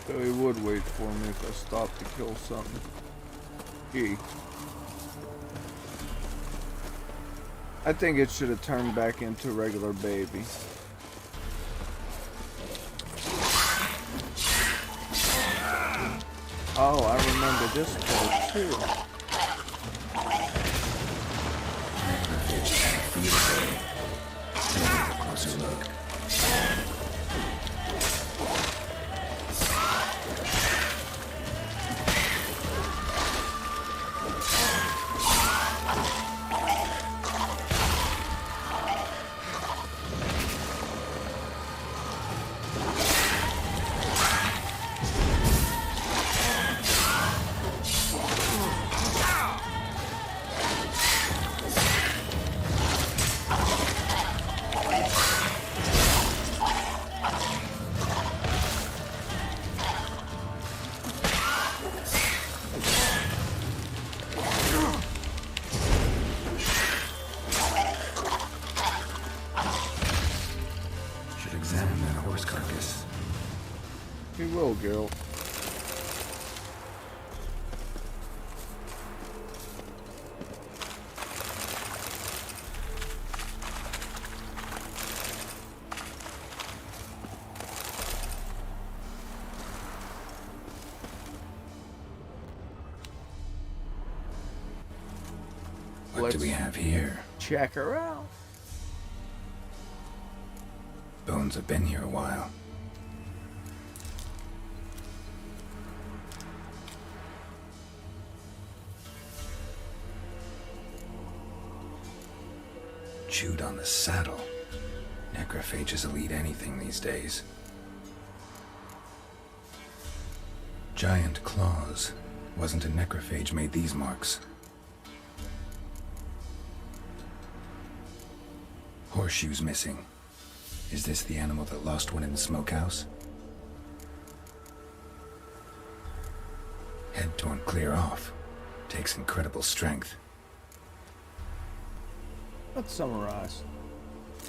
So he would wait for me if I stopped to kill something. I think it should have turned back into a regular baby. Oh, I remember this part too. Take a closer look. Examine that horse carcass. He will, Geralt. What do we have here? Check her out. Bones have been here a while. Chewed on the saddle. Necrophages will eat anything these days. Giant claws. Wasn't a necrophage made these marks. Horseshoes missing. Is this the animal that lost one in the smokehouse? Head torn clear off. Takes incredible strength. Let's summarize.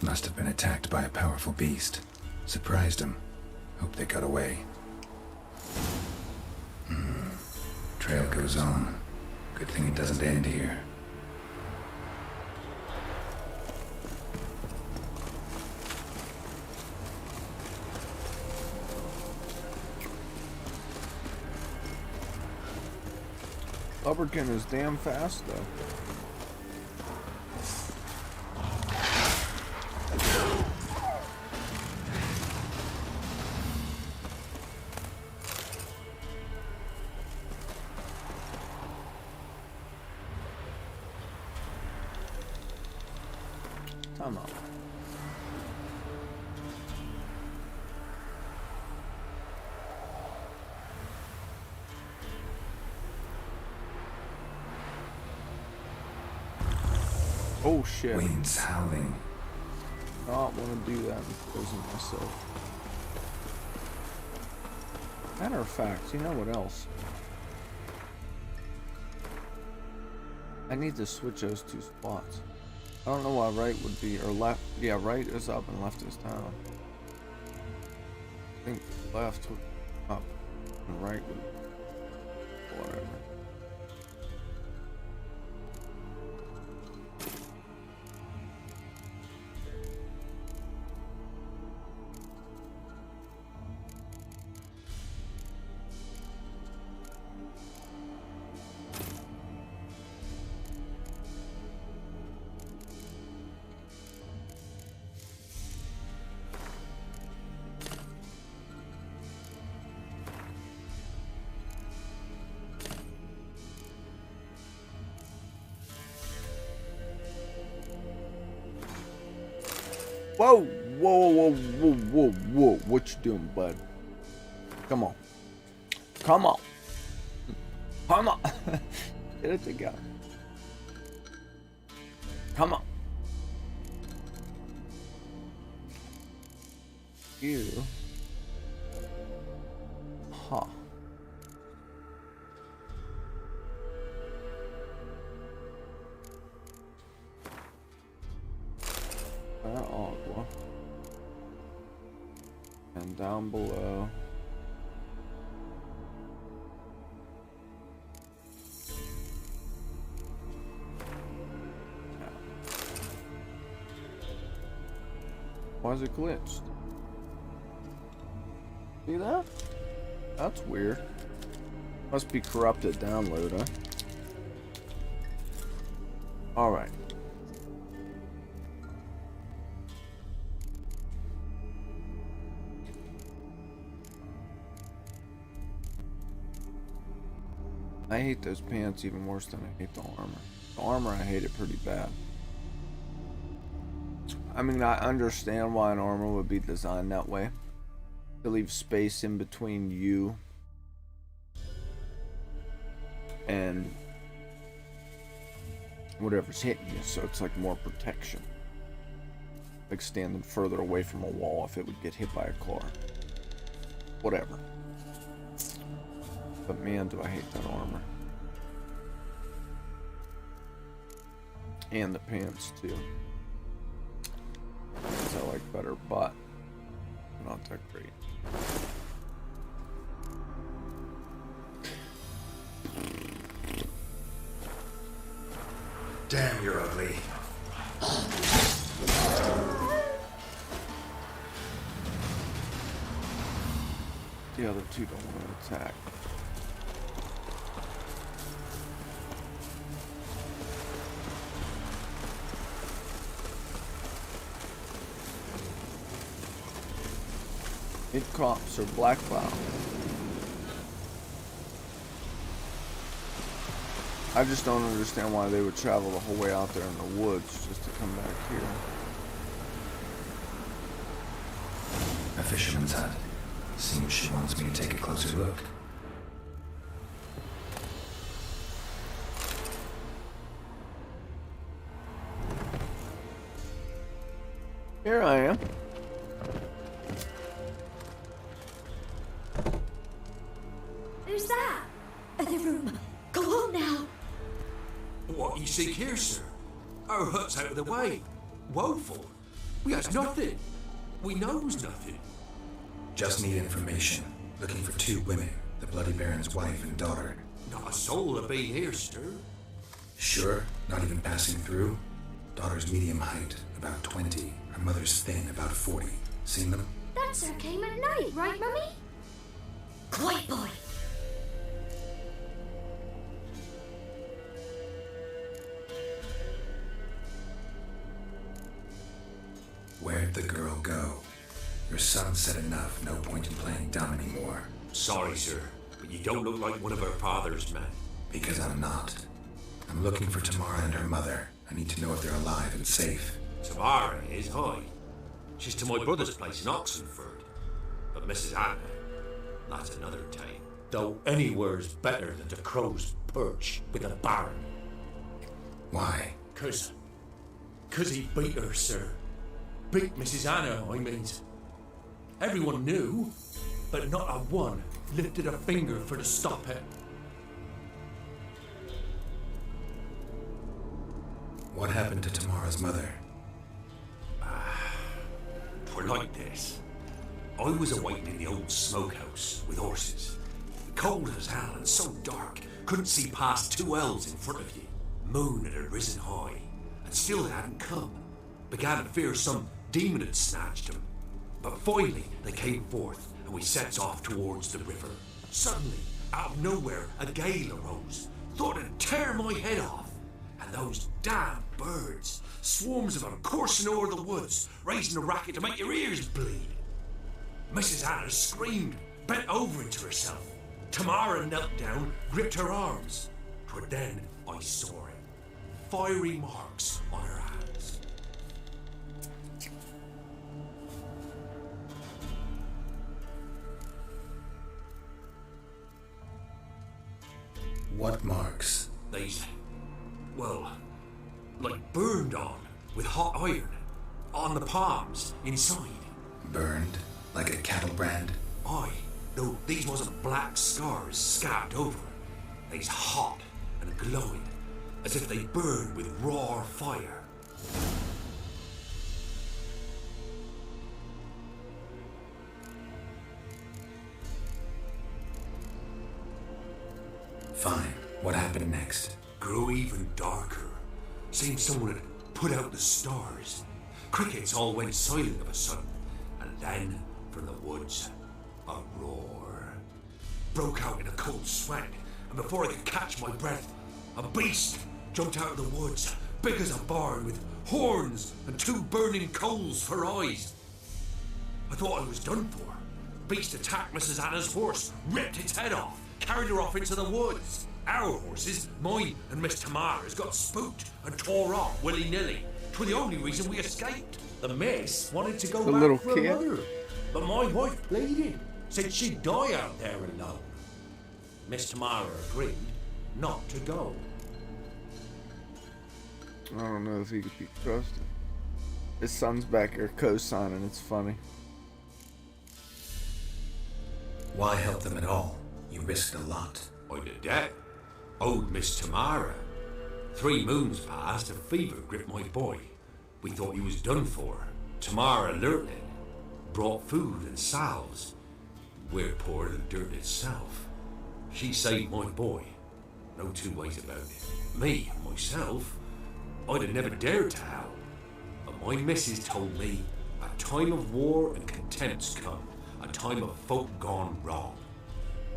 Must have been attacked by a powerful beast. Surprised him. Hope they got away. Trail goes on. Good thing it doesn't end here. Lubberkin is damn fast, though. Come on. Oh shit. Winds howling. I don't want to do that and poison myself. Matter of fact, you know what else? I need to switch those two spots. I don't know why right would be, or left. Yeah, right is up and left is down. I think left would be up and right would be whatever. Whoa, whoa, whoa, whoa, whoa, whoa, what you doing, bud? Come on. Come on. Come on. Get it together. Come on. You. Huh. Agua. And down below. Why is it glitched? See that? That's weird. Must be corrupted downloader. Alright. I hate those pants even worse than I hate the armor. The armor I hate it pretty bad. I mean, I understand why an armor would be designed that way. To leave space in between you and whatever's hitting you, so it's like more protection. Like standing further away from a wall if it would get hit by a car. Whatever. But man, do I hate that armor. And the pants too. Pants I like better, but not that great. Damn, you're ugly. The other two don't want to attack. Mid crops or black cloud. I just don't understand why they would travel the whole way out there in the woods just to come back here. A fisherman's hut. Seems she wants me to take a closer look. Here I am. Who's that? The room. Go on now. What you seek here, sir? Our hut's out of the way. Woeful. We has nothing. We knows nothing. Just need information. Looking for 2 women, the Bloody Baron's wife and daughter. Not a soul to be here, sir. Sure, not even passing through. Daughter's medium height, about 20. Her mother's thin, about 40. Seen them? That sir came at night, right, Mummy? Quiet, boy. Where'd the girl go? Your son said enough, no point in playing dumb anymore. Sorry, sir, but you don't look like one of our father's men. Because I'm not. I'm looking for Tamara and her mother. I need to know if they're alive and safe. Tamara is high. She's to my brother's place in Oxenford. But Mrs. Anna, that's another tale. Though anywhere's better than the crow's perch with a baron. Why? Cause he beat her, sir. Beat Mrs. Anna, I mean. Everyone knew, but not a one lifted a finger for to stop it. What happened to Tamara's mother? Twere like this. I was awaiting in the old smokehouse with horses. Cold as hell and so dark, couldn't see past 2 ells in front of you. Moon had risen high, and still it hadn't come. Began to fear some demon had snatched him. But finally they came forth, and we sets off towards the river. Suddenly, out of nowhere, a gale arose. Thought it'd tear my head off. And those damn birds, swarms of them coursing over the woods, raising a racket to make your ears bleed. Mrs. Anna screamed, bent over into herself. Tamara knelt down, gripped her arms. 'Twere then I saw it. Fiery marks on her hands. What marks? Well, like burned on with hot iron. On the palms, inside. Burned? Like a cattle brand? Aye, though these wasn't black scars scabbed over. They's hot and glowing, as if they burned with raw fire. Fine. What happened next? Grew even darker. Seemed someone had put out the stars. Crickets all went silent of a sudden, and then, from the woods, a roar. Broke out in a cold sweat, and before I could catch my breath, a beast jumped out of the woods, big as a barn, with horns and 2 burning coals for eyes. I thought I was done for. Beast attacked Mrs. Anna's horse, ripped its head off, carried her off into the woods. Our horses, mine and Miss Tamara's, got spooked and tore off willy-nilly. 'Twere the only reason we escaped. The miss wanted to go The back little for kid? her mother, but my wife pleaded, said she'd die out there alone. Miss Tamara agreed not to go. I don't know if he could be trusted. His son's back here co-signing. It's funny. Why help them at all? You risked a lot. I did that. Owed Miss Tamara. 3 moons passed, a fever gripped my boy. We thought he was done for. Tamara learnt it. Brought food and salves. We're poorer than dirt itself. She saved my boy. No 2 ways about it. Me, myself, I'd have never dared to help. But my missus told me a time of war and contempt's come. A time of folk gone wrong.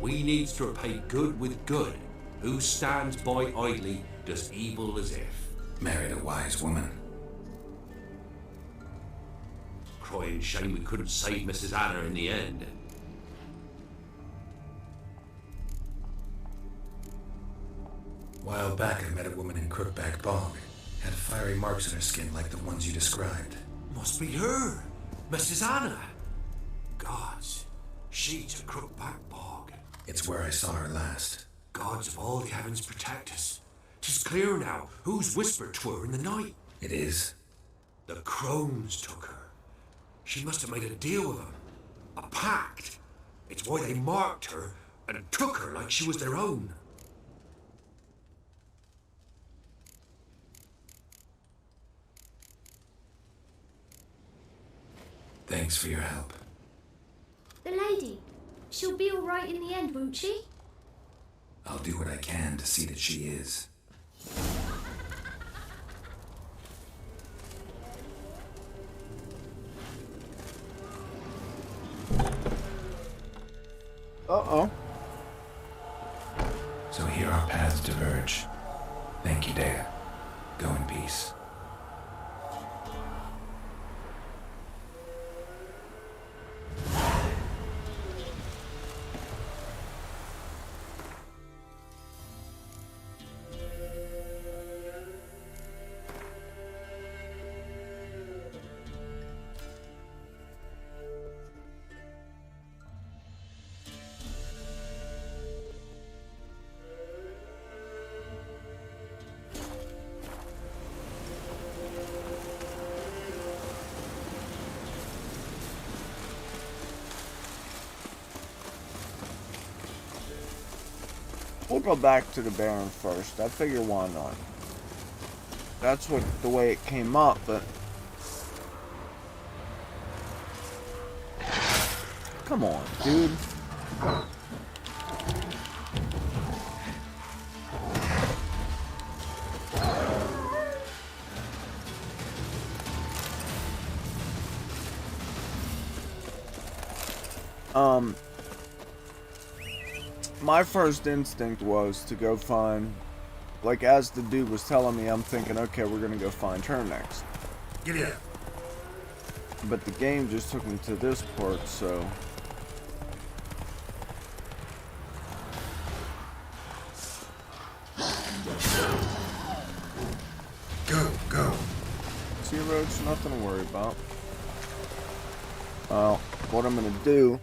We needs to repay good with good. Who stands by idly does evil as if. Married a wise woman. Crying shame we couldn't save Mrs. Anna in the end. While back I met a woman in Crookback Bog. Had fiery marks on her skin like the ones you described. Must be her, Mrs. Anna. gods. She to Crookback Bog. It's where I saw her last. Gods of all the heavens protect us. 'Tis clear now who's whispered to her in the night. It is. The crones took her. She must have made a deal with them. A pact. It's why they marked her and took her like she was their own. Thanks for your help. The lady. She'll be all right in the end, won't she? I'll do what I can to see that she is. Uh-oh. So here our paths diverge. Thank you, Dea. Go in peace. We'll go back to the Baron first. I figure why not. That's what the way it came up, but come on, dude. My first instinct was to go find, like, as the dude was telling me, I'm thinking, okay, we're gonna go find her next. Giddy up. But the game just took me to this part, so Go. see, Roach, nothing to worry about. Well, what I'm gonna do,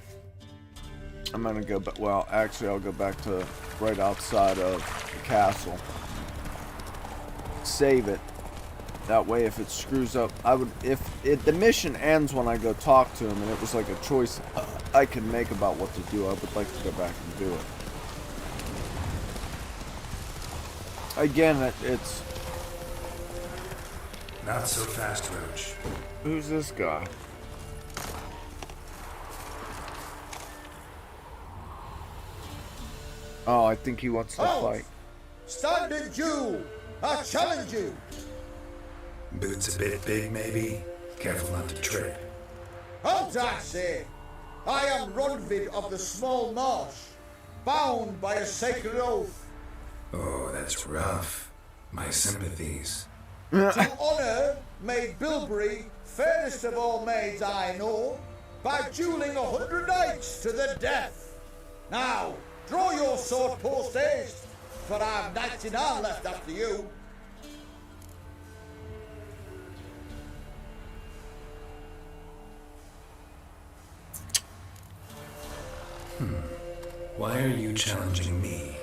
I'm gonna go back. Well, actually, I'll go back to right outside of the castle. Save it. That way, if it screws up, the mission ends when I go talk to him, and it was like a choice I could make about what to do. I would like to go back and do it. Again, it's Not so fast, Roach. who's this guy? Oh, I think he wants to fight. Standard Jew! I challenge you! Boots a bit big, maybe? Careful not to trip. Halt, I say! I am Ronvid of the Small Marsh, bound by a sacred oath. Oh, that's rough. My sympathies. To honour Maid Bilberry, fairest of all maids I know, by duelling 100 knights to the death. Now, draw your sword post haste, for I've 99 left after you. Why are you challenging me?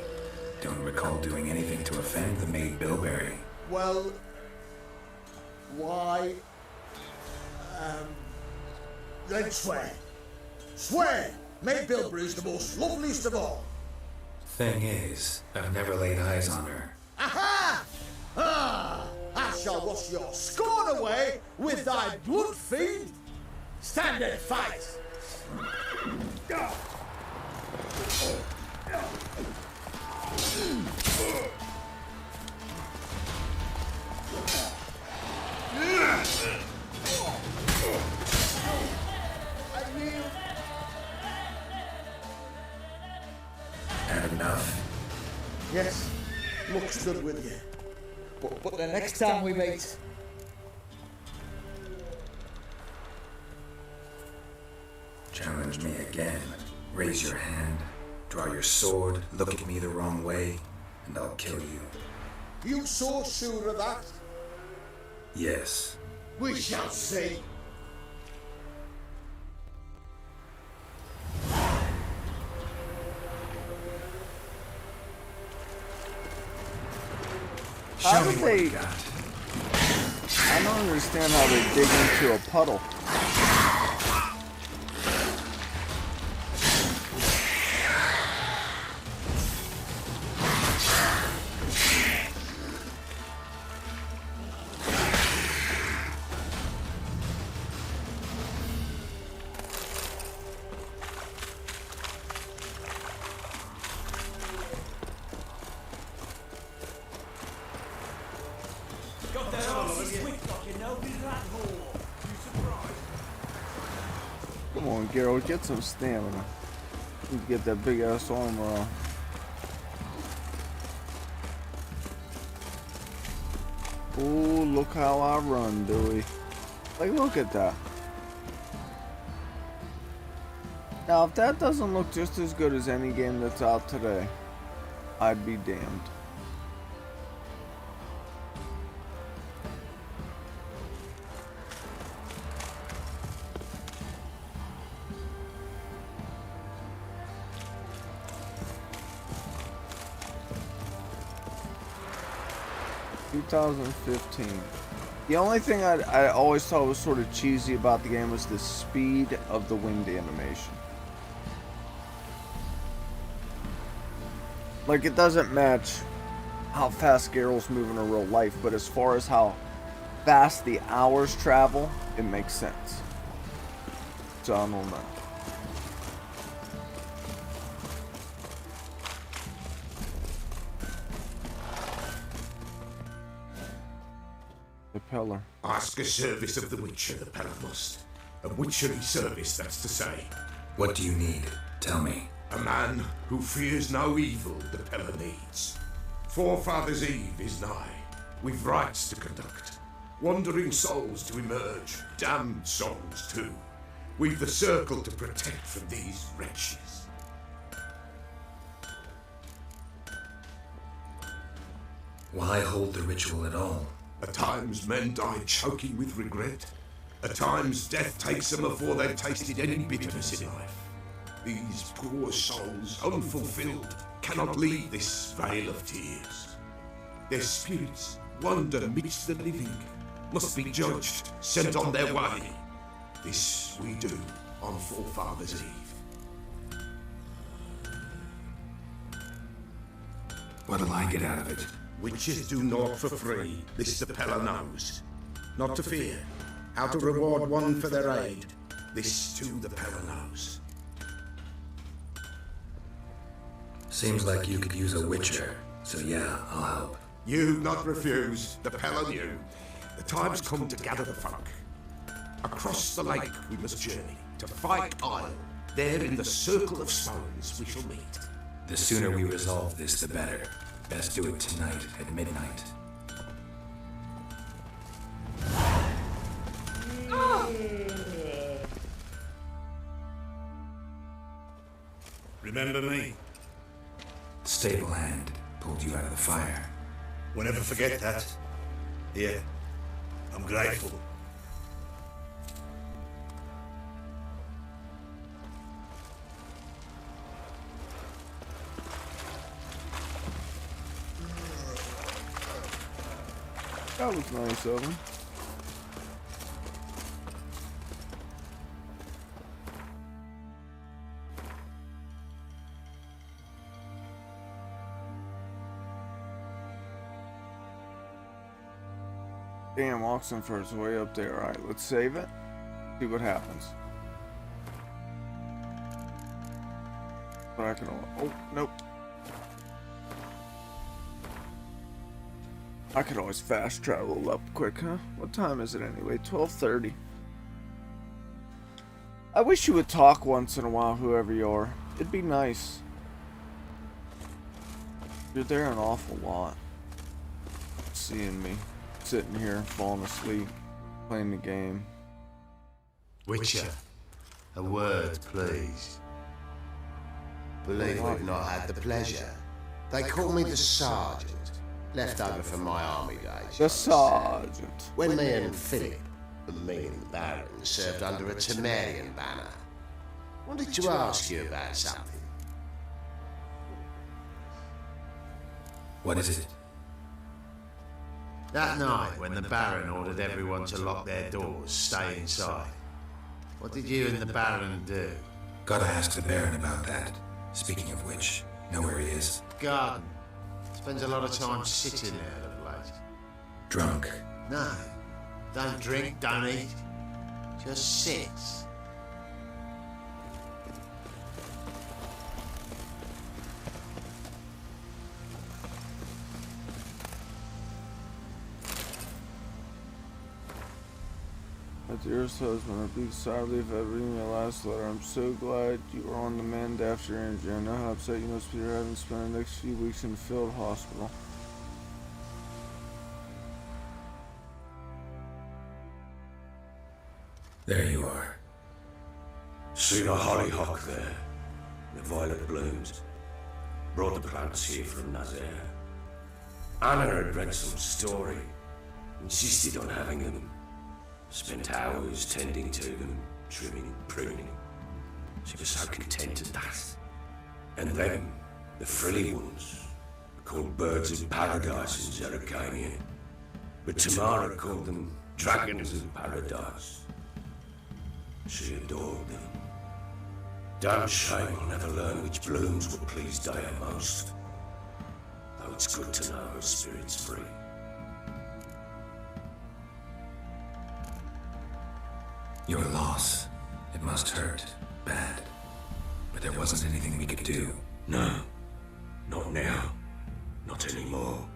Don't recall doing anything to offend the Maid Bilberry. Well, why? Then swear. Swear! Maid Bilberry's the most loveliest of all. Thing is, I've never laid eyes on her. Aha! Ah! I shall wash your scorn away with thy blood fiend. Stand and fight! Had enough? Yes, looks good with you. But the next time we meet, Challenge me again. Raise your hand, draw your sword, look at me the wrong way, and I'll kill you. you so sure of that? Yes. We shall see. How did they... I don't understand how they dig into a puddle. Come on, Geralt, get some stamina. You can get that big ass armor on. Oh, look how I run, Dewey. Like, look at that. Now, if that doesn't look just as good as any game that's out today, I'd be damned. The only thing I always thought was sort of cheesy about the game was the speed of the winged animation. Like, it doesn't match how fast Geralt's moving in real life, but as far as how fast the hours travel, it makes sense. So I don't know. The pellar. Ask a service of the Witcher, the pellar must. A witchery service, that's to say. What do you need? Tell me. A man who fears no evil the pellar needs. Forefathers' Eve is nigh. We've rites to conduct. Wandering souls to emerge. Damned souls too. We've the circle to protect from these wretches. Why hold the ritual at all? At times men die choking with regret. At times death takes them before they've tasted any bitterness in life. These poor souls, unfulfilled, cannot leave this vale of tears. Their spirits wander midst the living, must be judged, sent on their way. This we do on Forefathers' Eve. What'll I get out of it? Witches do naught for free, this the pellar knows. Not to fear, how to reward one for their aid, this too the pellar knows. Seems like you could use a witcher, so yeah, I'll help. You not refuse, the pellar knew. The time's come to gather the folk. Across the lake we must journey, to Fight Isle. There in the circle of stones we shall meet. The sooner we resolve this, the better. Best do it tonight at midnight. Remember me? Stable hand pulled you out of the fire. We'll never forget that. Here, I'm grateful. That was nice of him. Damn, Oxenford's way up there. Alright, let's save it. See what happens. But I can... Oh, nope. I could always fast travel up quick, huh? What time is it anyway? 12:30. I wish you would talk once in a while, whoever you are. It'd be nice. You're there an awful lot. Seeing me. Sitting here, falling asleep. Playing the game. Witcher. A word, please. Believe we've not had the pleasure. They call me the Sergeant. Left over from my army days. The Sergeant. When me and Philip, the meaning Baron, served under a Temerian banner. Wanted to ask you about something. What is it? That night, when the Baron ordered everyone to lock their doors, stay inside, what did you and the Baron do? Gotta ask the Baron about that. Speaking of which, know where he is? Garden. Spends a lot of time sitting there of late. Drunk. No. Don't drink, don't eat. Just sits. My dearest husband, I beat sadly if I'd reading your last letter. I'm so glad you are on the mend after your injury. I know how upset you must be having spent the next few weeks in the field hospital. There you are. See the hollyhock there? The violet blooms. Brought the plants here from Nazaire. Anna had read some story. Insisted on having them. Spent hours tending to them, trimming, pruning. She was so content at that. And them, the frilly ones, are called birds of paradise in Zerrikania. But Tamara called them dragons of paradise. She adored them. Damn shame I'll never learn which blooms will please Daya most. Though it's good to know her spirit's free. Your loss. It must hurt. Bad. But there wasn't anything we could do. No. Not now. Not anymore.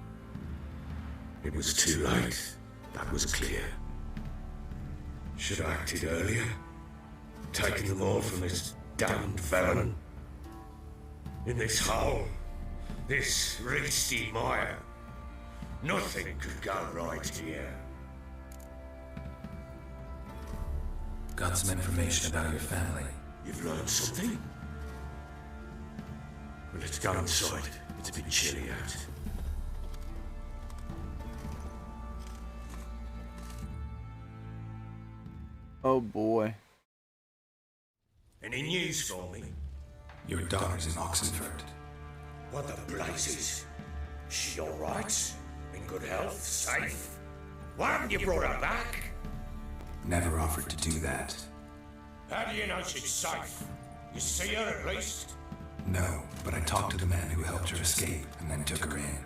It was too late. That was clear. Should have acted earlier. Taken them all from this damned felon. In this hole. This reesty mire. Nothing could go right here. Got some information about your family. You've learned something? Well, let's go inside. It's a bit chilly out. Oh boy. Any news for me? Your daughter's in Oxenford. What the blazes? She alright? In good health? Safe? Why haven't you brought her back? Never offered to do that. How do you know she's safe? You see her at least? No, but I talked to the man who helped her escape and then took her in.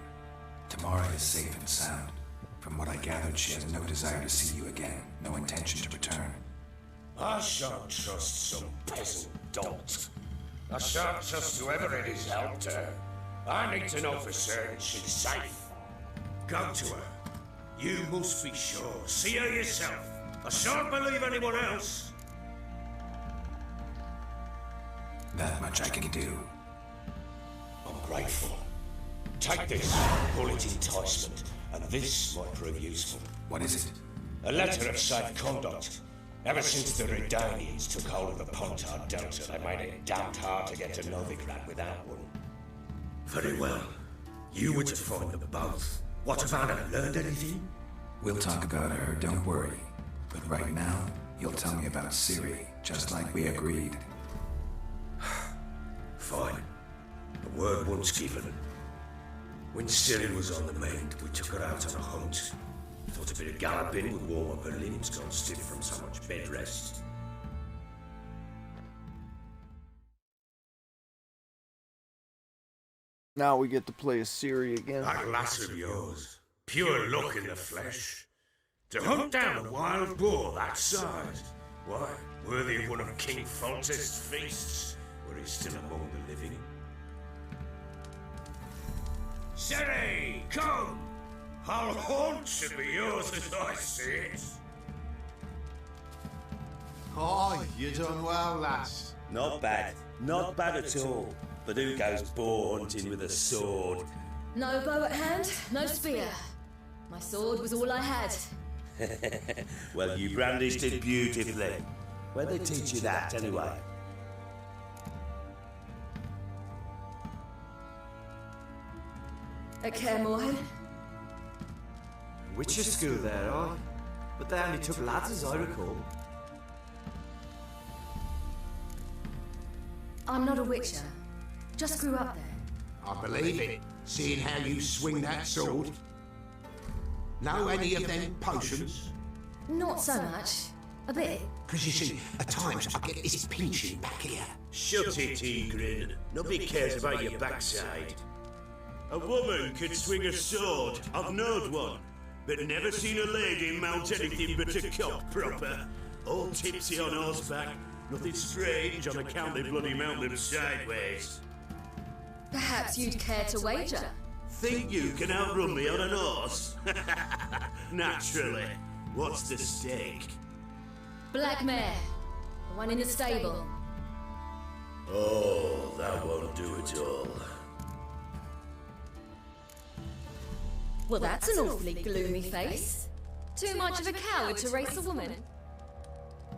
Tamara is safe and sound. From what I gathered, she has no desire to see you again, no intention to return. I shan't trust some peasant dolt. I shan't trust whoever it is helped her. I need to know for certain she's safe. Go to her. You must be sure. See her yourself. I shan't believe anyone else. That much I can do. I'm grateful. Take this, call it enticement, and this might prove useful. What is it? A letter of safe conduct. Ever since the Redanians took hold of the Pontar Delta, they made it damned hard to get to Novigrad without one. Very well. You were to find them both. What of Anna? Learned anything? We'll talk about her, don't worry. But right now, you'll tell me about Ciri, just like we agreed. Fine. A word once given. When Ciri was on the mend, we took her out on a hunt. Thought a bit of galloping would warm up her limbs gone stiff from so much bed rest. Now we get to play as Ciri again. That lass of yours, pure luck in the flesh. To hunt down a wild boar that size, why, worthy of one of King Foltest's feasts, were he still among the living. Ciri, come! Our haunt should be yours as I see it. Oh, you done well, lass. Not bad. Not bad at all. But who goes boar hunting with a sword? No bow at hand, no spear. My sword was all I had. Well, you brandished it beautifully. Where'd they teach you that, anyway? At Cairmorhen. Witcher school there, aye? But they only took lads, as I recall. I'm not a witcher. Just grew up there. I believe it, seeing how you swing that sword. Know any of them potions? Not so much. A bit. Because you see, at times I get this pinching back here. Shut it, Egrin. Nobody cares about your backside. A woman could swing a sword. I've known one. But never seen a lady mount anything but a cock proper. All tipsy on horseback. Nothing strange on account they bloody mount them sideways. Perhaps you'd care to wager? Think you can outrun me on an horse? Naturally. What's the stake? Black mare. The one in the stable. Oh, that won't do it all. Well, that's an awfully gloomy face. Too much of a coward to race a woman.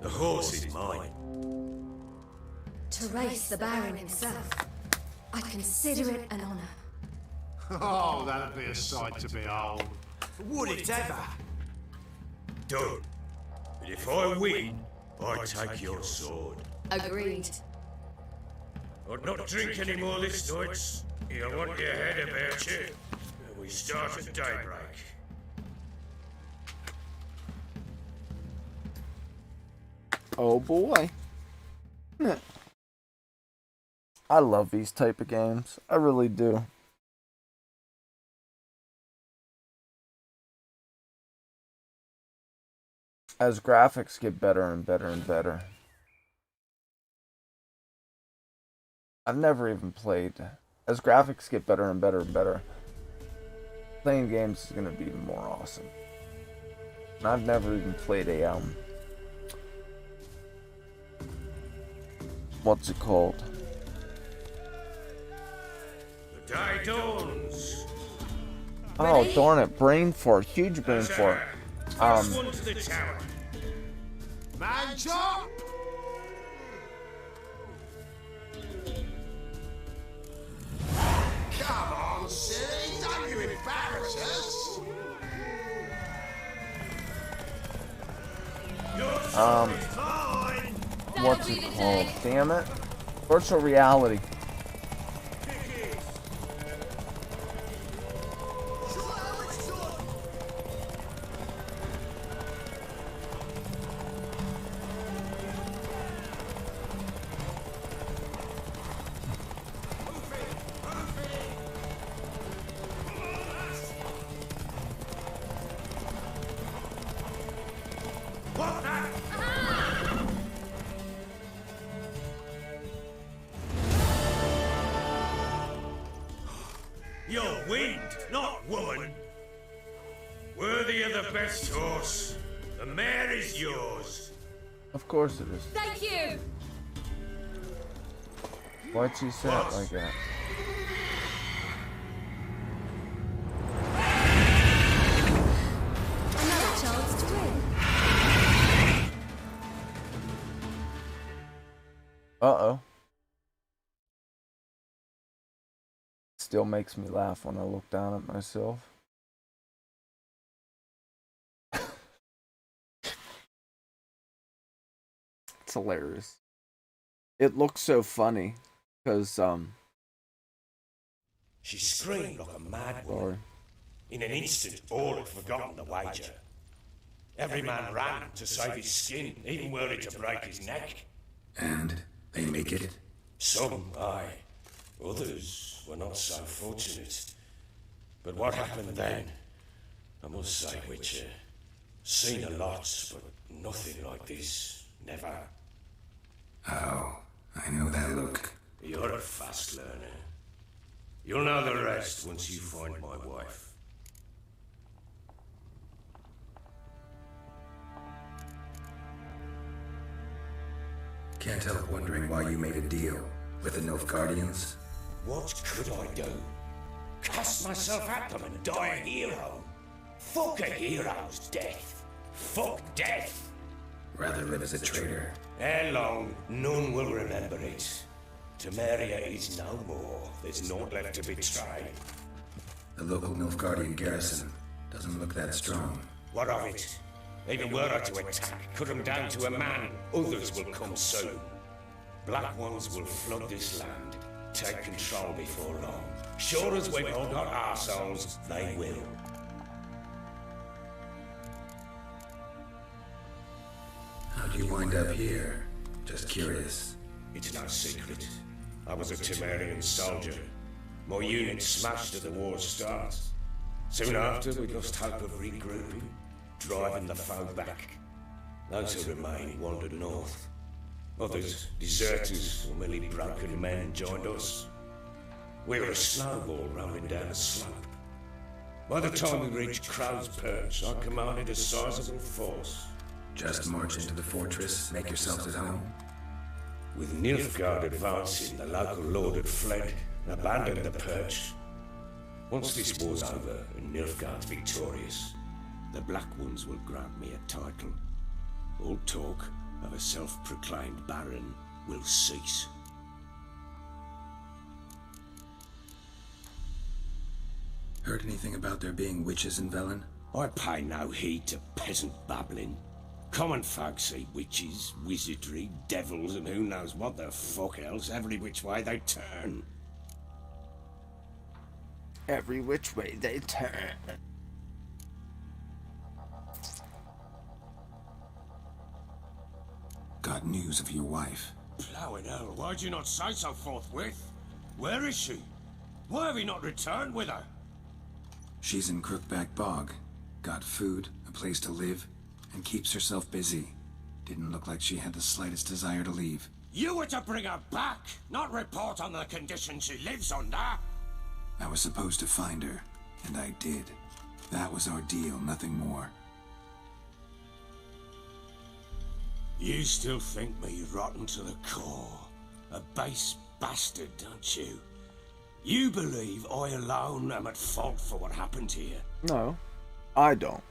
The horse is mine. To race the Baron himself. I consider it an honour. Oh, that'd be a sight to behold. Would it ever? Done. But if I win, I take your sword. Agreed. I'd not drink any more this night. You'll want your head about you. We start at daybreak. Oh boy. I love these type of games. I really do. As graphics get better and better and better. I've never even played. As graphics get better and better and better, playing games is going to be even more awesome. And I've never even played a, what's it called? The day dawns. Oh, darn it. Brain fart. Huge brain fart. First one to the tower. Man chop! Come on, silly, don't you embarrass us! What's it called? Damn it. Virtual reality. You're wind, not woman. Worthy of the best horse. The mare is yours. Of course it is. Thank you! Why'd she say it like that? Another chance to win. Uh-oh. Still makes me laugh when I look down at myself. It's hilarious. It looks so funny because She screamed like a mad woman. In an instant, all had forgotten the wager. Every man ran to save his skin, even were it to break his neck. And they make it? Some, aye. Others were not so fortunate. But what happened then? I must say, Witcher, seen a lot, but nothing like this. Never. Oh, I know that look. You're a fast learner. You'll know the rest once you find my wife. Can't help wondering why you made a deal with the Nilfgaardians. What could I do? Cast myself at them and die a hero? Fuck a hero's death. Fuck death. Rather live as a traitor. Ere long, none will remember it. Temeria is no more. There's naught left to betray. The local Nilfgaardian garrison doesn't look that strong. What of it? Even were I to attack, cut them down to a man, others will come soon. Black ones will flood this land, take control before long. Sure as we've all got our souls, they will. you wind up here? Just curious. It's no secret. I was a Temerian soldier. My unit smashed at the war's start. Soon after, we lost hope of regrouping, driving the foe back. Those who remained wandered north. Others, deserters or merely broken men, joined us. We were a snowball rolling down a slope. By the time we reached Crow's Perch, I commanded a sizable force. Just march into the fortress, make yourselves at home. With Nilfgaard advancing, the local lord had fled and abandoned the Perch. Once this war's over and Nilfgaard's victorious, the Black Ones will grant me a title. All talk of a self-proclaimed baron will cease. Heard anything about there being witches in Velen? I pay no heed to peasant babbling. Common folk see witches, wizardry, devils, and who knows what the fuck else every which way they turn. Every which way they turn. Got news of your wife. Plowing hell, why'd you not say so forthwith? Where is she? Why have you not returned with her? She's in Crookback Bog. Got food, a place to live, and keeps herself busy. Didn't look like she had the slightest desire to leave. You were to bring her back, not report on the conditions she lives under. I was supposed to find her, and I did. That was our deal, nothing more. You still think me rotten to the core. A base bastard, don't you? You believe I alone am at fault for what happened here? No, I don't.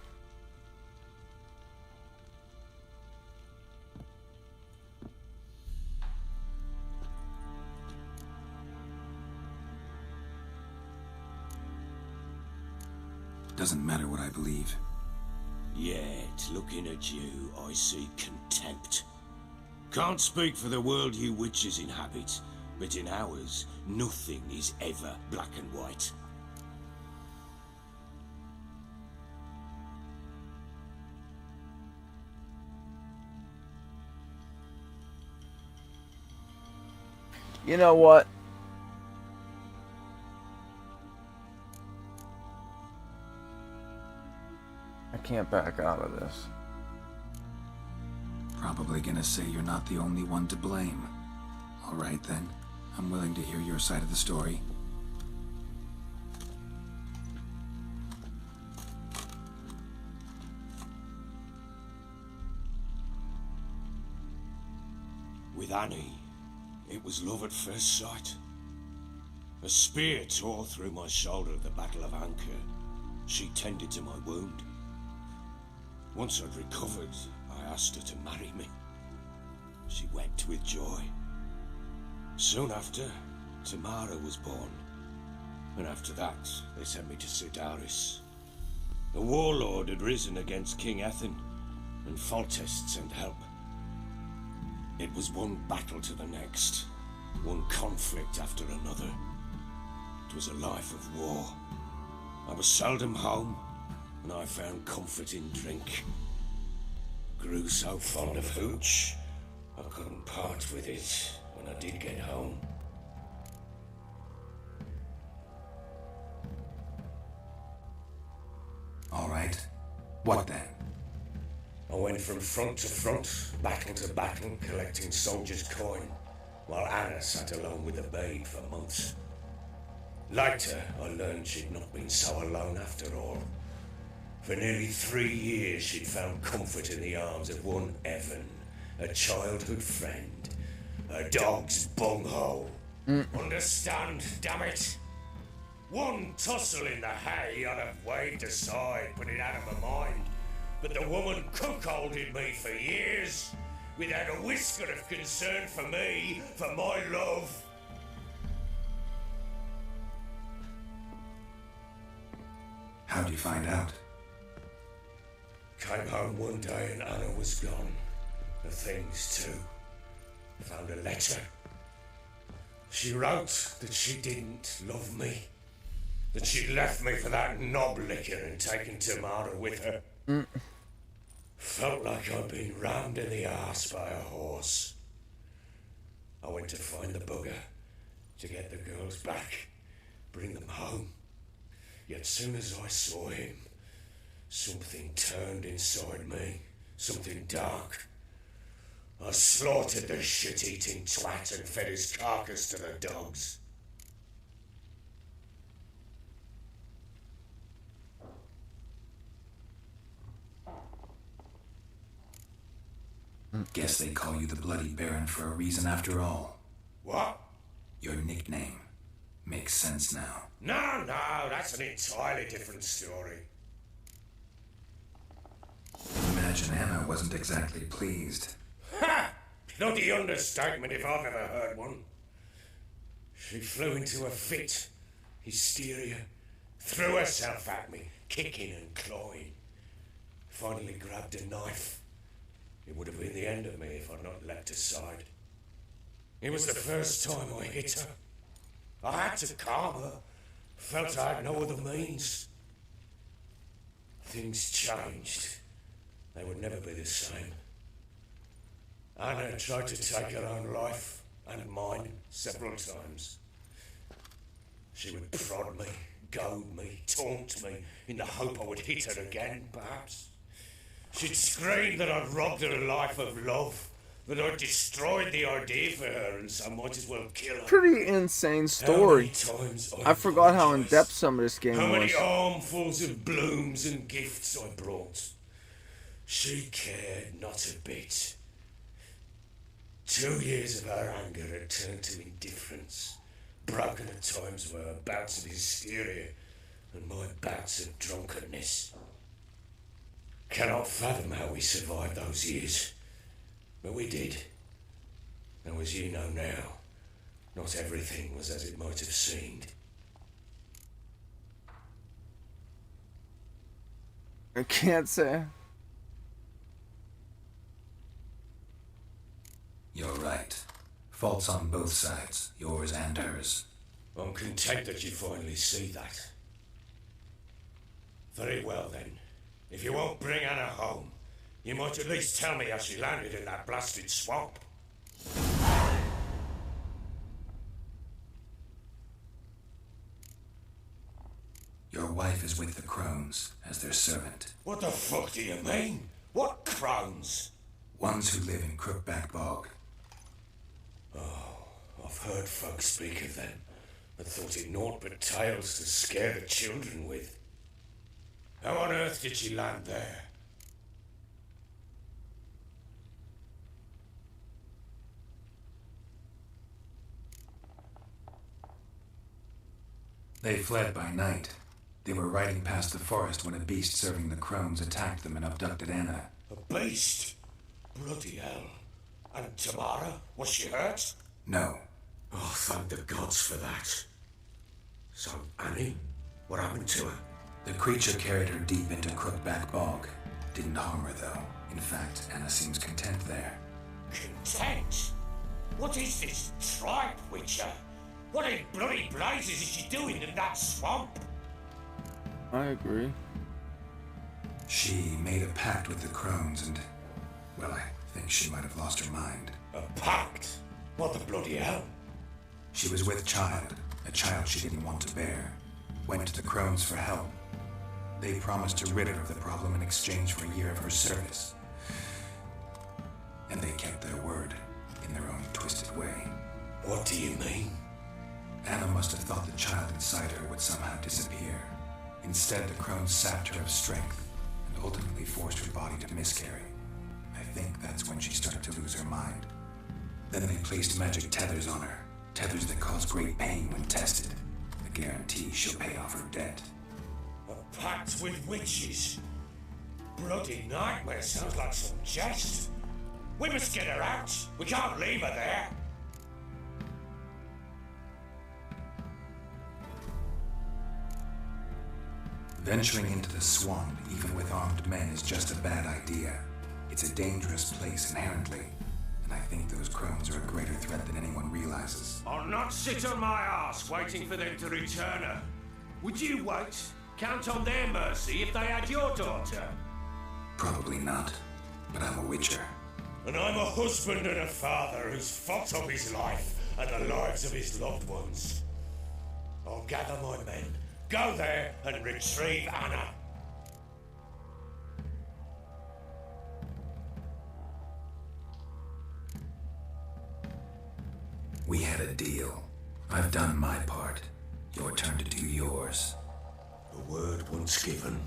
Doesn't matter what I believe. Yet, looking at you, I see contempt. Can't speak for the world you witches inhabit, but in ours, nothing is ever black and white. You know what? I can't back out of this. Probably gonna say you're not the only one to blame. Alright then, I'm willing to hear your side of the story. With Annie, it was love at first sight. A spear tore through my shoulder at the Battle of Anchor. She tended to my wound. Once I'd recovered, I asked her to marry me. She wept with joy. Soon after, Tamara was born. And after that, they sent me to ciris. The warlord had risen against King Ethan, and Foltest sent help. It was one battle to the next, one conflict after another. It was a life of war. I was seldom home, and I found comfort in drink. Grew so fond of hooch, I couldn't part with it when I did get home. Alright. What then? I went from front to front, battle to battle, collecting soldiers' coin, while Anna sat alone with the babe for months. Later, I learned she'd not been so alone after all. For nearly 3 years, she'd found comfort in the arms of one Evan, a childhood friend, a dog's bunghole. Understand, damn it? One tussle in the hay I'd have waved aside, put it out of my mind. But the woman cuckolded me for years, without a whisker of concern for me, for my love. How'd you find out? Came home one day and Anna was gone. The things too. Found a letter. She wrote that she didn't love me. That she'd left me for that knob licker and taken Tamara with her. Felt like I'd been rammed in the arse by a horse. I went to find the bugger, to get the girls back, bring them home. Yet soon as I saw him, something turned inside me, something dark. I slaughtered the shit-eating twat and fed his carcass to the dogs. Guess they call you the Bloody Baron for a reason after all. What? Your nickname. Makes sense now. No, that's an entirely different story. Imagine Anna wasn't exactly pleased. Ha! Bloody understatement if I've ever heard one. She flew into a fit, hysteria, threw herself at me, kicking and clawing. Finally grabbed a knife. It would have been the end of me if I'd not leapt aside. It was the first time I hit her. I had to calm her. Felt I had no other means. Things changed. They would never be the same. Anna tried to take her own life, and mine, several times. She would prod me, goad me, taunt me, in the hope I would hit her again, perhaps. She'd scream that I'd robbed her life of love, that I'd destroyed the idea for her, and so I might as well kill her. Pretty insane story. I forgot how in depth some of this game How many was. armfuls of blooms and gifts I brought. She cared not a bit. 2 years of her anger had turned to indifference, broken at times by her bouts of hysteria and my bouts of drunkenness. Cannot fathom how we survived those years, but we did. And as you know now, not everything was as it might have seemed. I can't say. You're right. Faults on both sides, yours and hers. I'm content that you finally see that. Very well then. If you won't bring Anna home, you might at least tell me how she landed in that blasted swamp. Your wife is with the crones as their servant. What the fuck do you mean? What crones? Ones who live in Crookback Bog. Oh, I've heard folks speak of them, but thought it naught but tales to scare the children with. How on earth did she land there? They fled by night. They were riding past the forest when a beast serving the crones attacked them and abducted Anna. A beast? Bloody hell. And Tamara? Was she hurt? No. Oh, thank the gods for that. So, Annie? What happened to her? The creature carried her deep into Crookback Bog. Didn't harm her, though. In fact, Anna seems content there. Content? What is this tribe, Witcher? What in bloody blazes is she doing in that swamp? I agree. She made a pact with the crones and, well, I think she might have lost her mind. A pact? What the bloody hell? She was with child, a child she didn't want to bear. Went to the crones for help. They promised to rid her of the problem in exchange for a year of her service. And they kept their word, in their own twisted way. What do you mean? Anna must have thought the child inside her would somehow disappear. Instead, the crones sapped her of strength and ultimately forced her body to miscarry. I think that's when she started to lose her mind. Then they placed magic tethers on her, tethers that cause great pain when tested. A guarantee she'll pay off her debt. A pact with witches? Bloody nightmare, sounds like some jest. We must get her out. We can't leave her there. Venturing into the swamp, even with armed men, is just a bad idea. It's a dangerous place inherently, and I think those crones are a greater threat than anyone realizes. I'll not sit on my ass waiting for them to return her. Would you wait? Count on their mercy if they had your daughter? Probably not. but I'm a witcher. And I'm a husband and a father who's fucked up his life and the lives of his loved ones. I'll gather my men, go there and retrieve Anna. We had a deal. I've done my part. Your turn to do yours. The word once given.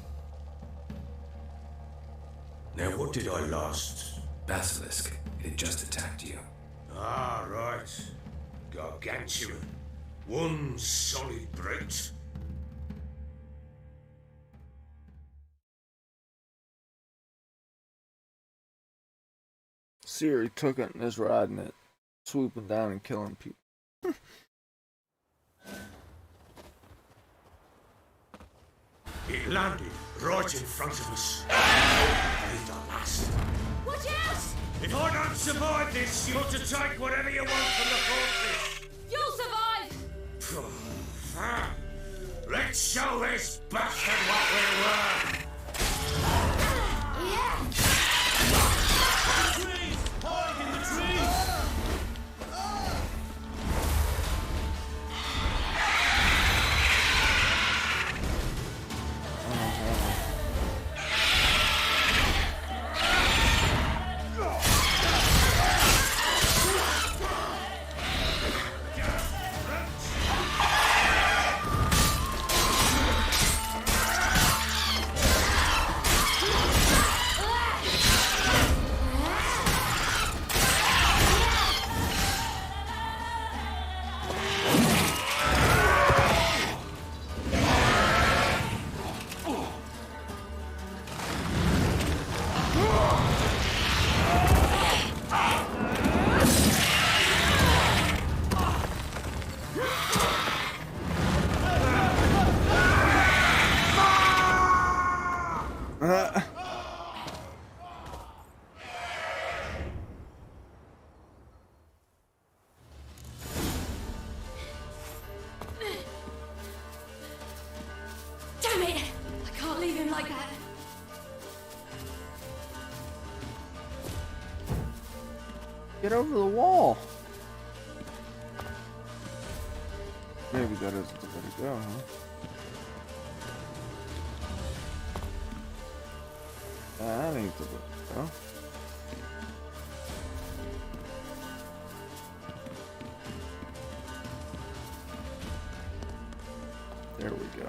Now what did I lost? Basilisk. It had just attacked you. Ah, right. Gargantuan. One solid brute. Siri took it and is riding it, swooping down and killing people. It landed right in front of us. Breathed our last. Watch out! If I don't survive this, you're to take whatever you want from the fortress. You'll survive! Let's show this bastard what we're worth. Yeah! Trees! Hide in the trees! Damn it! I can't leave him like that. Get over the wall. Maybe that isn't the way to go, huh? That ain't the way to go. There we go.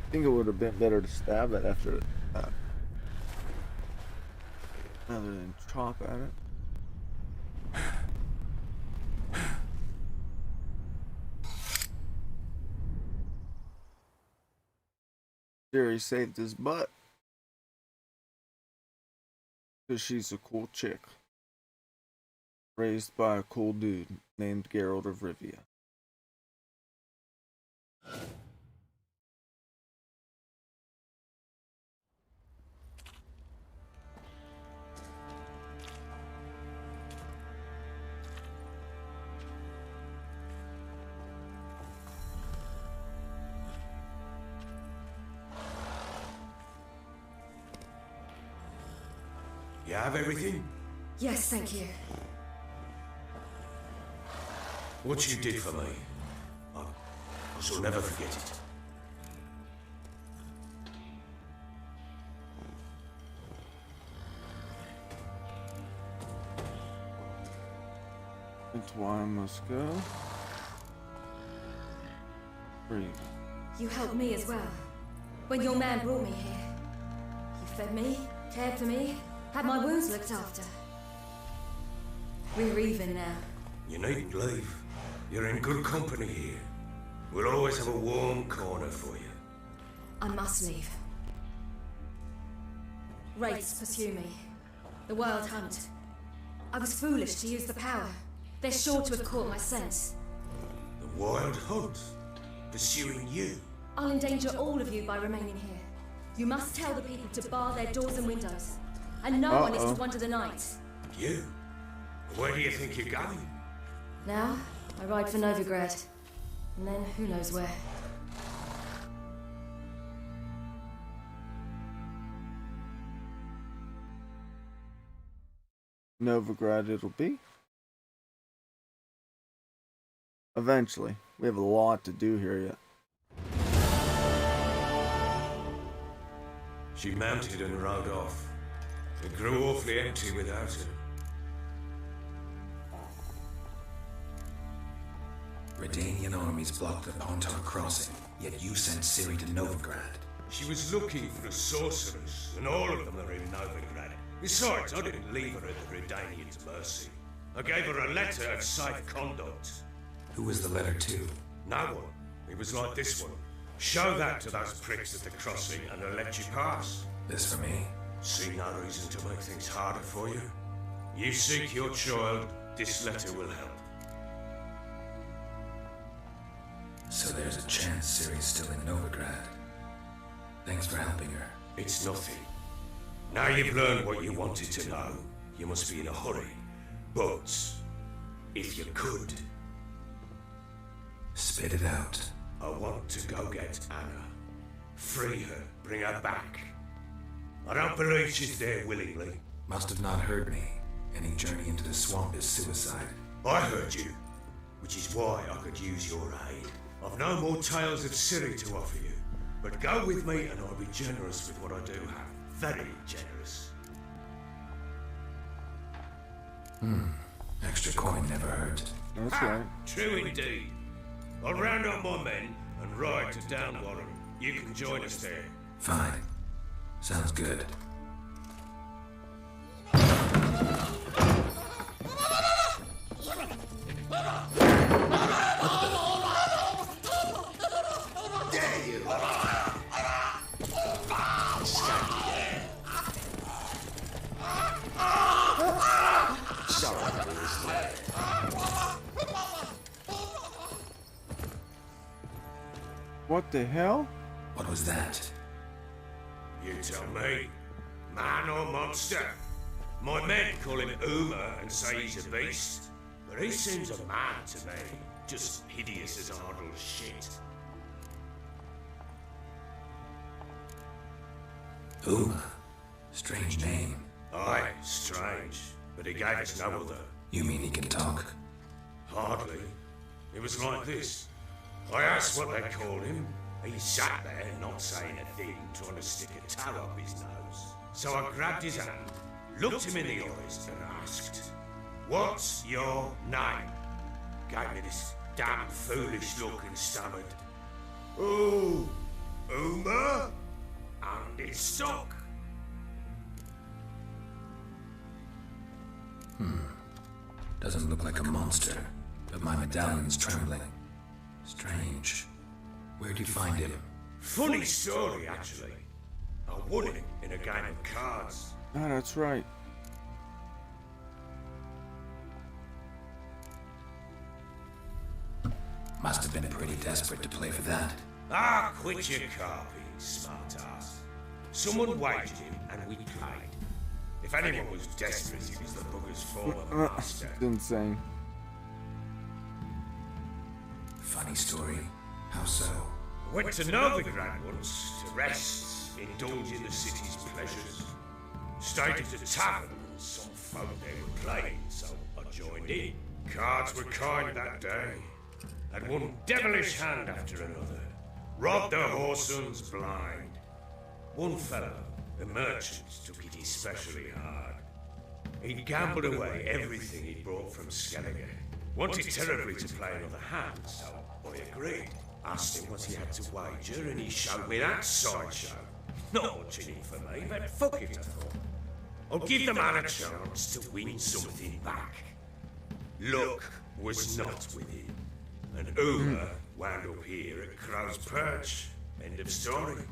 I think it would have been better to stab it after that, rather than chop at it. Jerry saved his butt because she's a cool chick, raised by a cool dude named Geralt of Rivia. You have everything? Yes, thank you. What you did for me, I shall never forget it. That's why I must go. Breathe. You helped me as well. When your man brought me here. You fed me, cared for me, had my wounds looked after. We're even now. You needn't leave. You're in good company here. We'll always have a warm corner for you. I must leave. Wraiths pursue me. The WildHunt. I was foolish to use the power. They're sure to have caught my scent. The WildHunt? Pursuing you? I'll endanger all of you by remaining here. You must tell the people to bar their doors and windows. And no one is to wander the night. You? Where do you think you're going? Now, I ride for Novigrad. And then who knows where. Novigrad it'll be. Eventually. We have a lot to do here yet. She mounted and rode off. It grew awfully empty without her. Redanian armies blocked the Pontar crossing, yet you sent Ciri to Novigrad. She was looking for the sorcerers, and all of them are in Novigrad. Besides, I didn't leave her at the Redanians' mercy. I gave her a letter of safe conduct. Who was the letter to? No one. It was like this one. Show that to those pricks at the crossing and they'll let you pass. This for me? See no reason to make things harder for you. You seek your child, this letter will help. So there's a chance Ciri's still in Novigrad. Thanks for helping her. It's nothing. Now you've learned what you wanted to know, you must be in a hurry. But, if you could... Spit it out. I want to go get Anna. Free her, bring her back. I don't believe she's there willingly. Must have not heard me. Any journey into the swamp is suicide. I heard you, which is why I could use your aid. I've no more tales of Ciri to offer you, but go with me and I'll be generous with what I do have. Very generous. Extra coin never hurt. That's right. True indeed. I'll round up my men and ride to Downwarren. You can join us there. Fine. Sounds good. There you are. Sorry, What the hell? What was that? You tell me. Man or monster? My men call him Uma and say he's a beast, but he seems a man to me. Just hideous as idle shit. Uma. Strange name. Aye, strange. But he gave us no other. You mean he can talk? Hardly. It was like this. I asked what they called him. He sat there, not saying a thing, trying to stick a toe up his nose. So I grabbed his hand, looked him in the eyes, and asked, "What's your name?" Gave me this damn foolish look and stammered, "Oh, Uma?" And it stuck. Doesn't look like a monster, but my medallion's trembling. Strange. Where'd you find him? Funny story, actually. I won him in a game of cards. Ah, that's right. Must have been pretty desperate to play for that. Ah, quit your carping, smart-ass. Someone wagered him, and we played. If anyone was desperate, it was the bugger's former master. It's insane. Funny story. How so? Went to Novigrad once to rest, indulge in the city's pleasures. Stayed at the tavern, and some folk there were playing, so I joined in. Cards were kind that day. Had one devilish hand after another. Robbed the whoreson blind. One fellow, the merchant, took it especially hard. He'd gambled away everything he'd brought from Skellige. Wanted terribly to play another hand, so I agreed. Asked him what he had to wager, and he showed me that sideshow. Not much in it for me, but fuck it, I thought. I'll give the man a chance to win something back. Luck was not with him, and Uma wound up here at Crow's Perch. End of story.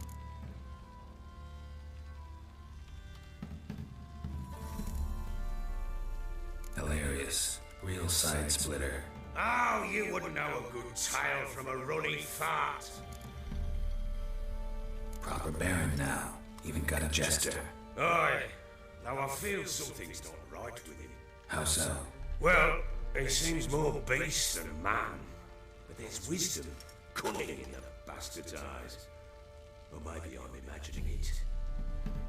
Hilarious. Real side splitter. Oh, you wouldn't know a good tale from a running fart. Proper baron now. Even got a jester. Aye, though I feel something's not right with him. How so? Well, he seems more beast than man. But there's wisdom, cunning in the bastard's eyes. Or maybe I'm imagining it.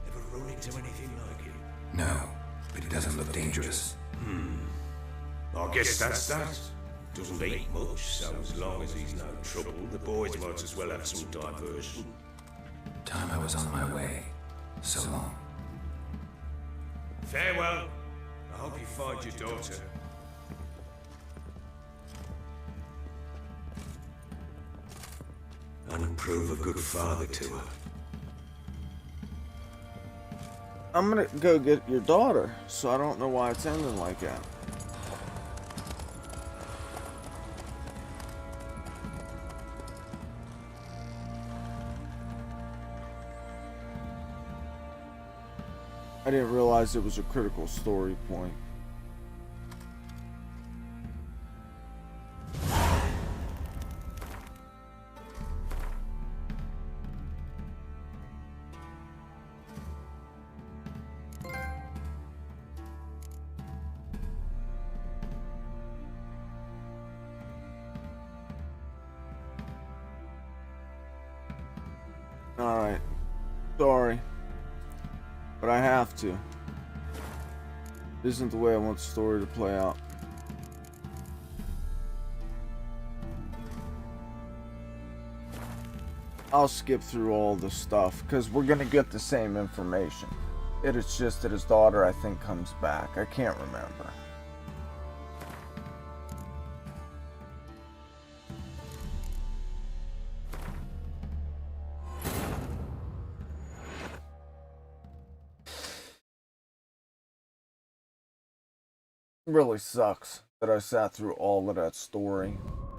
Ever run into anything like him? No, but he doesn't look dangerous. I guess that's that. Doesn't eat much, so as long as he's no trouble, the boys might as well have some diversion. Time I was on my way. So long. Farewell. I hope you find your daughter. And prove a good father to her. I'm gonna go get your daughter, so I don't know why it's ending like that. I didn't realize it was a critical story point. Alright. Sorry. But I have to. This isn't the way I want the story to play out. I'll skip through all the stuff because we're gonna get the same information. It is just that his daughter, I think, comes back. I can't remember. Really sucks that I sat through all of that story.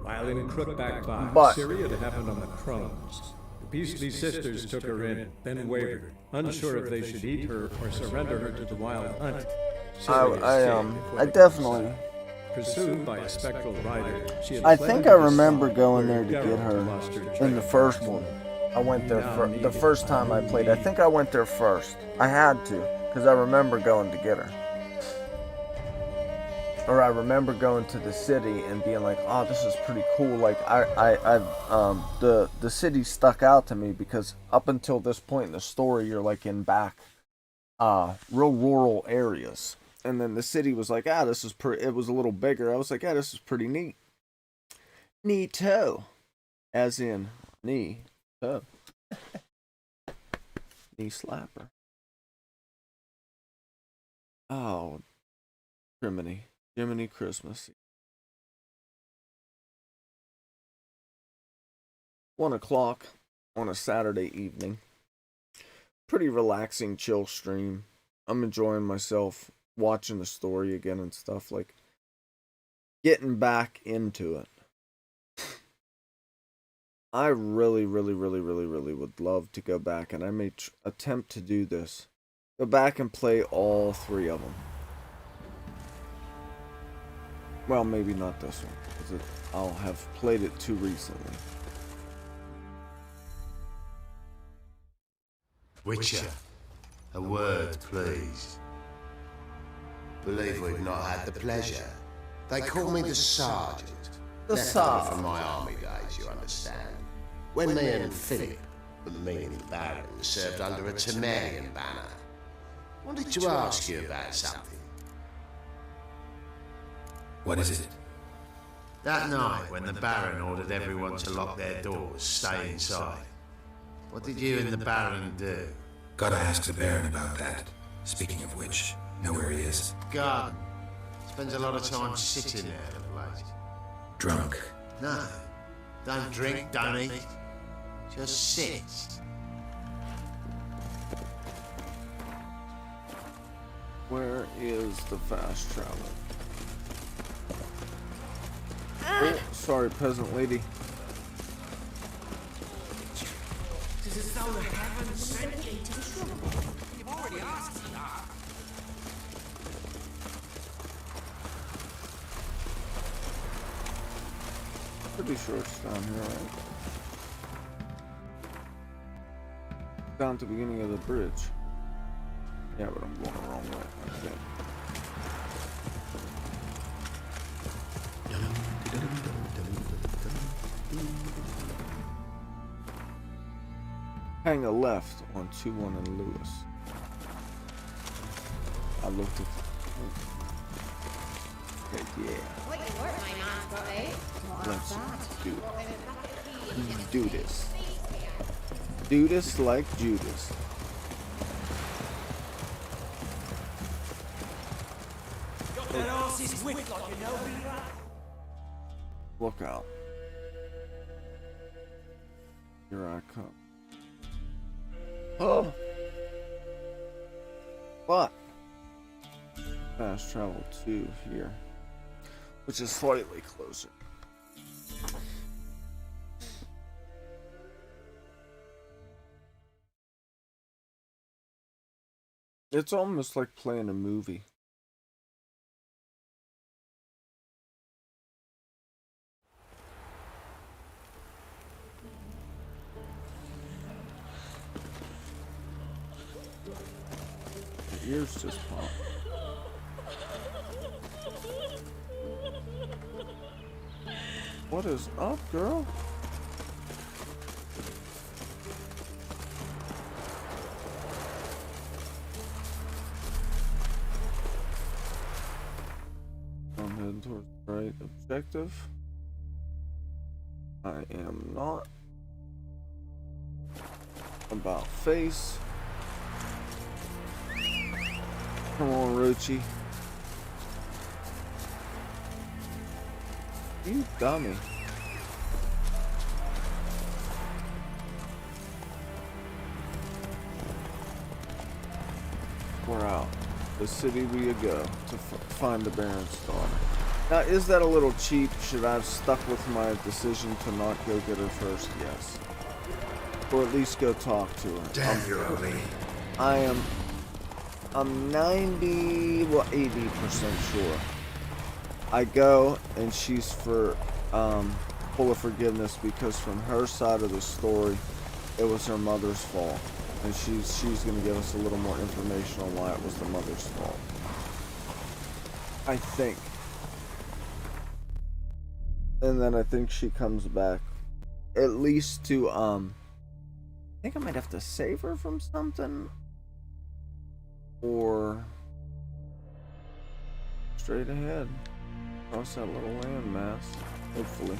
While in Crookback by But Syria, it happened on the Crones. The Beastly sisters took her in, then wavered, unsure if they should eat her or surrender her to the WildHunt. I definitely. Pursued by a spectral rider, she had I think I remember going there to get her in the first one. I went there for the first time I played. I think I went there first. I had to, because I remember going to get her. Or I remember going to the city and being like, "Oh, this is pretty cool." Like the city stuck out to me because up until this point in the story, you're like in back, real rural areas, and then the city was like, this is pretty. It was a little bigger. I was like, this is pretty neat. Neato, as in knee toe, knee slapper. Oh, criminy. Jiminy Christmas. 1 o'clock on a Saturday evening. Pretty relaxing, chill stream. I'm enjoying myself watching the story again and stuff, like getting back into it. I really would love to go back, and I may attempt to do this. Go back and play all 3 of them. Well, maybe not this one, because I'll have played it too recently. Witcher, a word, please. Believe we've not had the pleasure. They call me the Sergeant. The Left over Sergeant. from my army days, you understand. When me and Philip, the meaning Baron, served under a Temerian banner. Wanted to ask you about something. What is it? That night when the Baron ordered everyone to lock their doors, stay inside. What did you and the Baron do? Gotta ask the Baron about that. Speaking of which, know where he is? Garden. It's Spends a lot of time sitting there, the place. Drunk. No. Don't drink, don't eat. Just sit. Where is the fast travel? Oh, sorry, peasant lady. Tis as though the heavens sent you to trouble. You've already asked for that. Pretty sure it's down here, right? Down at the beginning of the bridge. Yeah, but I'm going the wrong way, I think. Hang a left on 2-1 and Lewis. I looked at. Okay, yeah. What you work, my man's got, eh? Let's do this. Do this like Judas. Got that arse's whipped like you know, Peter. Look out. Here I come. Oh! What? Fast travel to here. Which is slightly closer. It's almost like playing a movie. The ears just pop. What is up, girl? I'm heading towards the right objective. I am not. About face. Come on, Rochi. You dummy. We're out. The city we go to find the Baron's daughter. Now, is that a little cheap? Should I have stuck with my decision to not go get her first? Yes. Or at least go talk to her. Damn, you're ugly. I'm 90, well, 80% sure. I go and she's full of forgiveness because from her side of the story, it was her mother's fault. And she's going to give us a little more information on why it was the mother's fault. I think. And then I think she comes back at least to, I think I might have to save her from something. Or straight ahead. Cross that little landmass. Hopefully.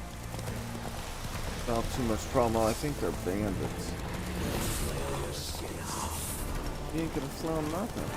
Without too much problem. I think they're bandits. You ain't gonna flail nothing.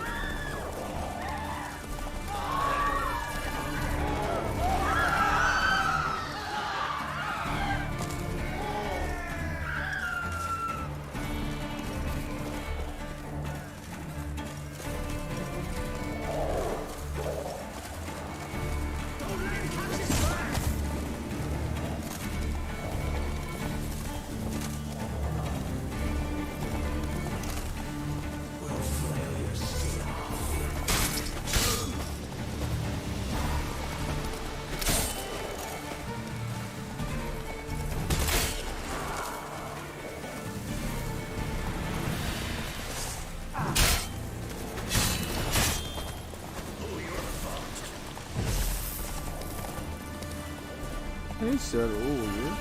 He said, "Oh, yeah."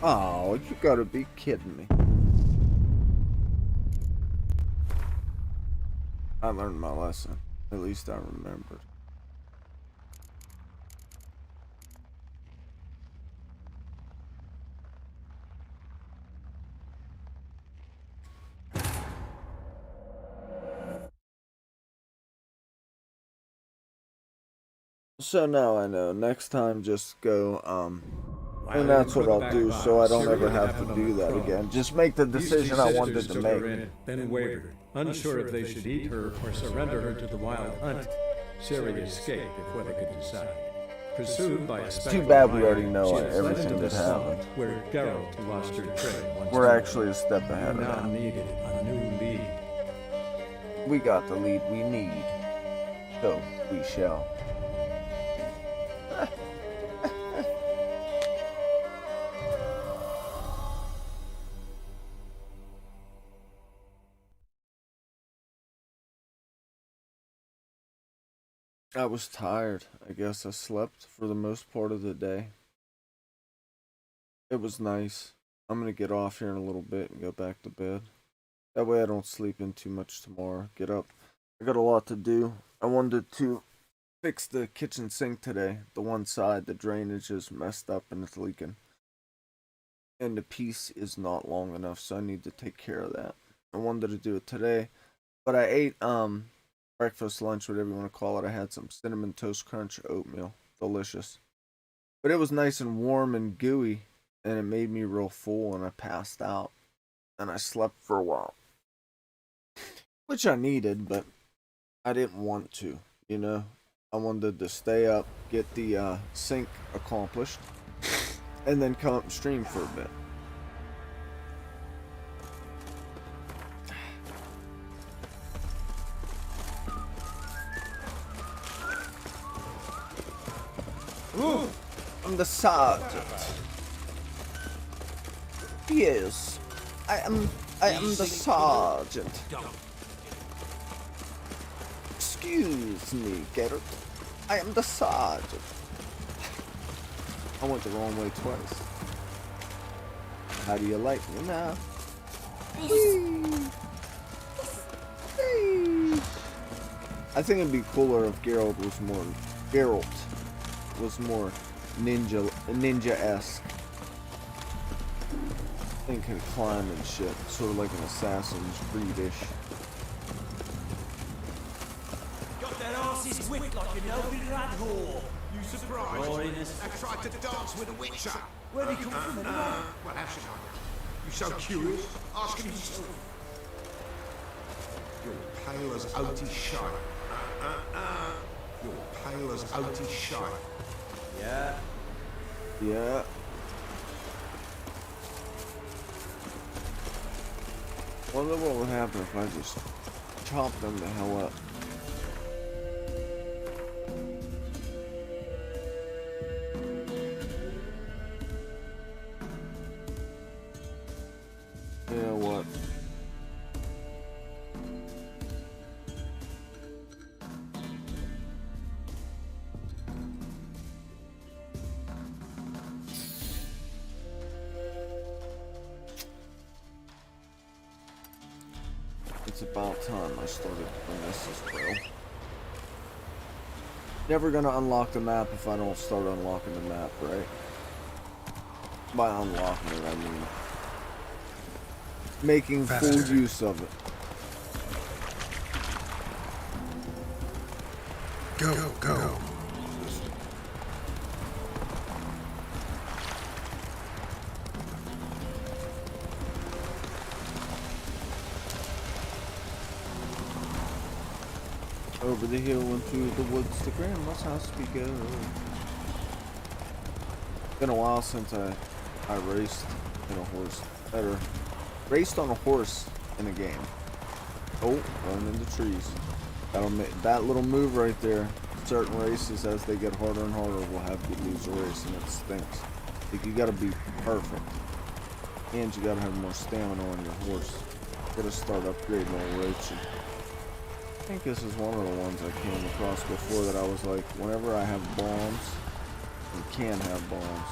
Oh, you gotta be kidding me. I learned my lesson. At least I remembered. So now I know. Next time, just go, and that's what I'll do, so I don't ever have to do that again. Just make the decision I wanted to make. Then wavered, unsure if they should eat her or surrender her to the wild hunt. Ciris escaped before they could decide. Pursued by a Too bad we already know everything that happened. Where Geralt lost her trail. We're actually a step ahead of now that. needed a new lead. We got the lead we need, so we shall. I was tired. I guess I slept for the most part of the day. It was nice. I'm gonna get off here in a little bit and go back to bed. That way I don't sleep in too much tomorrow. Get up. I got a lot to do. I wanted to fix the kitchen sink today. The one side, the drainage is messed up and it's leaking. And the piece is not long enough, so I need to take care of that. I wanted to do it today, but I ate breakfast, lunch, whatever you want to call it. I had some cinnamon toast crunch oatmeal. Delicious. But it was nice and warm and gooey, and it made me real full, and I passed out. And I slept for a while. Which I needed, but I didn't want to, you know. I wanted to stay up, get the sink accomplished, and then come up and stream for a bit. Ooh, I'm the sergeant. Yes, I am the sergeant. Excuse me, Geralt. I am the sergeant. I went the wrong way twice. How do you like me now? I think it'd be cooler if Geralt was more ninja-esque. I think could climb and shit, sort of like an Assassin's Creed-ish. Got that arse's wit like a no-good rat whore. You surprised? Holiness. I tried to dance with a witcher. Where'd he come from anyway? Well, how should I know? You so curious? Ask him yourself. You're pale as outy shite. You're pale as outy shite. Yeah. Yeah. Wonder what would happen if I just chopped them the hell up. You know what? It's about time I started doing this as well. Never gonna unlock the map if I don't start unlocking the map, right? By unlocking it, I mean making full use of it. Go. Over the hill and through the woods to Grandma's house we go. Been a while since I raced in a horse, or raced on a horse in a game. Oh, running into trees. That'll make that little move right there. Certain races, as they get harder and harder, will have you lose a race, and it stinks. Like, you gotta be perfect, and you gotta have more stamina on your horse. You gotta start upgrading on roads. I think this is one of the ones I came across before that I was like, whenever I have bombs, you can have bombs.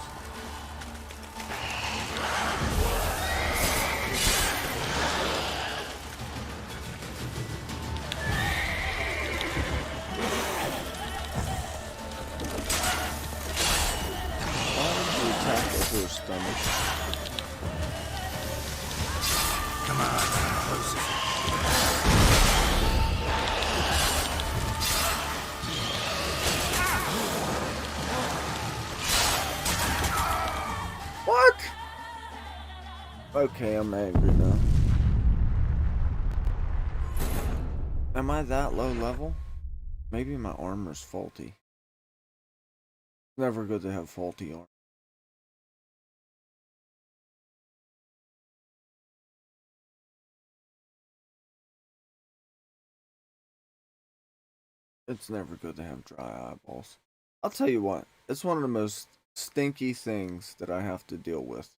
Why did you attack the horse stomach? Come on, closer. Okay, I'm angry now. Am I that low level? Maybe my armor's faulty. Never good to have faulty armor. It's never good to have dry eyeballs. I'll tell you what, it's one of the most stinky things that I have to deal with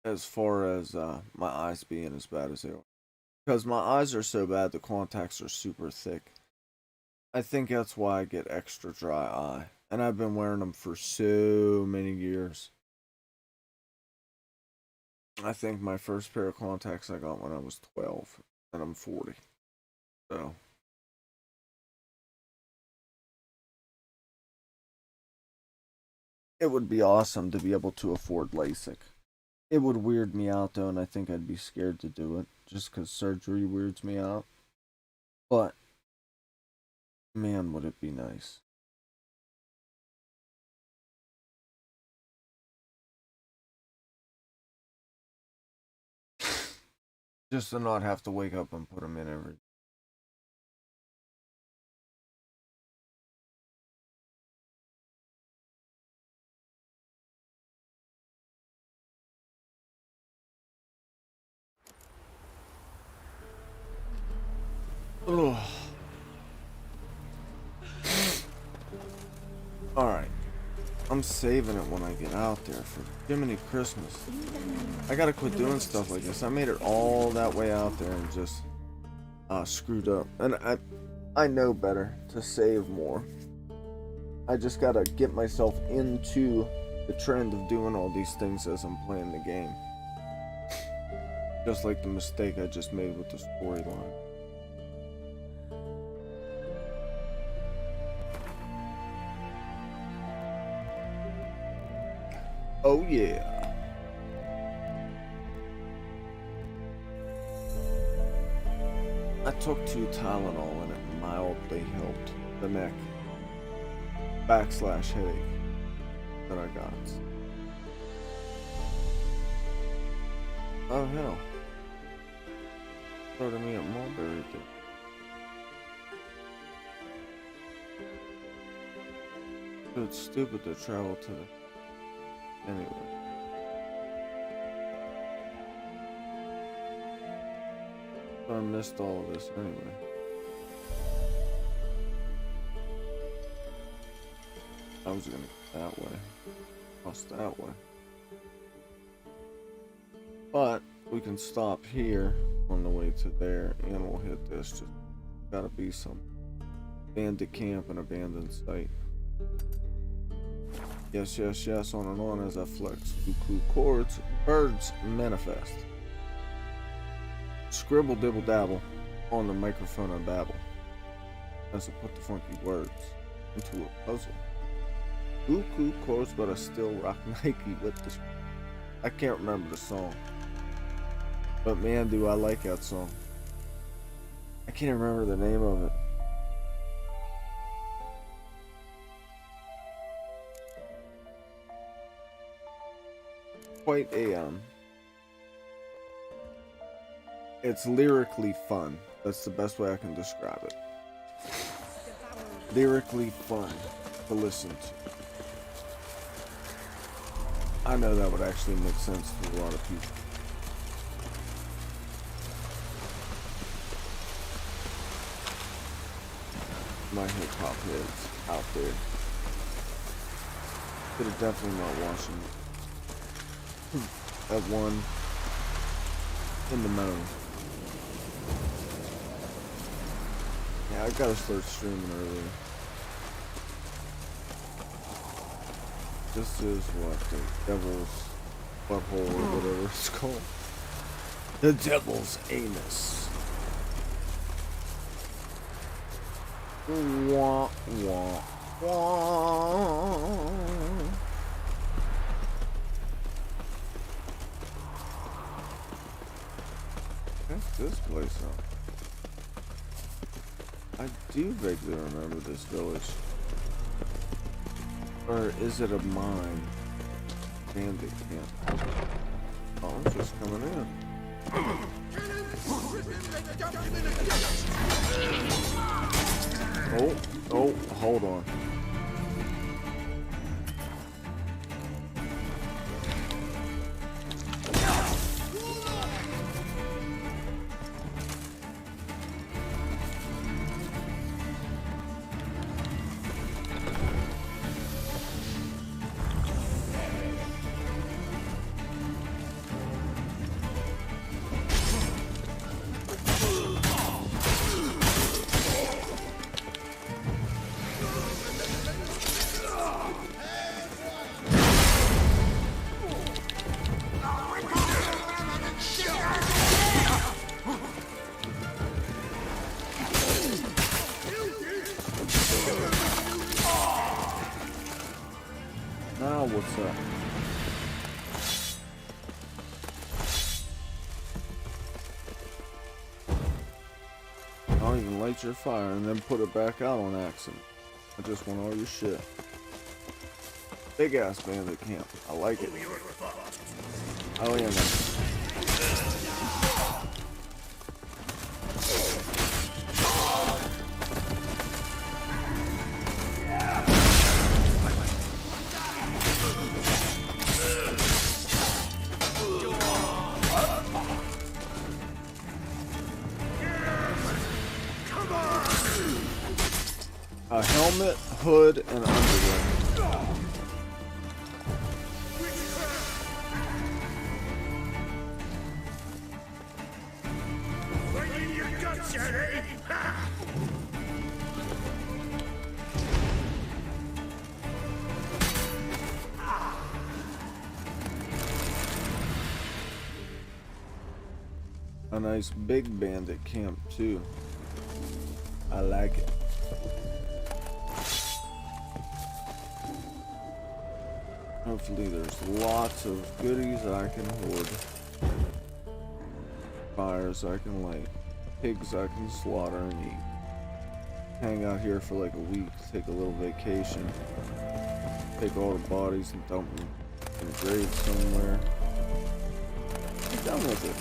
as far as my eyes being as bad as they are. Because my eyes are so bad, the contacts are super thick. I think that's why I get extra dry eye. And I've been wearing them for so many years. I think my first pair of contacts I got when I was 12, and I'm 40. So it would be awesome to be able to afford LASIK. It would weird me out though, and I think I'd be scared to do it, just because surgery weirds me out. But, man, would it be nice. Just to not have to wake up and put them in every day. Ugh. Alright. I'm saving it when I get out there for Jiminy Christmas. I gotta quit doing stuff like this. I made it all that way out there and just screwed up. And I know better to save more. I just gotta get myself into the trend of doing all these things as I'm playing the game. Just like the mistake I just made with the storyline. Oh yeah. I took 2 Tylenol and it mildly helped the neck / headache that I got. Oh hell. Started me at Mulberry Day. So it's stupid to travel to the anyway. I missed all of this anyway. I was gonna go that way. Cross that way. But we can stop here on the way to there and we'll hit this. Just gotta be some bandit camp and abandoned site. Yes, yes, yes, on and on as I flex. Cuckoo chords, birds manifest. Scribble dibble dabble on the microphone and babble as I put the funky words into a puzzle. Cuckoo chords, but I still rock Nike with the. I can't remember the song, but man, do I like that song. I can't remember the name of it. Quite a it's lyrically fun. That's the best way I can describe it. Lyrically fun to listen to. I know that would actually make sense to a lot of people. My hip hop heads out there. Could have definitely not watching it. At 1 in the moon. Yeah, I gotta start streaming earlier. This is what the devil's butthole or whatever it's called. The devil's anus. Wah, wah, wah. What's this place up? I do vaguely remember this village. Or is it a mine? Bandit camp. Oh, I'm just coming in. Oh, hold on. Now what's up? I'll even light your fire and then put it back out on accident. I just want all your shit. Big ass bandit camp. I like it. Oh yeah, man. A helmet, hood, and underwear. A nice big bandit camp too. I like it. Hopefully there's lots of goodies I can hoard. Fires I can light. Pigs I can slaughter and eat. Hang out here for like a week, take a little vacation. Take all the bodies and dump them in a grave somewhere. Be done with it.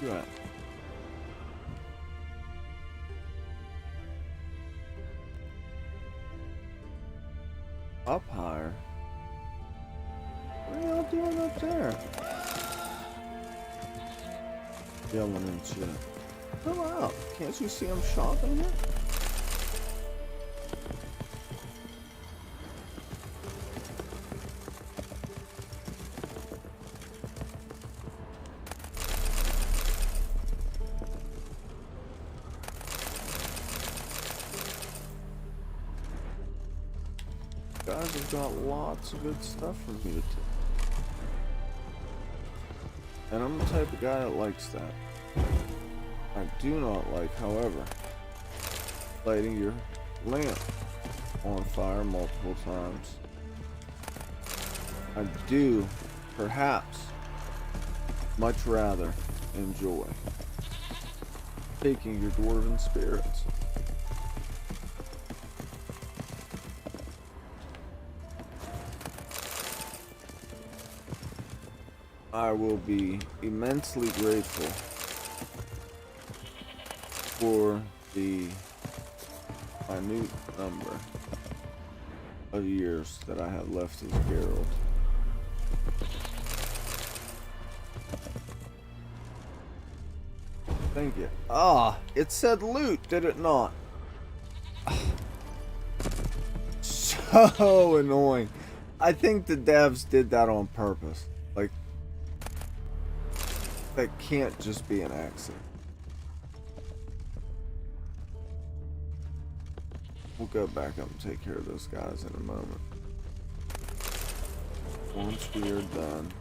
Right. Up higher? What are y'all doing up there? Yelling and shit. Come out. Can't you see I'm shopping here? Guys have got lots of good stuff for me to take. And I'm the type of guy that likes that. I do not like, however, lighting your lamp on fire multiple times. I do, perhaps, much rather enjoy taking your dwarven spirits. I will be immensely grateful for the minute number of years that I have left as Geralt. Thank you. Ah, it said loot, did it not? So annoying. I think the devs did that on purpose. Like, that can't just be an accident. We'll go back up and take care of those guys in a moment. Once we are done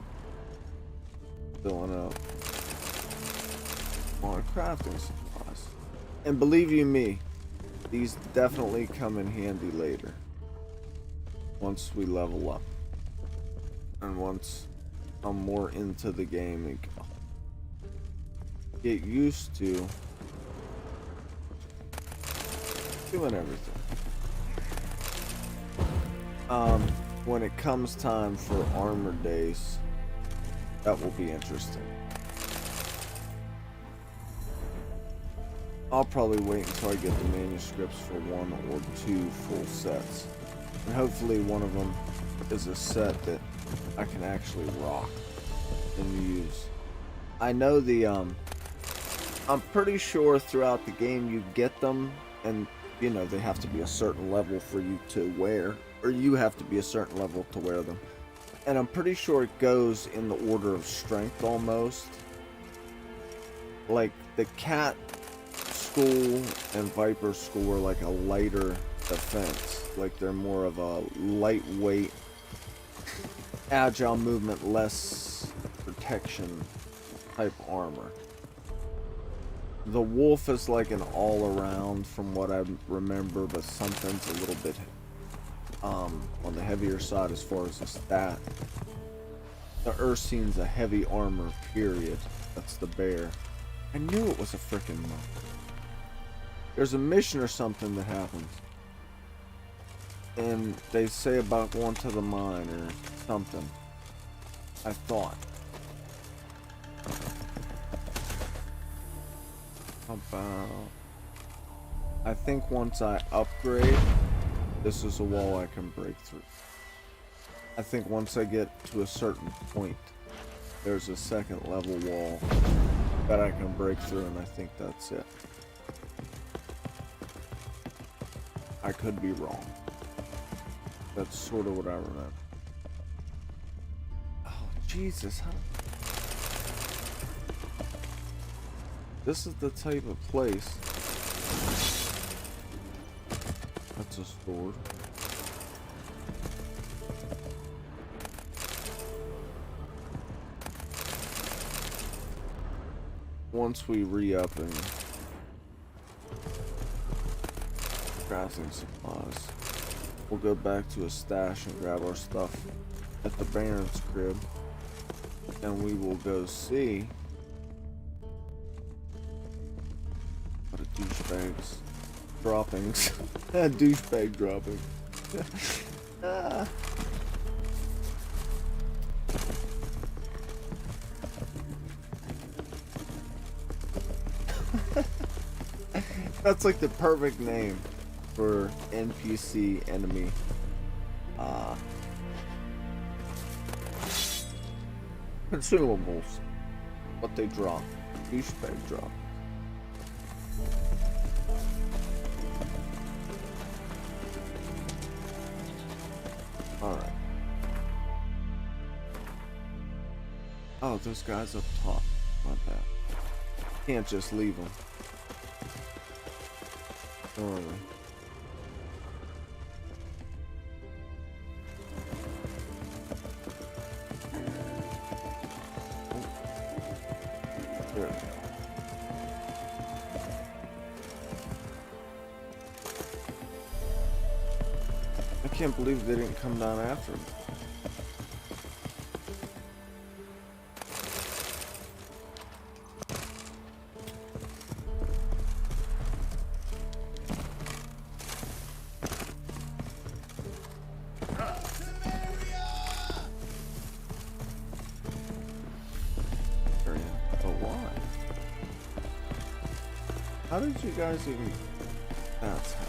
filling up on crafting supplies. And believe you me, these definitely come in handy later. Once we level up. And once I'm more into the game and get used to Doing everything. When it comes time for armor days, that will be interesting. I'll probably wait until I get the manuscripts for 1 or 2 full sets. And hopefully one of them is a set that I can actually rock and use. I know I'm pretty sure throughout the game you get them, and you know, they have to be a certain level for you to wear, or you have to be a certain level to wear them. And I'm pretty sure it goes in the order of strength almost. Like the cat school and viper school are like a lighter defense. Like they're more of a lightweight, agile movement, less protection type armor. The wolf is like an all-around from what I remember, but something's a little bit on the heavier side as far as the stat. The Ursine's a heavy armor, period. That's the bear. I knew it was a frickin' monk. There's a mission or something that happens. And they say about going to the mine or something. I thought. I think once I upgrade, this is a wall I can break through. I think once I get to a certain point, there's a second level wall that I can break through, and I think that's it. I could be wrong. That's sort of what I remember. Oh, Jesus, huh? This is the type of place. That's a sword. Once we re-up and crafting supplies, we'll go back to a stash and grab our stuff at the Baron's crib, and we will go see what a douchebag's droppings. Douchebag dropping. Ah. That's like the perfect name for NPC enemy. Consumables. What they drop. Douchebag drop. Alright. Oh, those guys up top. My bad. Can't just leave them. Early. There we go. I can't believe they didn't come down after me. How did you guys even... That's how.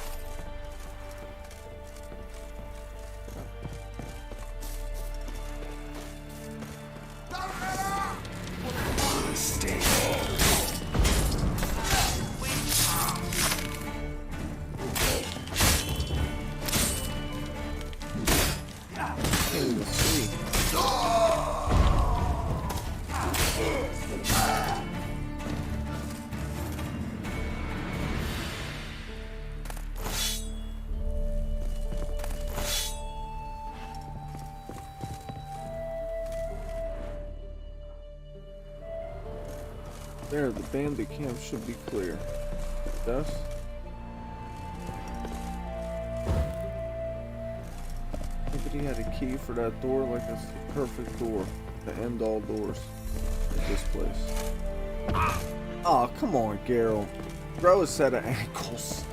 There, the bandit camp should be clear. Yes? Nobody had a key for that door, like it's the perfect door to end all doors at this place. Oh, come on, Geralt. Throw a set of ankles.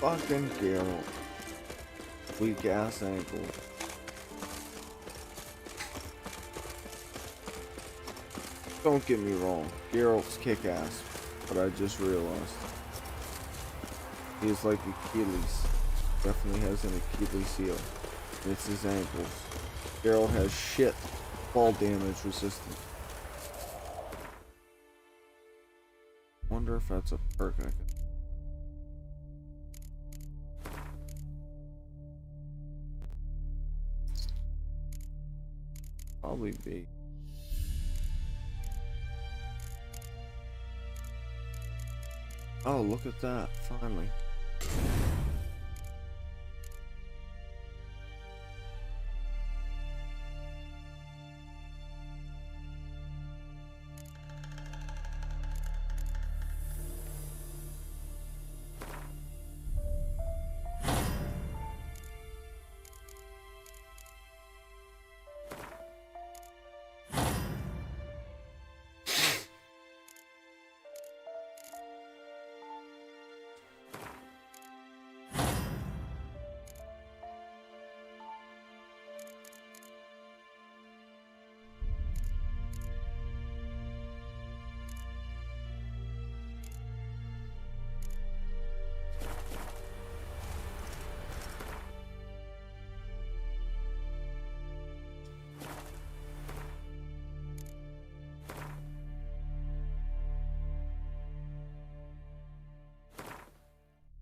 Fucking Geralt. Weak ass ankle. Don't get me wrong, Geralt's kick ass, but I just realized he's like Achilles. Definitely has an Achilles heel. It's his ankles. Geralt has shit fall damage resistance. Wonder if that's a perk I can. Probably be. Oh, look at that, finally.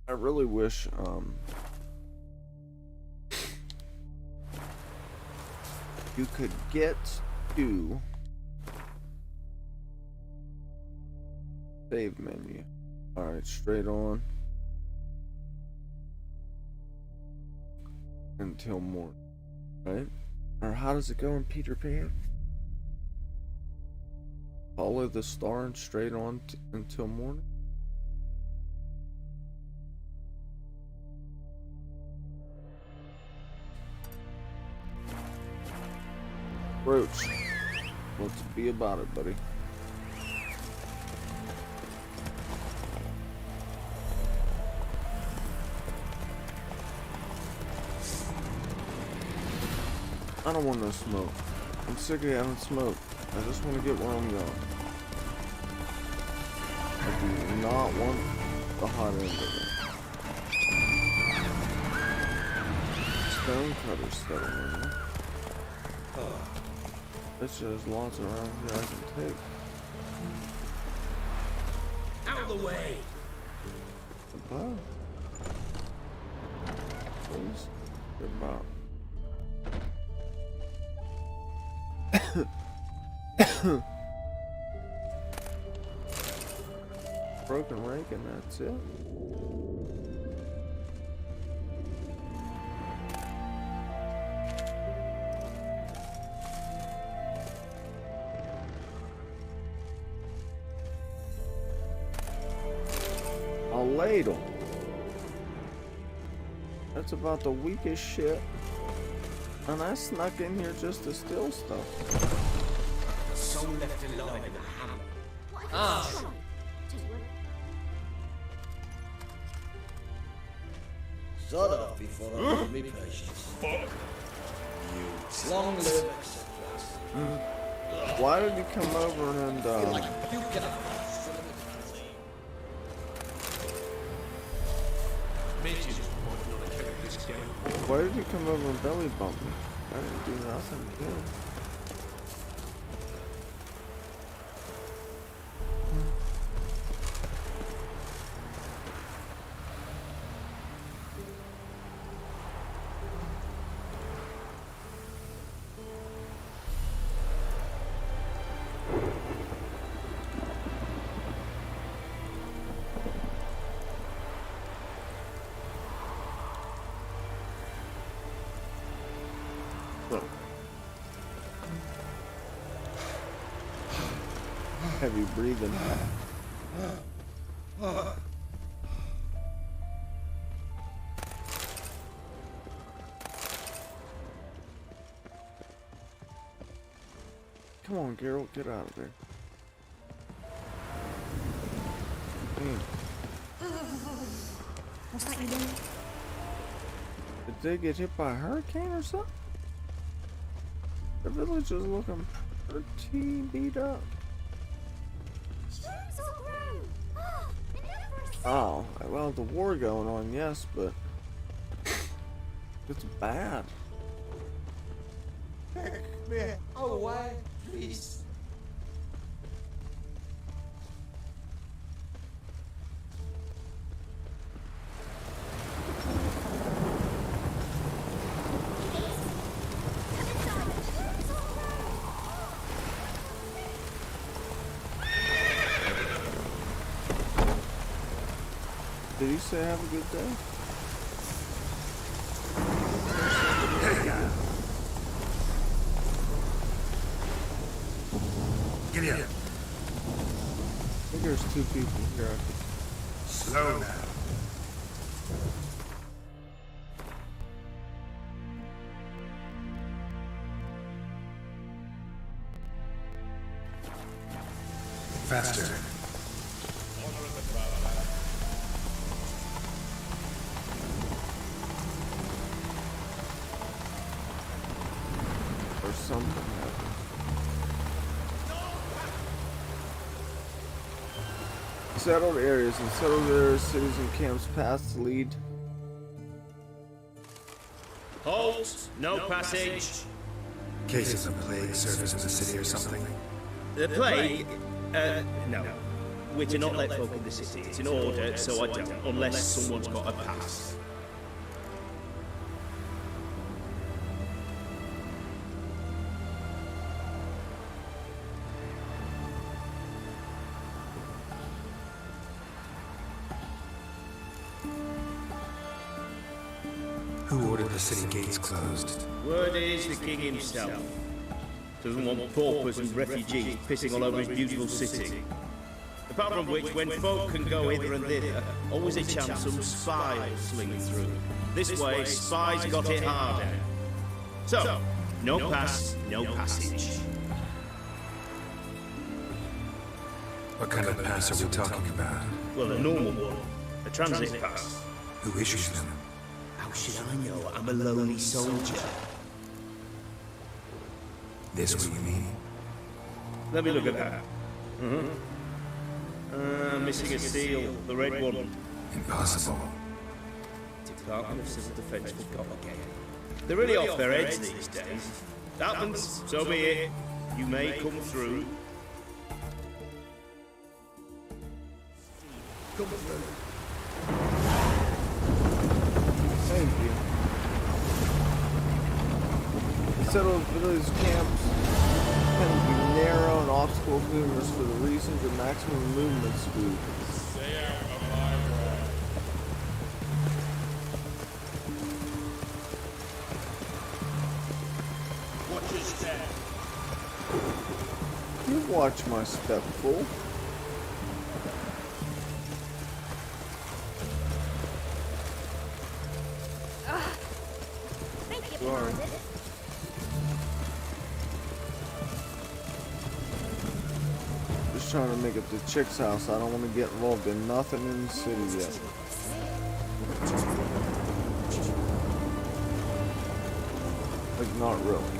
I really wish, you could get to save menu. Alright, straight on until morning, right? Or how does it go in Peter Pan? Follow the star and straight on until morning? Roach, let's be about it, buddy. I don't want no smoke. I'm sick of having smoke. I just want to get where I'm going. I do not want the hot end of it. Stone cutters settling in there. There's just lots around here I can take. Out of the way! Goodbye. Please. Goodbye. Broken rank and that's it. Ladle. That's about the weakest shit. And I snuck in here just to steal stuff. The soul left alive in the hammer. Ah. Shut up before I lose me patience. You long live. Why did he come over and why did you come over and belly bump me? I didn't do nothing to him. Heavy breathing. Come on, Geralt, get out of there. What's that you doing? Did they get hit by a hurricane or something? The village is looking pretty beat up. Oh, well, the war going on, yes, but it's bad. Take me away, please. Did he say have a good day? Get in. I think there's 2 people here. Slow now. Faster. Or something happened. Settled areas. In settled areas, cities and camps paths lead. Halt! No passage! Cases of plague surface in the city or something? The plague? No. We're to not let folk in the city. It's an order, so I don't, unless someone's got a pass. Who ordered the city gates closed? Word is the king himself. Doesn't want paupers and refugees pissing all over his beautiful city. Apart from which, when folk can go hither and thither, always a chance some spy will sling through. This way, spies got it harder. So, no pass, no passage. What kind of pass are we talking about? Well, a normal one. A transit pass. Who issues them? How should I know? I'm a lonely soldier. This what you mean? Let me look at that. Missing a seal, the red one. Impossible. Department of Civil Defense forgot again. They're really off their heads these days. Happens, so be it. You may come through. Come through. Thank you. Settled village camps tend to be narrow and obstacles numerous for the reasons of maximum movement speed. Watch your step. You watch my step, fool. Sorry. Just trying to make it to Chick's house. I don't want to get involved in nothing in the city yet. Like, not really.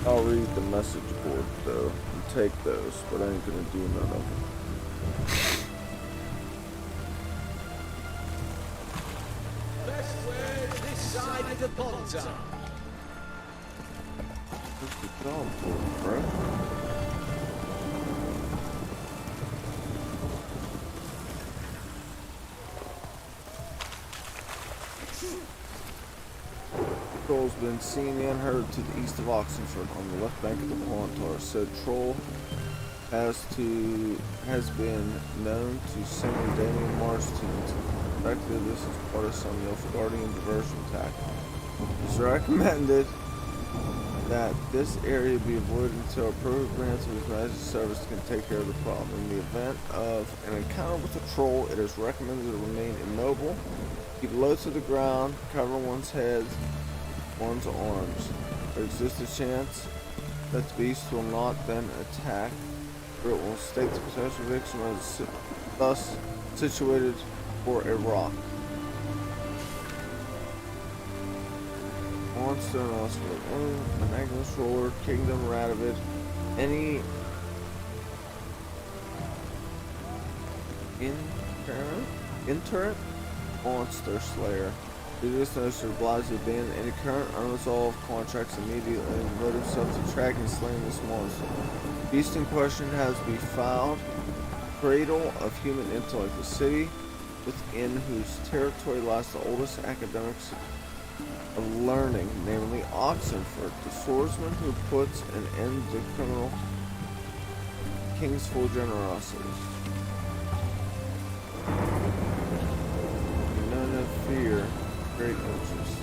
I'll read the message board though and take those, but I ain't gonna do none of them. Best way this side of the bonza. What's the job for, bro? Troll's been seen and heard to the east of Oxenford on the left bank of the Plantar. Said troll has been known to send a Damien Marston to effective. This is part of some Nilfgaardian diversion tactic. It's recommended that this area be avoided until appropriate grants of His Majesty's service can take care of the problem. In the event of an encounter with a troll, it is recommended to remain immobile, keep low to the ground, cover one's head, one's arms. There exists a chance that the beast will not then attack, or it will state the potential victim as thus situated or a rock. Monster and Oscar, Magnus Roller, Kingdom Radovid, any interrent monster slayer. Do this notice to oblige to abandon any current unresolved contracts immediately and devote himself to tracking and slaying this monster. Beast in question has to be filed. Cradle of human intellect, the city within whose territory lies the oldest academics of learning, namely Oxenford, the swordsman who puts an end to criminal king's full generosity. None of fear, great interest.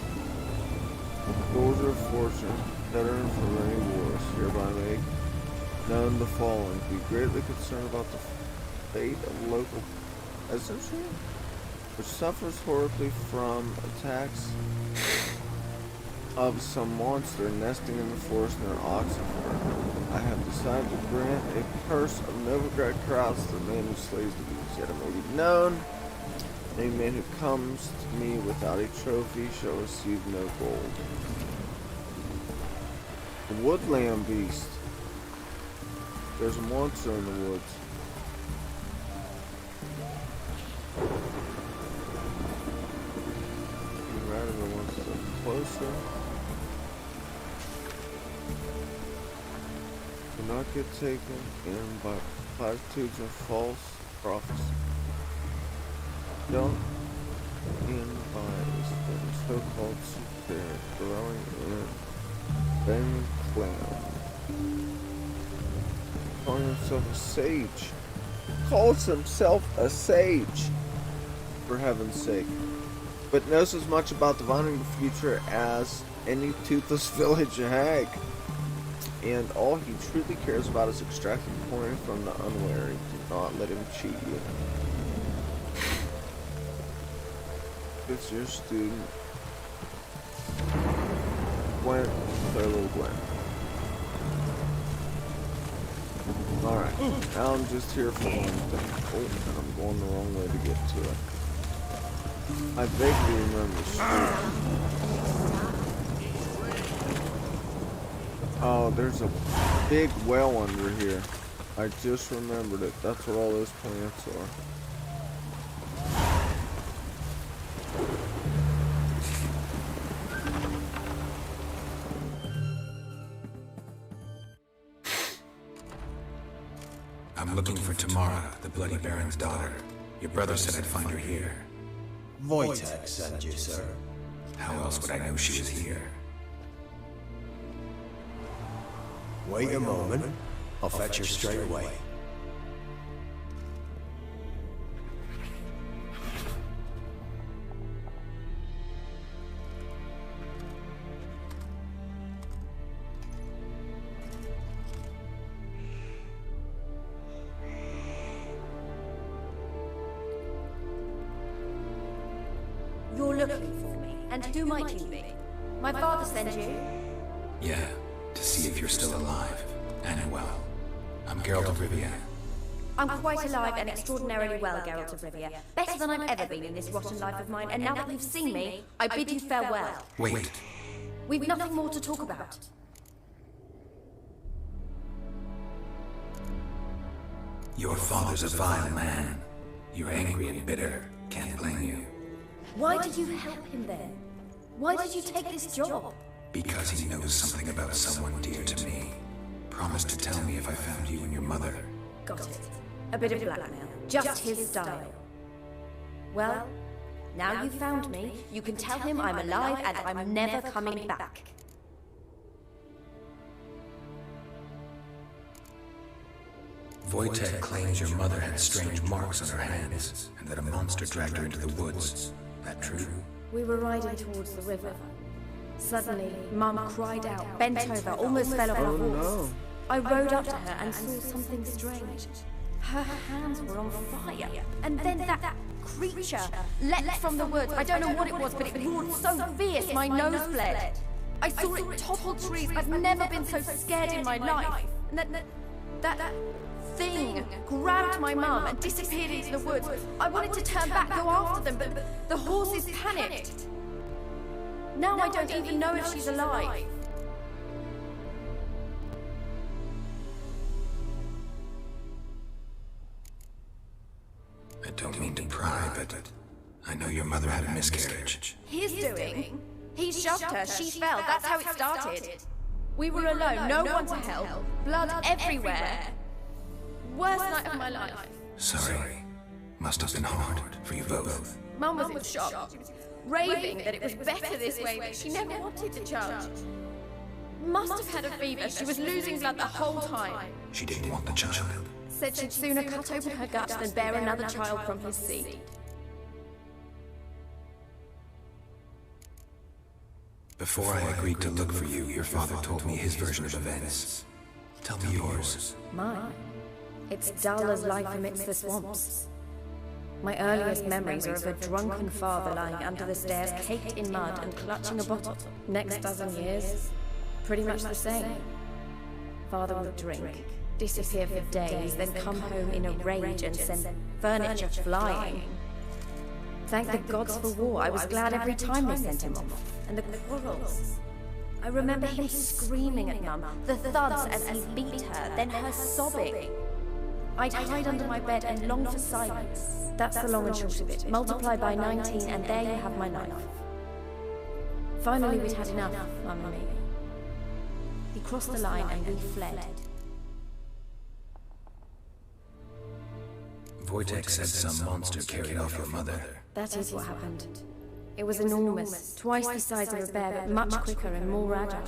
Soldier of fortune, veteran for many wars, hereby make known the following. Be greatly concerned about the fate of local peasantry, which suffers horribly from attacks of some monster nesting in the forest near Oxenford. I have decided to grant a curse of Novigrad crowds to the man who slays the beast, yet it may be known. Any man who comes to me without a trophy shall receive no gold. The woodland beast. There's a monster in the woods. Radovid wants to look closer. Do not get taken in by platitudes and false prophecy. Don't in by a so-called spirit dwelling in Ben Clan. Calling himself a sage. Calls himself a sage. For heaven's sake. But knows as much about divining the future as any toothless village hag. And all he truly cares about is extracting coin from the unwary. Do not let him cheat you. It's your student. Gwen, their little Gwen. Alright, now I'm just here for one thing. Oh, and I'm going the wrong way to get to it. I vaguely remember the street. Oh, there's a big well under here. I just remembered it. That's what all those plants are. I'm looking for Tamara, the Bloody Baron's daughter. Your brother said I'd find her here. Wojtek sent you, sir. How else would I know she was here? Wait a moment. I'll fetch her straight away. You're looking for me, and who might you be? My father sent you? Yeah, to see if you're still alive. And well. I'm Geralt of Rivia. I'm quite alive and extraordinarily well, Geralt of Rivia. Better than I've ever been in this rotten life of mine, and now that you've seen me, I bid you farewell. Wait. We've nothing more to talk about. Your father's a vile man. You're angry and bitter. Can't blame you. Why did you help him then? Why did you take this job? Because he knows something about someone dear to me. Promised to tell me if I found you and your mother. Got it. A bit of blackmail. Just his style. Well, now you've found me, you can tell him I'm alive and I'm never coming back. Wojtek claims your mother had strange marks on her hands, and that a monster dragged her into the woods. That true? We were riding towards the river. Suddenly, Mum cried out, bent over, almost fell off her horse. I rode up to her and saw something strange. Her hands were on fire, and then that creature leapt from the woods. I don't know what it was, but it roared so fierce my nose bled. I saw it topple trees. I've never been so scared in my life. And that thing grabbed my mum and disappeared into the woods. I wanted to turn back, go after them, but the horses panicked. Now I don't even know if she's alive. I don't mean to pry, but I know your mother had a miscarriage. His doing? He shoved her, she fell, that's how it started. We were alone, no one to help, blood everywhere. Worst night of my life. Sorry. Must have been hard for you both. Mum was in shock. She was raving that it was better this way, but she never wanted the child. Must have had a fever, she was losing blood the whole time. She didn't want the child. Said she'd sooner cut open her guts than bear another child from his seed. Before I agreed to look for you, your father told me his version of events. Tell me yours. Mine? It's dull as life amidst the swamps. My earliest memories are of a drunken father lying under the stairs, caked in mud and clutching a bottle. Next dozen years, pretty much the same. Father would drink, disappear for days, then come home in a rage and send furniture flying. Thank the gods for war. I was glad every time they sent him off. And the quarrels. I remember him screaming at Mum, the thuds as he beat her, then her sobbing. I'd hide under my bed and long for silence. That's the long and short of it. Multiply by 19 and there you have my life. Finally we'd had enough, Mum and me. He crossed the line and we fled. Wojtek said some monster carried off your mother. That is what happened. It was enormous, twice the size of a bear, but much quicker and more agile.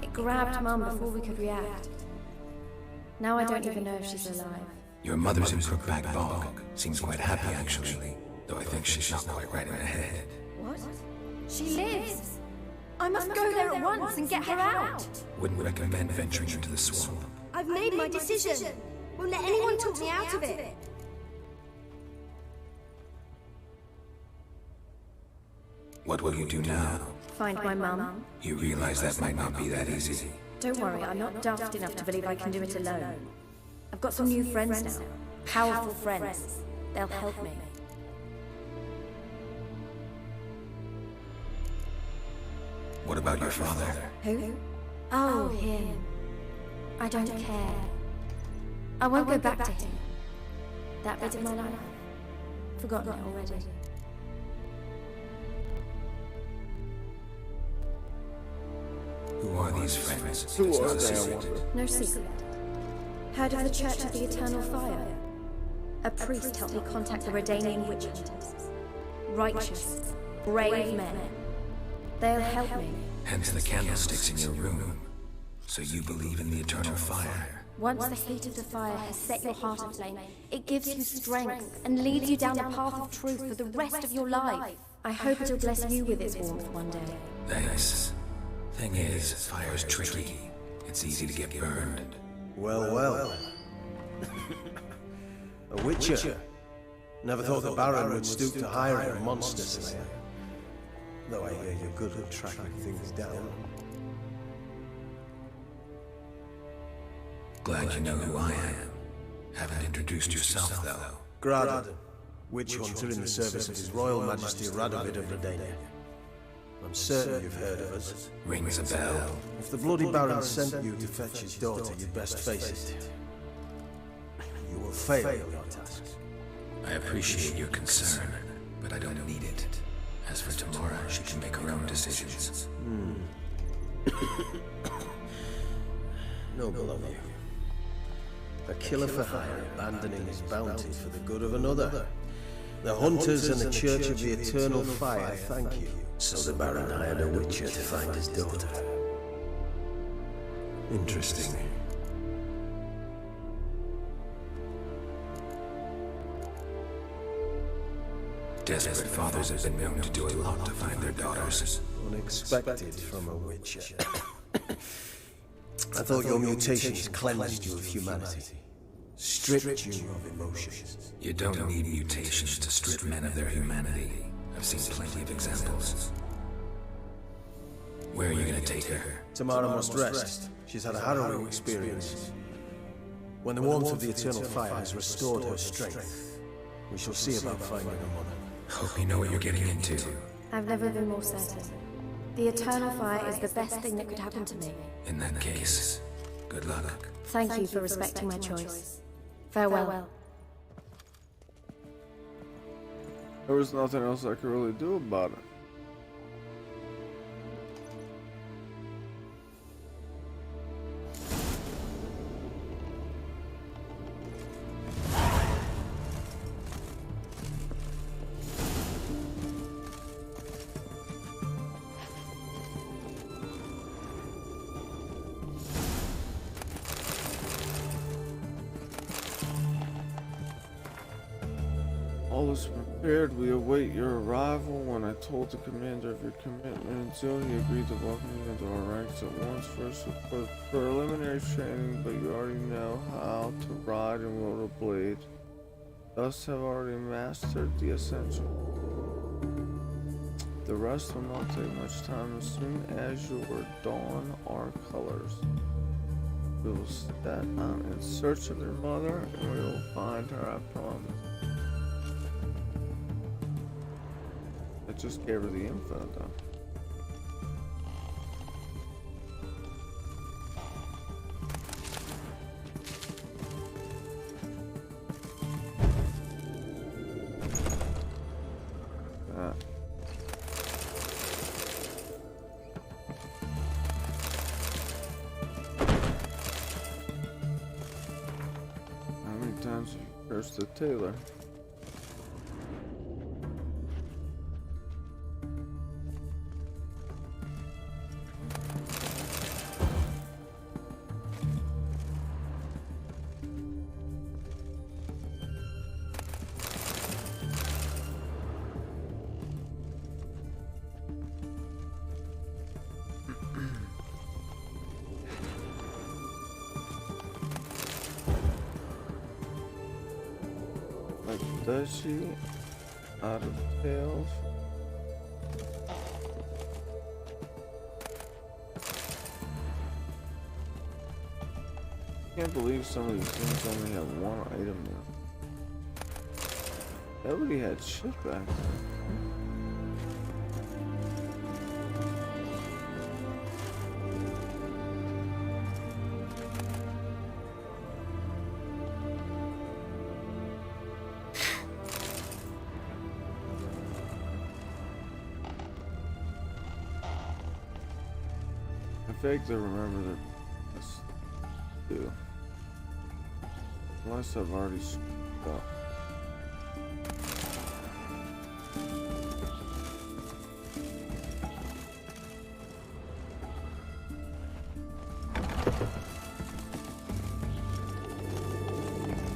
It grabbed Mum before we could react. Now I don't even know if she's alive. Your mother's in Crookback Bog. Seems quite happy, actually. Though I think she's not quite right in her head. What? She lives! I must go there at once and get her out! Wouldn't recommend venturing into the swamp. I've made my decision. Won't let anyone talk me out of it. What will you do now? Find my mum. You realize that might not be that easy. Don't worry, I'm not daft enough to believe I can do it alone. I've got some new friends now. Powerful friends. They'll help me. What about your father? Who? Oh, him. I don't care. I won't go back to him. That bit of my life. Forgotten it already. Who are these friends? Who It's are not a they, I secret. wonder? No secret. Heard of the Church of the Eternal Fire? A priest helped me contact the Redanian witch hunters. Righteous, brave men. They'll help me. Hence the candlesticks in your room. So you believe in the eternal fire. Once the heat of the fire has set your heart aflame, it gives you strength and leads you down the path of truth for the rest of your life. I hope it'll bless you with its warmth one day. Thanks. Thing is, fire's tricky. It's easy to get burned. Well, well. A witcher. Never thought the Baron would stoop to hiring a monster slayer. Though I hear you're good at tracking things down. Glad you know who I am. Haven't introduced yourself, though. Graden, witch hunter in the service of His Royal Majesty Radovid of Redania. I'm certain you've heard of us. Rings a bell. If the bloody Baron sent you to fetch his daughter, you'd best face it. You will fail in your task. I appreciate your concern, but I don't need it. As for Tamara, she can make her own decisions. Noble of you. A killer for hire abandoning his bounty for the good of another. The hunters and the Church of the Eternal Fire thank you. So the Baron hired a witcher to find his daughter. Interesting. Desperate fathers have been known to do a lot to find their daughters. Unexpected from a witcher. I thought your mutations cleansed you of humanity. Stripped you of emotions. You don't need mutations to strip men of their humanity. I've seen plenty of examples. Where are you gonna take her? Tamara must rest. She's had a harrowing experience. When the warmth of the eternal fire has restored her strength, we shall see about finding her mother. Hope you know what you're getting into. I've never been more certain. The eternal fire is the best thing that could happen to me. In that case, good luck. Thank you for respecting my choice. Farewell. There was nothing else I could really do about it. All is prepared. We await your arrival. When I told the commander of your commitment until he agreed to welcome you into our ranks at once. First, for preliminary training, but you already know how to ride and wield a blade. Thus have already mastered the essential. The rest will not take much time. As soon as you don our colors, we will set out in search of your mother, and we will find her, I promise. I just gave her the info though. How many times have you cursed the tailor? Does she? Out of tails. Can't believe some of these things only have one item now. Everybody had shit back then. I vaguely remember this too. Unless I've already screwed up.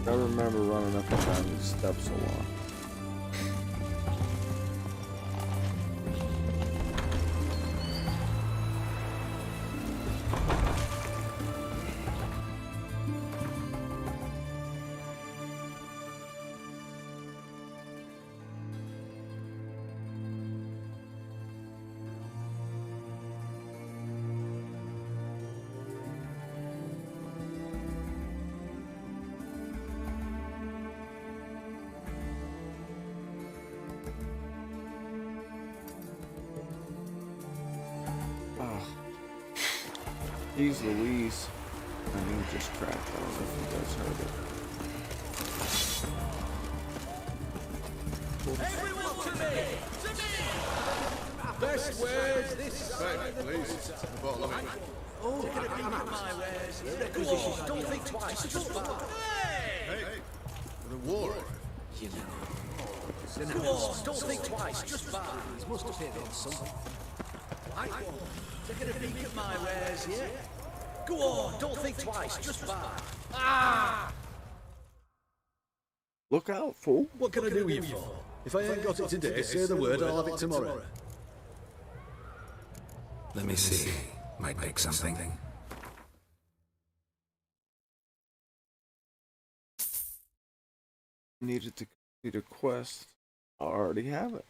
I remember running up and down these steps a lot. Jeez Louise. I mean, just cracked. I don't know if you guys heard it. Everyone to me! To me! Best wares this side, please. Bottle of it. Oh, take a peek at my wares. Go on, don't think twice, just buy. Hey! The war. You know. Go on, don't think twice, just buy. He must have hit on something. Right one. Taking a peek at my wares, yeah? Go on, don't think twice, just buy. Ah! Look out, fool. What can I do with you for? If I ain't got it today, say the word, I'll have it tomorrow. Let me see. Might make something. Needed to complete a quest. I already have it.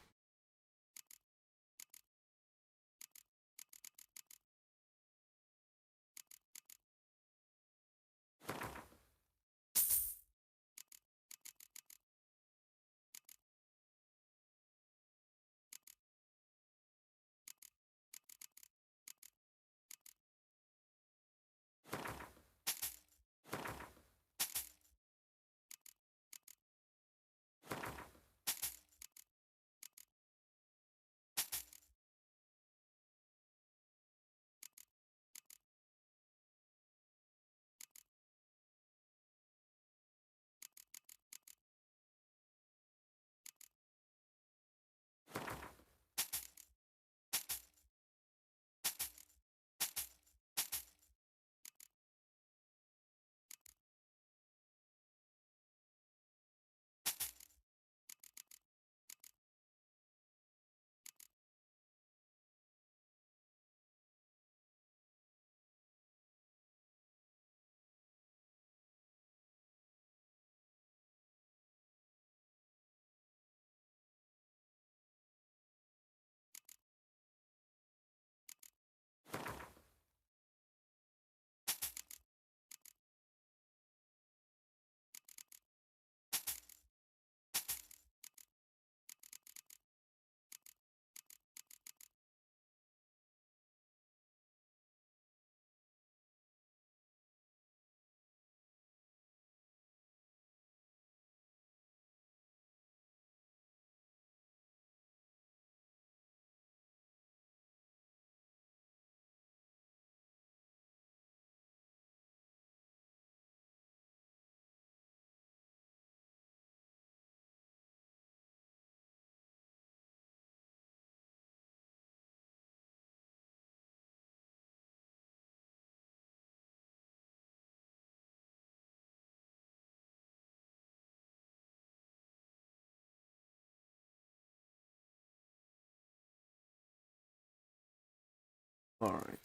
Alright.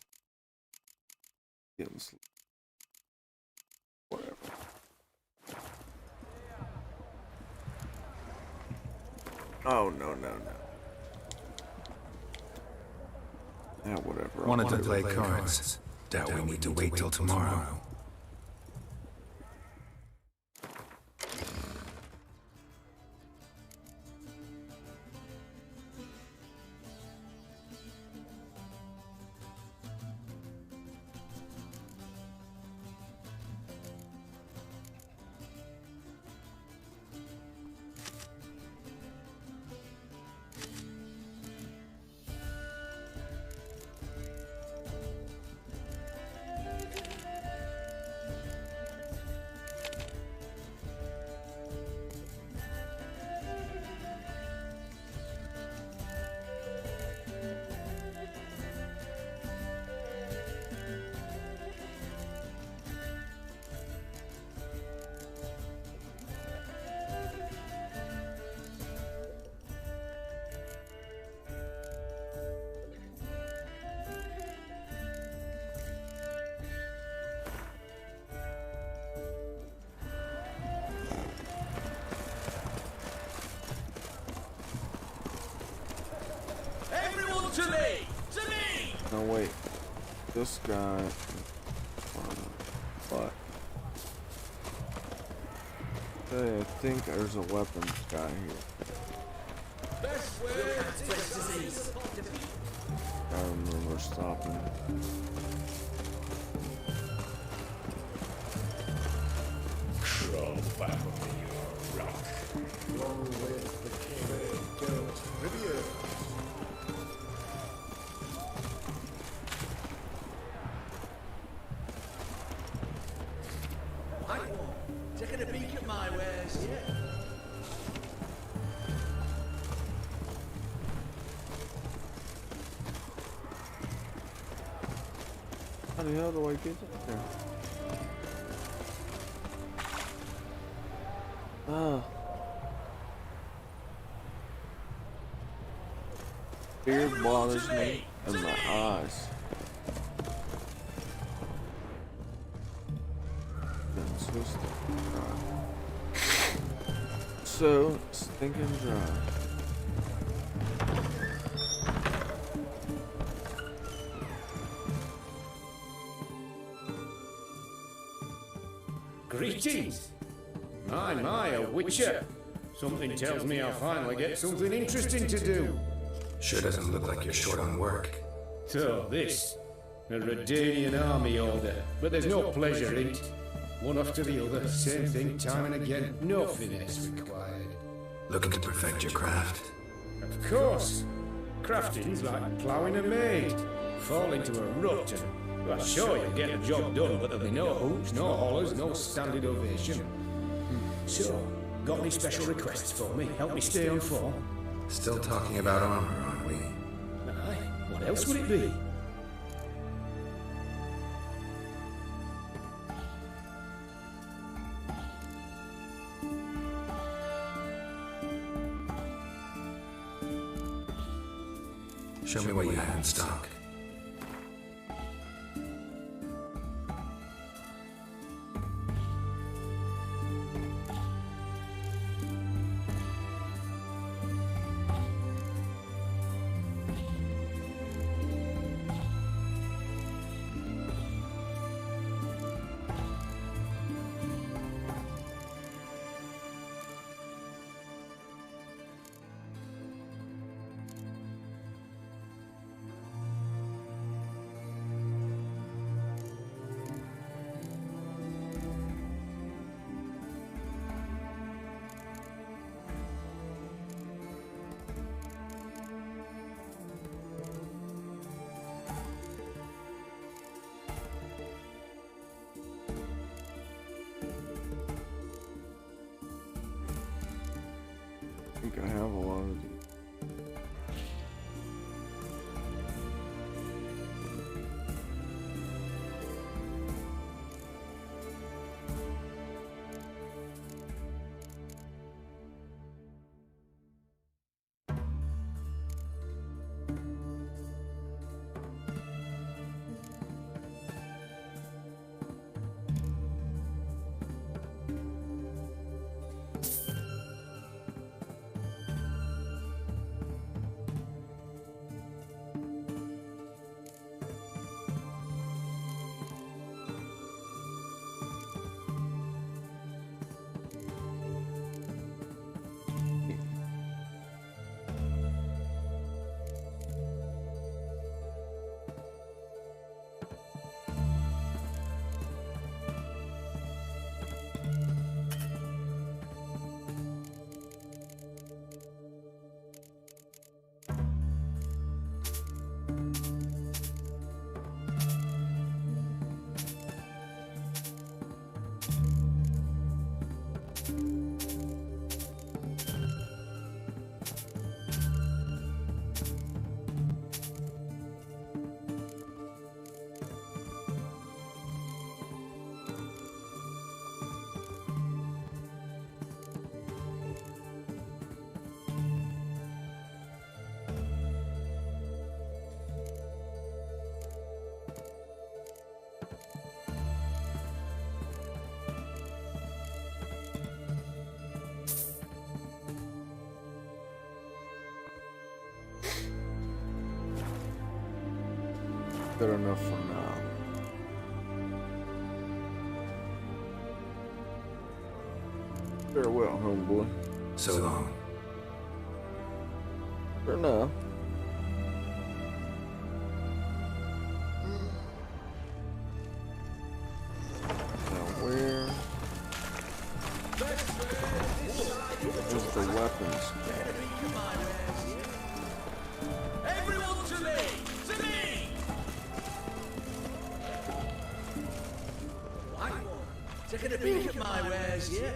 Getting sleep. Whatever. Oh, no. Yeah, whatever. Wanted to play cards. Doubt we need to wait till tomorrow. Everyone to me! To me! No, wait. This guy... What? Hey, I think there's a weapons guy here. Best way to disease. I remember stopping. Crawl back over your rock. Long live the king. Don't review. Taking a peek at my wares, yeah? How the hell do I get up there? Ah. Fear bothers me in my eyes. So stinking dry. Greetings! My, a witcher. Something tells me I'll finally get something interesting to do. Sure doesn't look like you're short on work. So this, a Redanian army order, but there's no pleasure in it. One after the other, same thing time and again, no finesse required. Looking to perfect your craft? Of course. Crafting's like ploughing a maid. Fall into a rut and, well, sure you'll get the job done, but there'll be no hoops, no hollers, no standing ovation. So, got any special requests for me? Help me stay on form? Still talking about armor, aren't we? Aye, what else would it be? Show me what you have in stock. Good enough for now. Farewell, homeboy. So long. For now. Now where is the weapons? Everyone to me! To me! Right one. Taking a peek at my wares, yeah?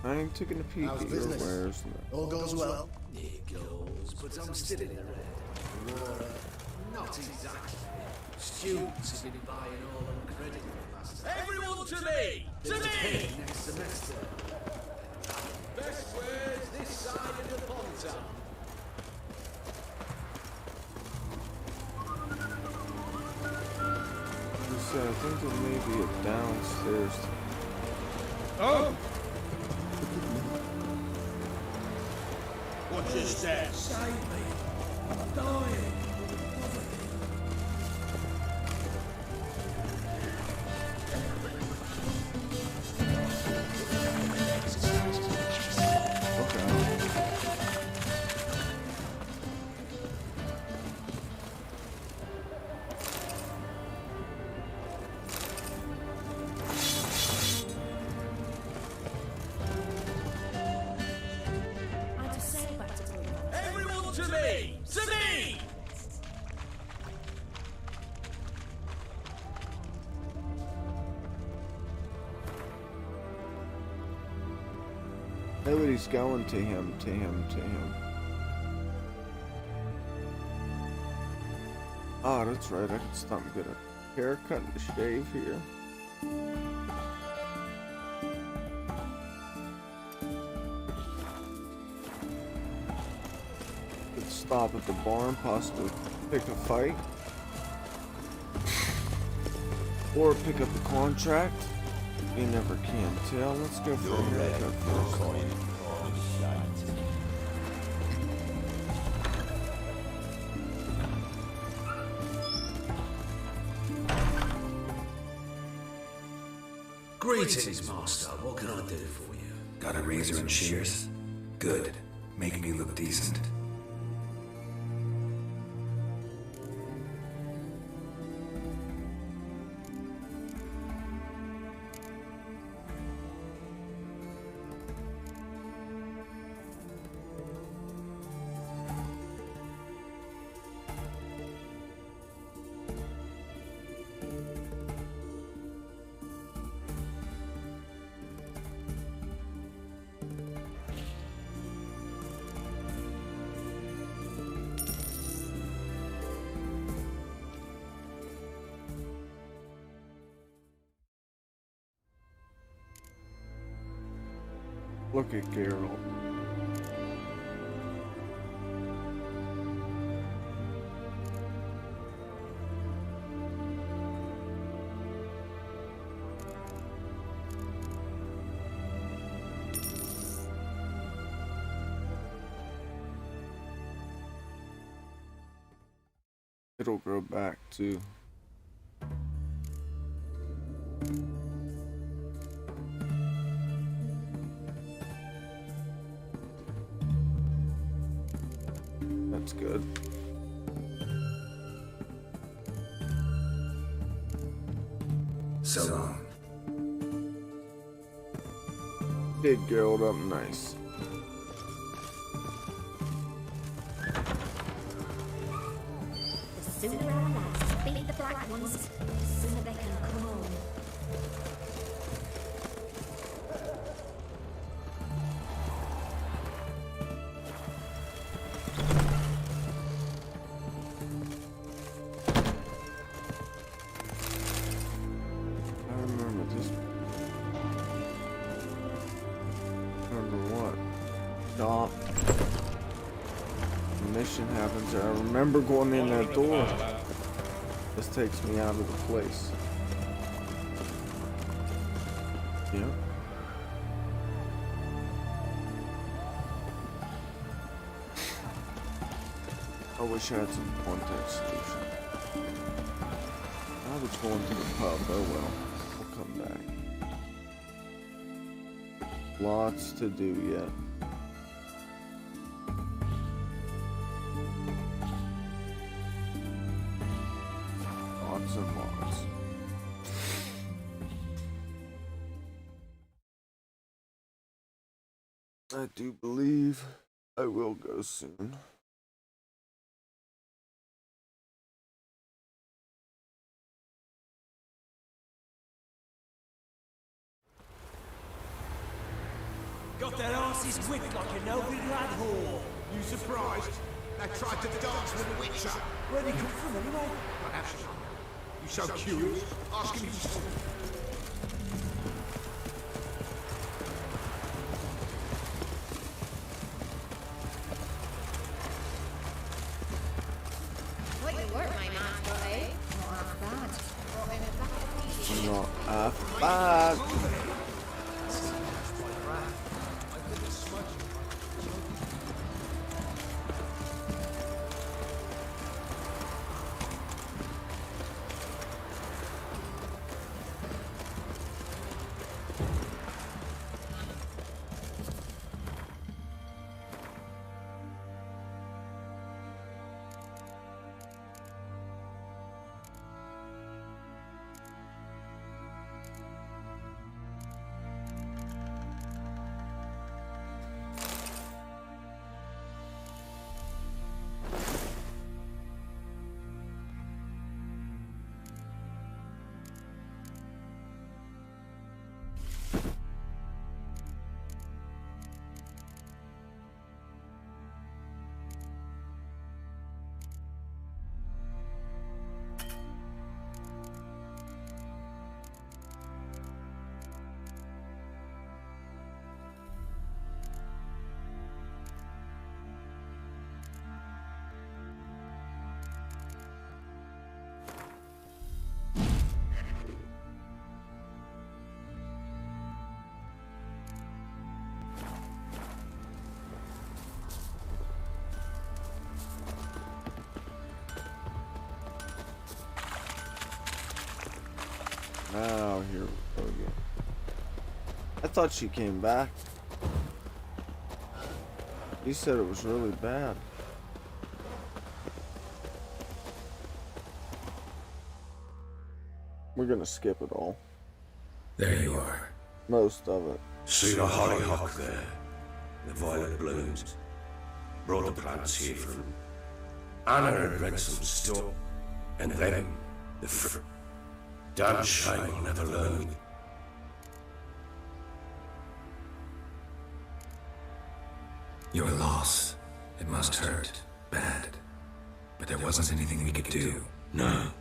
I ain't taking a peek How's at your business? wares. All goes well? It goes, but I'm still in the red. Not exactly. Students have been buying all on credit for the past time. Everyone to me! To me! Next semester. Best wares this side of the pond town. I think there may be a downstairs. Oh! What's your stats? Save me. I'm dying. Everyone to me! To me! Nobody's going to him. Oh, that's right. I can stop and get a haircut and a shave here. Could stop at the barn, possibly pick a fight. Or pick up a contract. You never can tell. Let's go for a haircut first. Greetings, Master. What can I do for you? Got a razor and shears? Good. Make me look decent. Look at Geralt. It'll grow back too. That's good. So long. Did Geralt up nice. The sooner our lads beat the black ones, the sooner they can come home. I remember this. Remember what? Stop. The mission happens. I remember going in that door. This takes me out of the place. Yep. I wish I had some contact solution. I was going to the pub. Oh well. We'll come back. Lots to do yet. Lots and lots. I do believe I will go soon. Got their asses whipped like a no-big lad whore. You surprised? They tried to dance with a witcher. Where'd he come from anyway? You so curious? Ask him himself. What you work, my master, eh? Not half bad. Brought in a bucket of peas. Not half bad. Oh, here we go again. I thought she came back. He said it was really bad. We're gonna skip it all. There you are. Most of it. See the hollyhock there? The violet blooms. Brought the plants here from Anna had read some stuff. And then the damn shame I'll never learn. Your loss. It must hurt. Bad. But there wasn't anything we could do. No.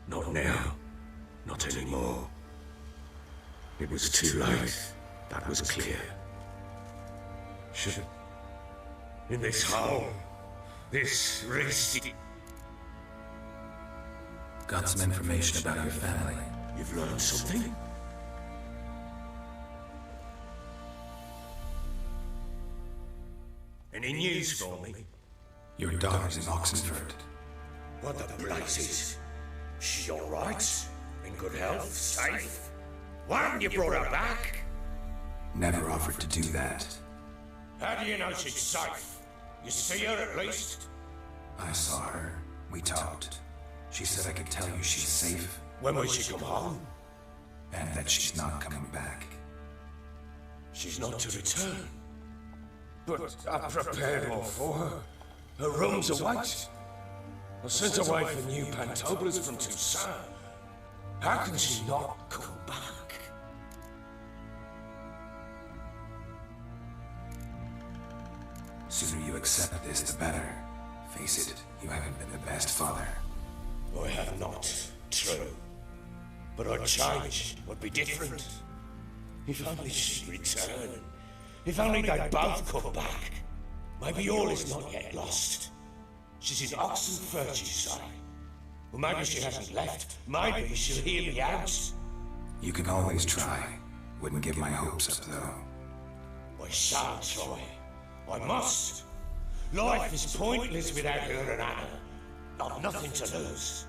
Not now. Not anymore. It was too late. That was clear. Should... In this hole. This risky... Got some information about your family. You've learned something? Any news for me? Your daughter's in Oxenford. What the blazes? She alright? In good health? Safe? Why haven't you brought her back? Never offered to do that. How do you know she's safe? You see her at least? I saw her. We talked. She said I could tell you she's safe. When will she come home? And that she's not coming back. She's not to return. But I prepared all for her. Her room's await. I sent away for new pantoblas from Toussaint. How can she not come back? Sooner you accept this, the better. Face it, you haven't been the best father. I have not, true. But I'd change, would be different. If only she'd return. If only they'd both come back. Maybe all is not yet lost. She's in Oxenford, you say. Well, maybe she hasn't left. Maybe she'll hear me out. You can always try. Wouldn't give my hopes up, though. I shall try. I must. Life is pointless without her and Anna. I've nothing to lose.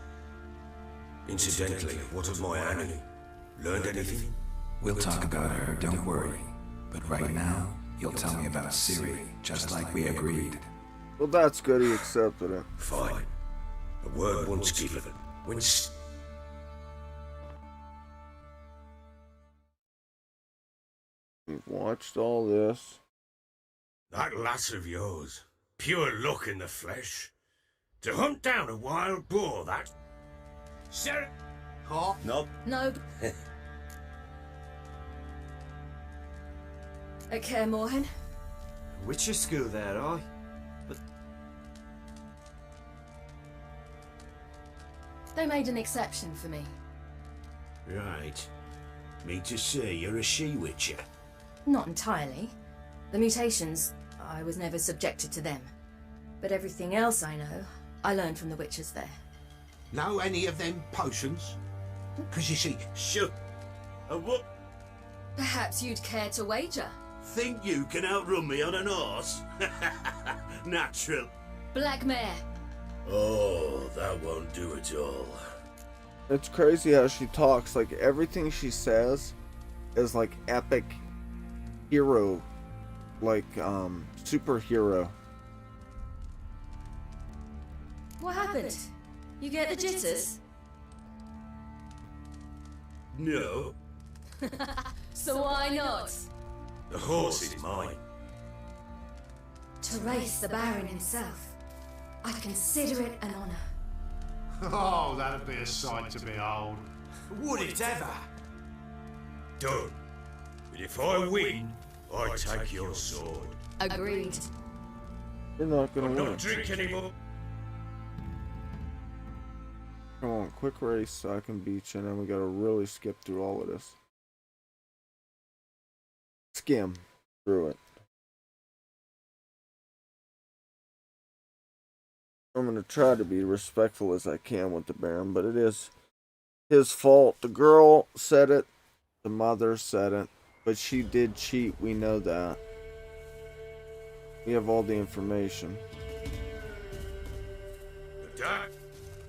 Incidentally, what of my Annie? Learned anything? We'll talk about her, don't worry. But right now, you'll tell me about Ciri, just like we agreed. Well, that's good, he accepted it. Fine. A word once given. We've watched all this. That lass of yours, pure luck in the flesh. To hunt down a wild boar, that... Sarah... Huh? Nope. No. At Kaer Morhen? Witcher school there, aye? But... They made an exception for me. Right. Me to say you're a she-witcher. Not entirely. The mutations, I was never subjected to them. But everything else I know, I learned from the witches there. Know any of them potions? Because you see, Shut. What? Perhaps you'd care to wager? Think you can outrun me on an horse? Natural. Black mare. Oh, that won't do it all. It's crazy how she talks. Like, everything she says is like epic hero, like superhero. What happened? You get the jitters? No. So why not? The horse is mine. To race the Baron himself, I'd consider it an honor. Oh, that'd be a sight to behold. Would it ever? Done. But if I win, I take your sword. Agreed. You're not gonna I'll win. not drink anymore. Come on, quick race so I can beat you, and then we gotta really skip through all of this. Skim through it. I'm gonna try to be respectful as I can with the Baron, but it is his fault. The girl said it, the mother said it, but she did cheat, we know that. We have all the information.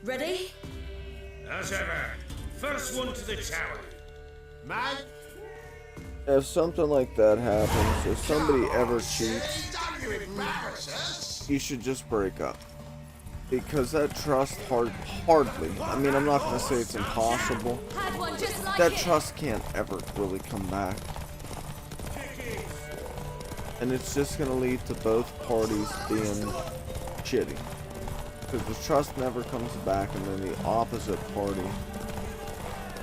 Ready? As ever, first one to the tower. man. If something like that happens, if somebody ever cheats, Don't you embarrass us? you should just break up. Because that trust hardly, I mean, I'm not going to say it's impossible. Had one just like That it. trust can't ever really come back. And it's just going to lead to both parties being shitty. Because the trust never comes back, and then the opposite party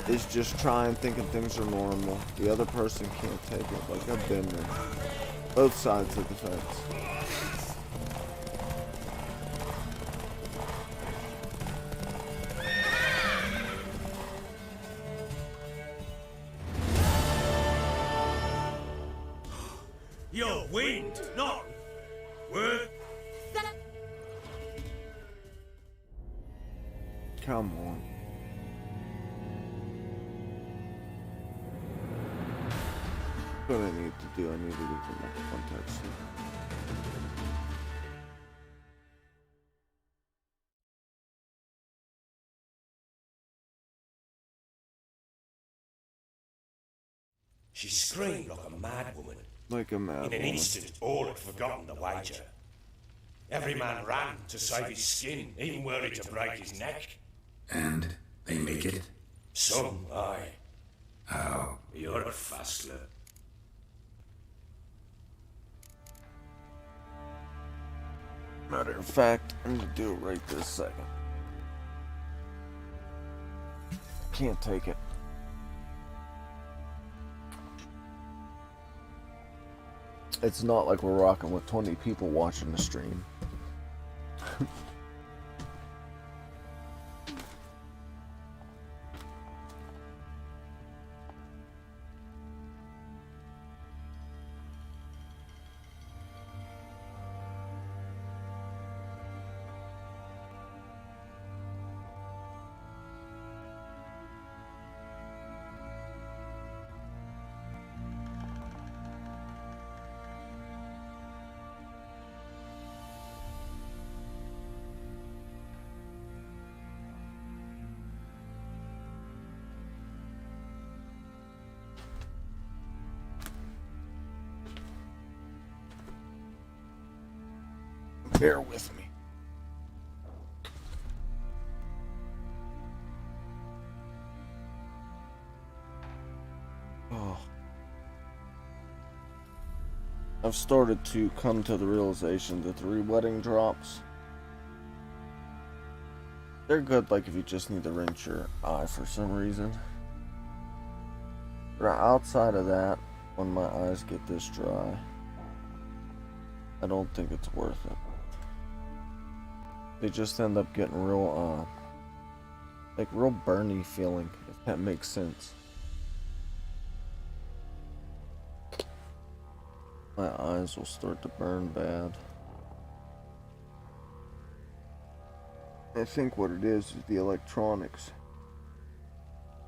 is just trying, thinking things are normal. The other person can't take it. Like, I've been there. Both sides of the fence. You're wind, not word. Come on. What I need to do, I need to get my contacts. She screamed like a mad woman. Like a mad In an woman. instant, all had forgotten the wager. Every man ran to save his skin, even were it to break his neck. And they make it? Some, aye. How? You're a fastler. Matter of fact, I'm gonna do it right this second. Can't take it. It's not like we're rocking with 20 people watching the stream. Bear with me. Oh. I've started to come to the realization that the re-wetting drops, they're good like if you just need to rinse your eye for some reason. But outside of that, when my eyes get this dry, I don't think it's worth it. They just end up getting real, like real burny feeling, if that makes sense. My eyes will start to burn bad. I think what it is the electronics.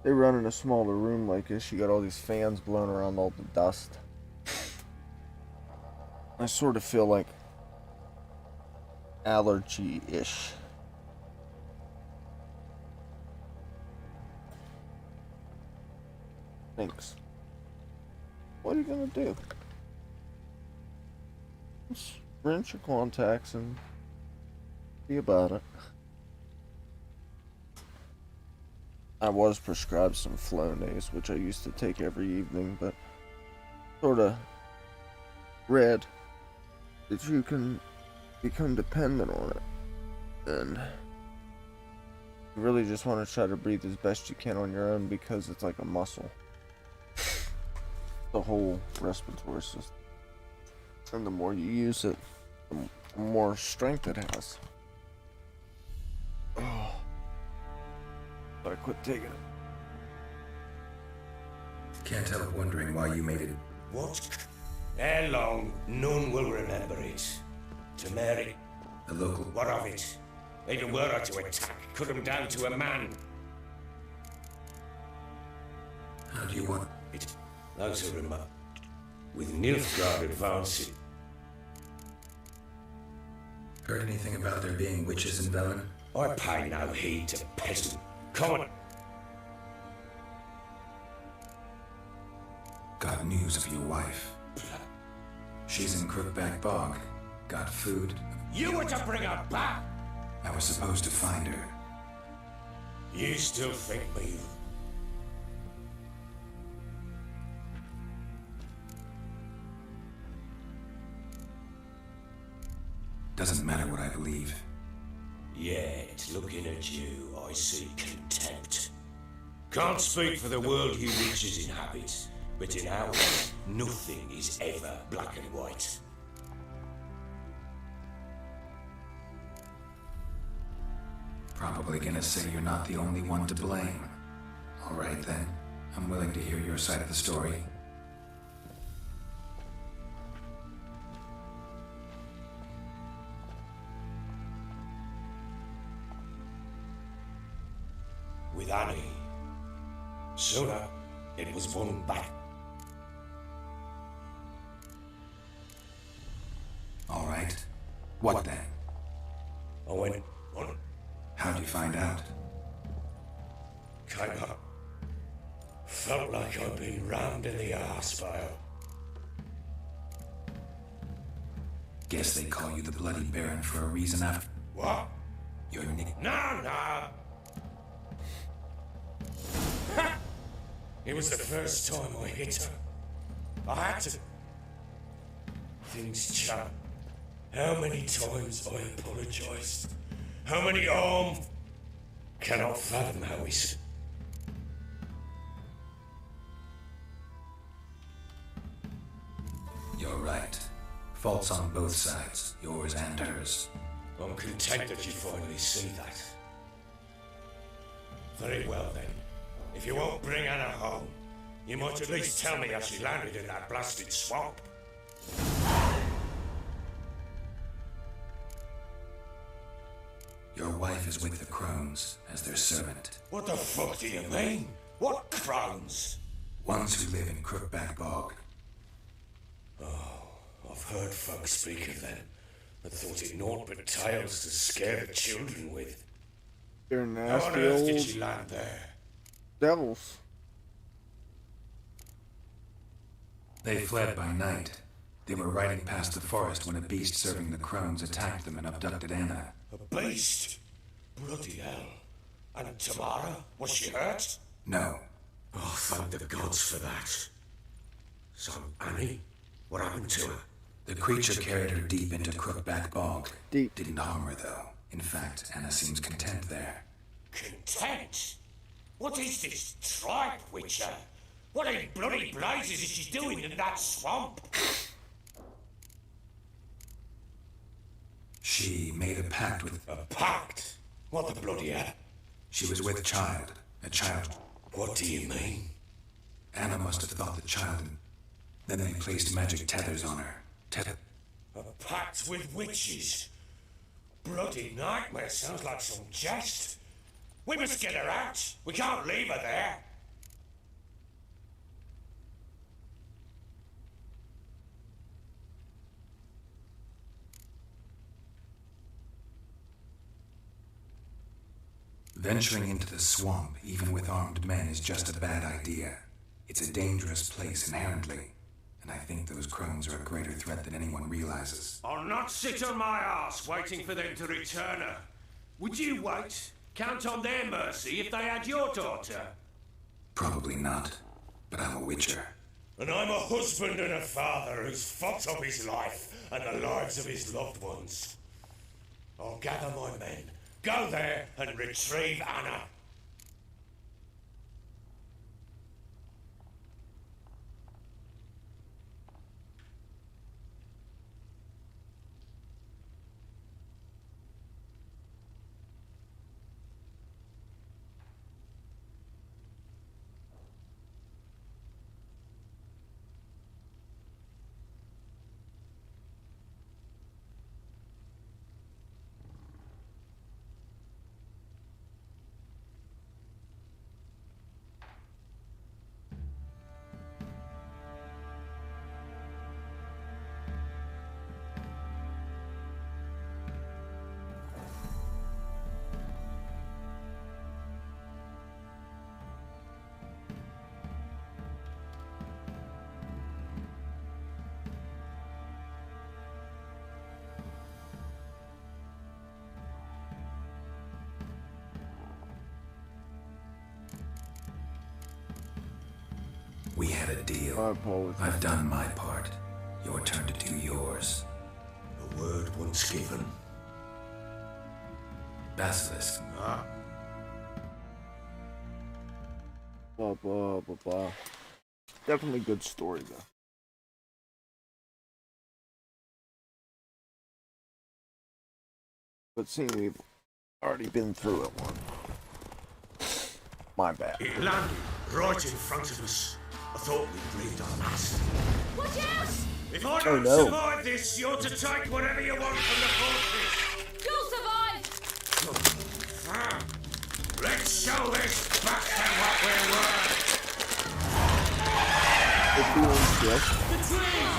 They run in a smaller room like this, you got all these fans blowing around all the dust. I sort of feel like allergy-ish. Thanks. What are you gonna do? Just rinse your contacts and see about it. I was prescribed some Flonase, which I used to take every evening, but sort of read that you can become dependent on it, and you really just want to try to breathe as best you can on your own because it's like a muscle, the whole respiratory system, and the more you use it, the more strength it has. Oh, but I quit taking it. Can't help wondering why you made it. What? Ere long, none will remember it. To Mary. The local... What of it? Even were I to attack, cut him down to a man. How do you want it? Now to remember. With Nilfgaard advancing. Heard anything about there being witches in Velen? I pay no heed to peasant. Come on. Got news of your wife. She's in Crookback Bog. Got food. You were to bring her back! I was supposed to find her. You still think me? Doesn't matter what I believe. Yet, looking at you, I see contempt. Can't speak for the world you witches inhabit, but in ours, nothing is ever black and white. Probably gonna say you're not the only one to blame. All right then, I'm willing to hear your side of the story. With Annie, sooner it was won back. All right, what then? I went on. How'd you find out? Came up. Felt like I'd been rammed in the arse by her. Guess they call you the Bloody Baron for a reason after... What? Your nick... No! It was the first time I hit her. I had to. Things change. How many times I apologized. How many cannot fathom how he's... you're right. Faults on both sides, yours and hers. I'm content that you finally see that. Very well then. If you won't bring Anna home, you might at least tell me how she landed in that blasted swamp. Your wife is with the crones as their servant. What the fuck do you mean? What crones? Ones who live in Crookback Bog. Oh, I've heard folks speak of them. I thought it naught but tales to scare the children with. They're How on nasty earth did old she land there? devils. They fled by night. They were riding past the forest when a beast serving the crones attacked them and abducted Anna. A beast? Bloody hell. And Tamara? Was she hurt? No. Oh, thank the gods for that. So, Annie? What happened to her? The creature carried her deep into Crookback Bog. Deep. Didn't harm her, though. In fact, Anna seems content there. Content? What is this tripe, Witcher? What in bloody blazes is she doing in that swamp? She made a pact with... A pact? What the bloody hell? She was with child. A child. What do you mean? Anna must have thought the child, and then they placed magic tethers on her. A pact with witches? Bloody nightmare, sounds like some jest. We must get her out. We can't leave her there. Venturing into the swamp, even with armed men, is just a bad idea. It's a dangerous place inherently, and I think those crones are a greater threat than anyone realizes. I'll not sit on my ass waiting for them to return her. Would you wait? Count on their mercy if they had your daughter? Probably not, but I'm a witcher. And I'm a husband and a father who's fucked up his life and the lives of his loved ones. I'll gather my men, go there and retrieve Anna. We had a deal. I've done my part. Your turn to do yours. A word once given. Basilisk. Ah. Blah, blah, blah, blah. Definitely good story, though. But seeing we've already been through it one. My bad. It landed right in front of us. I thought we'd breathed our last. Watch out! If I don't survive this, you're to take whatever you want from the fortress. You'll survive! Let's show this back to what we were. The trees!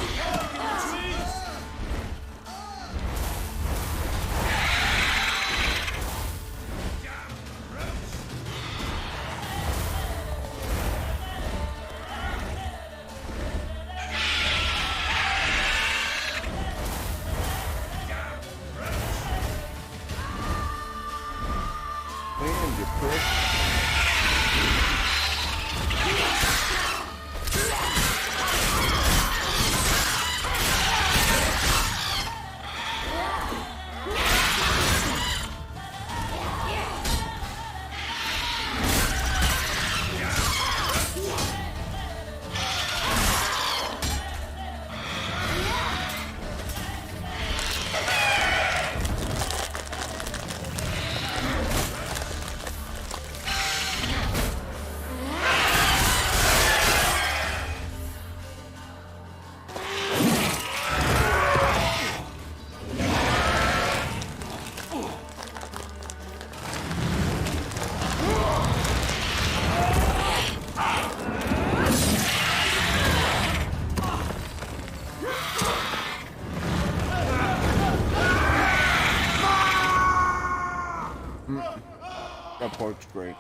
That part's great.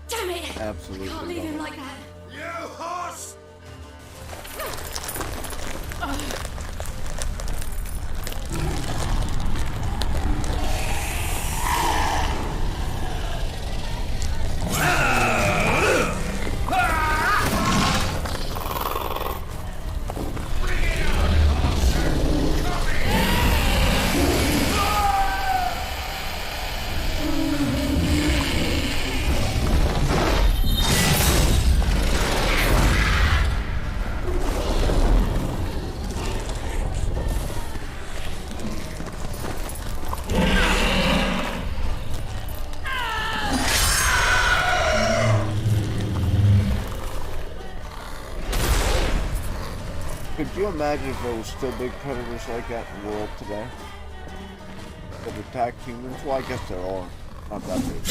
Damn it! Absolutely. Can't leave him like that. You horse! Could you imagine if there was still big predators like that in the world today? That attack humans? Well, I guess there are. Not that big.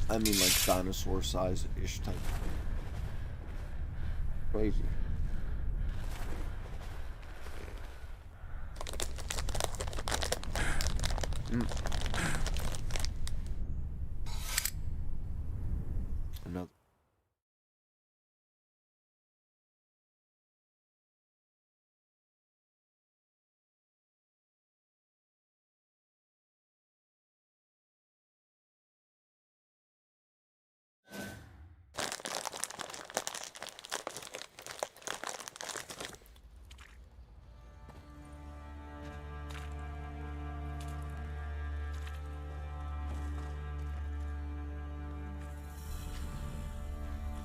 I mean, like dinosaur size-ish type. Crazy. Another.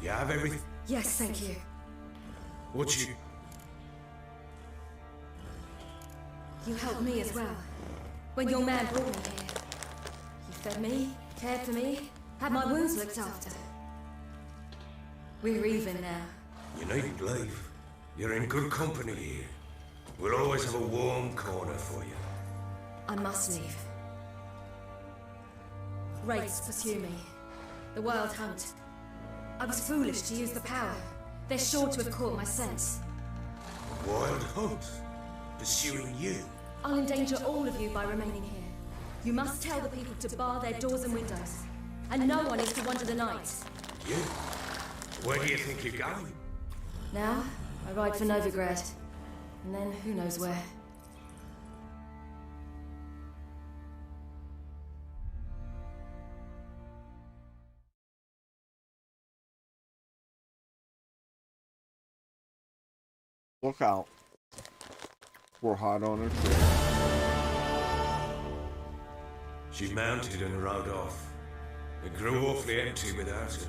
You have everything? Yes, thank you. What you... You helped me as well. When your man brought me here. You fed me, cared for me, had my wounds looked after. We're even now. You needn't leave. You're in good company here. We'll always have a warm corner for you. I must leave. Wraiths pursue me. The WildHunt. I was foolish to use the power. They're sure to have caught my scent. WildHunt? Pursuing you? I'll endanger all of you by remaining here. You must tell the people to bar their doors and windows. And no one is to wander the night. You? Where do you think you're going? Now, I ride for Novigrad. And then, who knows where. Look out. We're hot on her trail. She mounted and rode off. It grew awfully empty without her.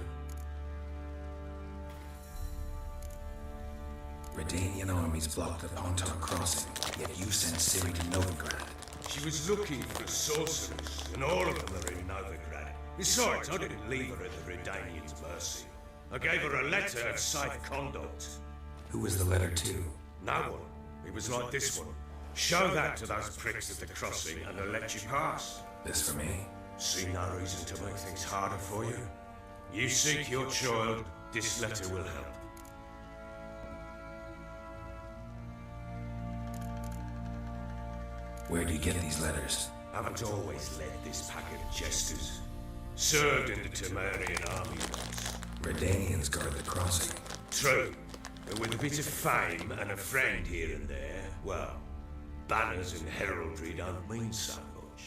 Redanian armies blocked the Pontar crossing, yet you sent Ciri to Novigrad. She was looking for sorcerers, and all of them are in Novigrad. Besides, I didn't leave her at the Redanians' mercy. I gave her a letter of safe conduct. Who was the letter to? No one. It was like this one. Show that to those pricks at the crossing and they'll let you pass. This for me? See no reason to make things harder for you. You seek your child, this letter will help. Where do you get these letters? Haven't always led this pack of jesters. Served in the Temerian army once. Redanians guard the crossing. True. But with a bit of fame and a friend here and there, well, banners and heraldry don't mean so much.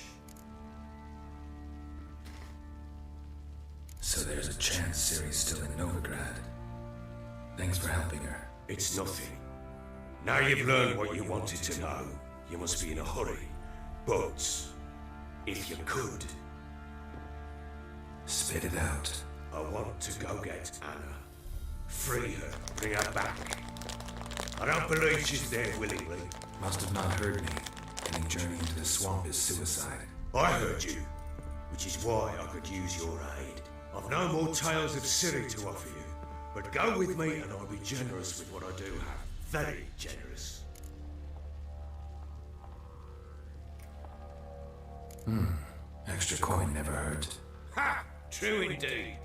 So there's a chance Ciri's still in Novigrad. Thanks for helping her. It's nothing. Now you've learned what you wanted to know, you must be in a hurry. But, if you could... Spit it out. I want to go get Anna. Free her, bring her back. I don't believe she's there willingly. Must have not heard me. Any journey into the swamp is suicide. I heard you, which is why I could use your aid. I've no more tales of Ciri to offer you, but go with me and I'll be generous with what I do have. Very generous. Extra coin never hurt. Ha! True indeed.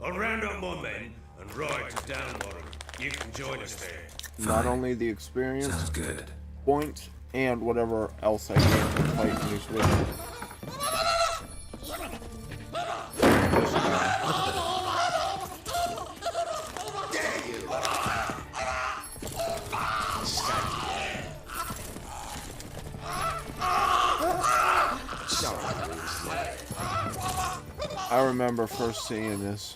I'll round up my men and ride to Downwater. You can join us there. Not only the experience Sounds good. points and whatever else I get from fighting these wizards. I remember first seeing this.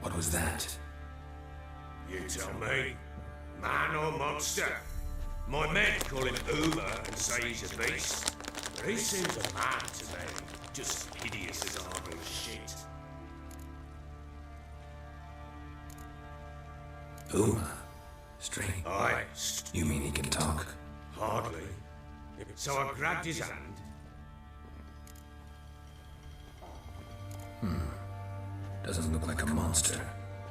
What was that? You tell me. Man or monster? My men call him Uber and say he's a beast. But he seems a man to me. Just hideous as horrible shit. Uma? Strange. Aye. You mean he can talk? Hardly. So I grabbed his hand. Doesn't look like a monster,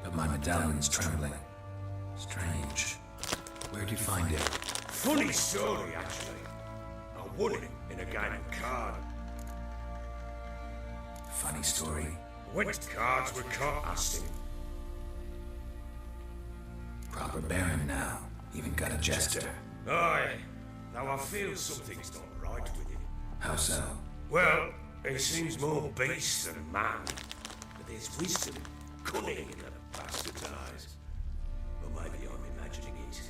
but my medallion's trembling. Strange. Where'd you find it? Funny story, actually. I won it in a game of cards. Funny story? When cards were caught, asked him. Proper baron now. Even got a jester. Aye. Though I feel something's not right with him. How so? Well, he seems more beast than man. But there's wisdom, cunning in the bastard's eyes. Or maybe I'm imagining it.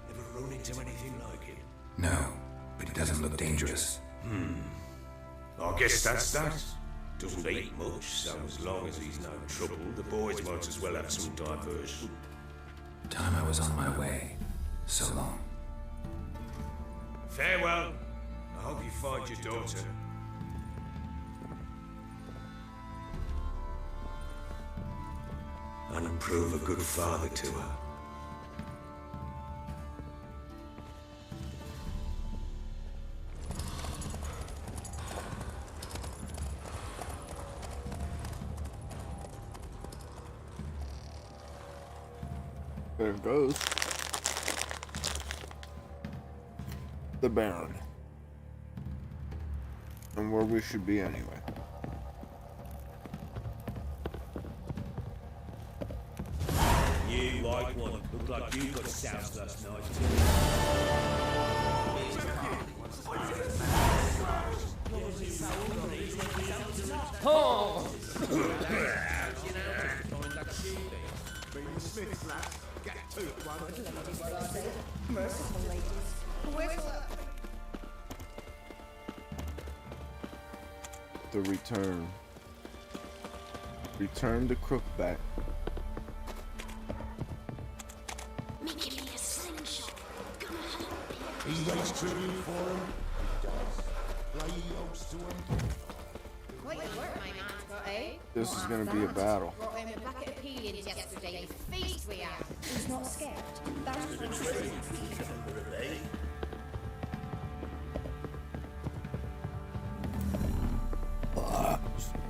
Never run into anything like it. No, but he doesn't look dangerous. I guess that's that. Doesn't eat much, so as long as he's no trouble, the boys might as well have some diversion. Time I was on my way. So long. Farewell. I hope you find your daughter. And prove a good father to her. There it goes. The Baron. And where we should be anyway. You like one. Looked like you got soused last night. Oh! Merciful ladies. The return. Return to Crookback. Making me a slingshot. Gonna help me. He raised tribute for him. He does. Play oaths to him. Quite the work my man's got, eh? This is gonna be a battle. Brought him a bucket of peelings yesterday. Feast we have. He's not scared. That's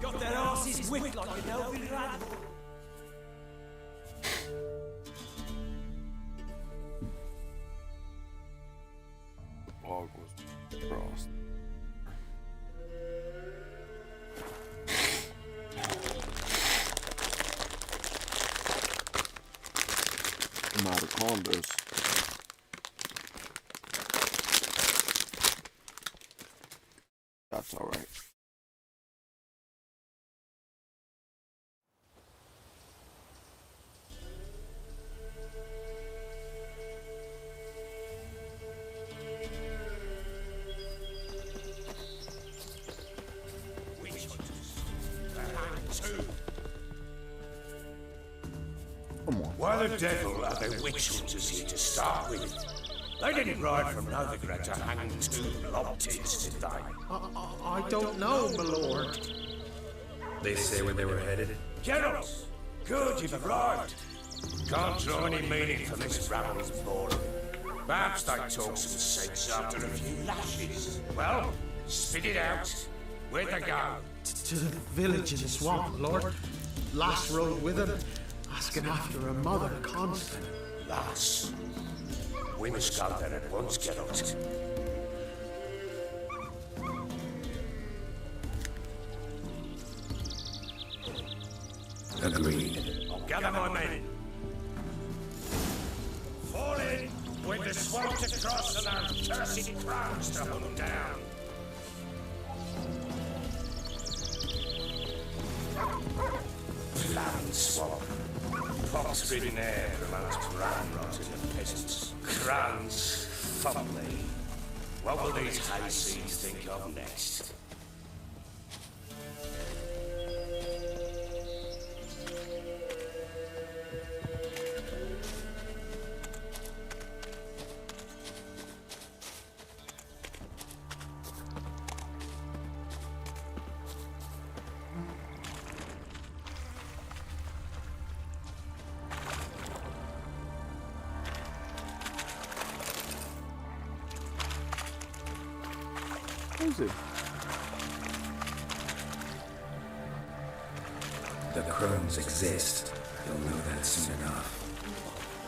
Got their asses whipped like an elfin rat. Log was crossed. I'm out of condos. That's alright. Why the devil are they witch hunters here to start with? They didn't ride from Novigrad to hang two lobtits, did they? I don't know, my lord. They say where they were headed? Geralt! Good, you've arrived. Can't draw any meaning from this rabble's boredom. Perhaps they talk some sense after a few lashes. Well, spit it out. Where'd they go? To the village in the swamp, my lord. Lass rode with him, asking after her mother, Constant. Lass. We must go there at once, Geralt. Agreed. I'll gather my men. Fall in with the swamp to cross and our cursed crowns to hunt down. Land swamp. Pox-ridden air amongst bran rot in the peasants. Crowns, fumbly. What will these hayseeds think of next? The crones exist. You'll know that soon enough.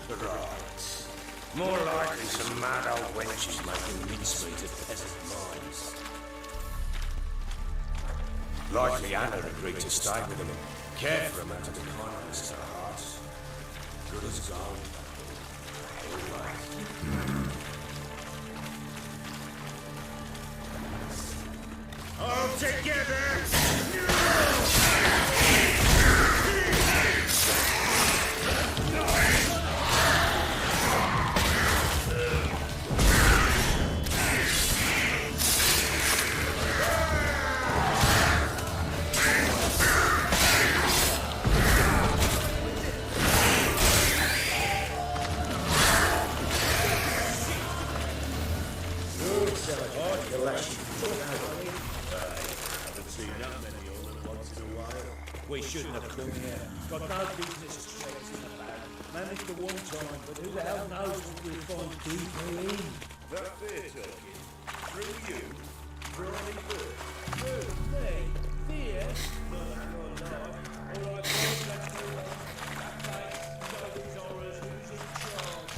Right. More likely some mad old wenches making mincemeat of peasant minds. Likely Anna agreed to stay with them, care for them out of the kindness of her heart. Good as gold. All together! We shouldn't have come here. Got no business stressing about. Managed the one time, but who the hell knows what we'll find deeper in? That fear talking. Through you. For any good. Who? Me? Fear? No, that's not life. All right, boys, let's move on. Okay, so these horrors, who's in charge?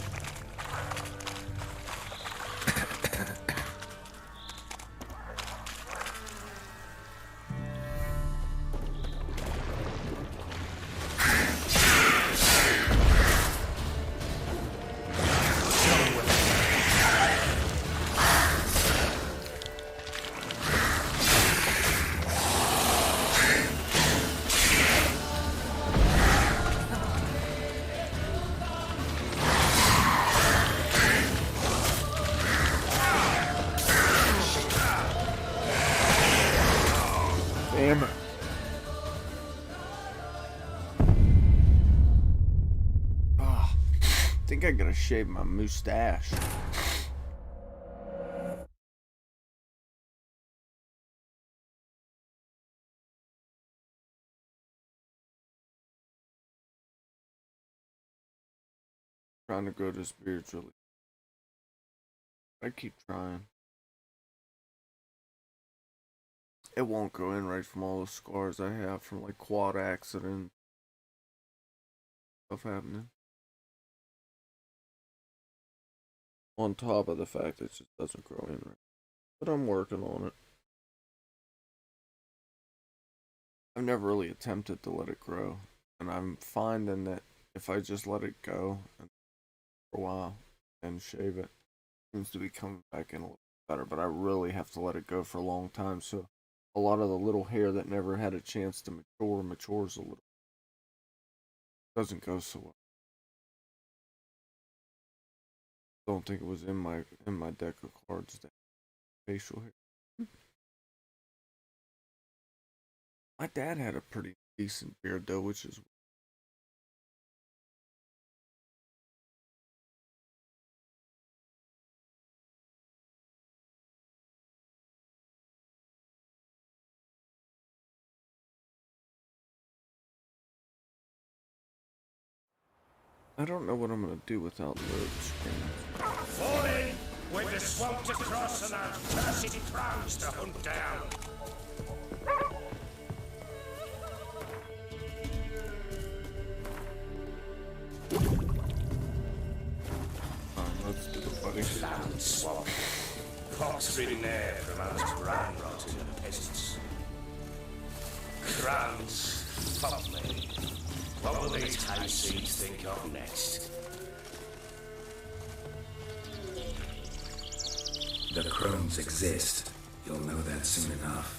Damn it. Oh, I think I gotta shave my mustache. Trying to grow this spiritually. I keep trying. It won't go in right from all the scars I have from like quad accidents. Stuff happening. On top of the fact it just doesn't grow in right. But I'm working on it. I've never really attempted to let it grow. And I'm finding that if I just let it go for a while and shave it, it seems to be coming back in a little better. But I really have to let it go for a long time, so a lot of the little hair that never had a chance to mature matures a little. Doesn't go so well. Don't think it was in my deck of cards that facial hair. My dad had a pretty decent beard though, which is I don't know what I'm gonna do without load screens. Fall in with the swamp to cross and our cursed crowns to hunt down. Let's do the buddy. Land swamp. Pox-ridden air from amongst bran rot in the peasants. friends, follow me. What will these hayseeds think of next? The crones exist. You'll know that soon enough.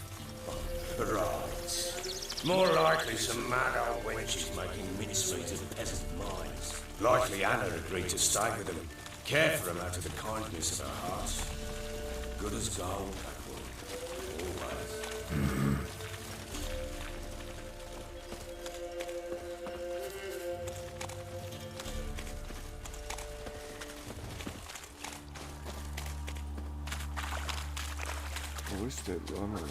Right. More likely some mad old wenches making mincemeat of peasant minds. Likely Anna agreed to stay with them, care for them out of the kindness of her heart. Good as gold, that woman. Always. I wish they'd run her.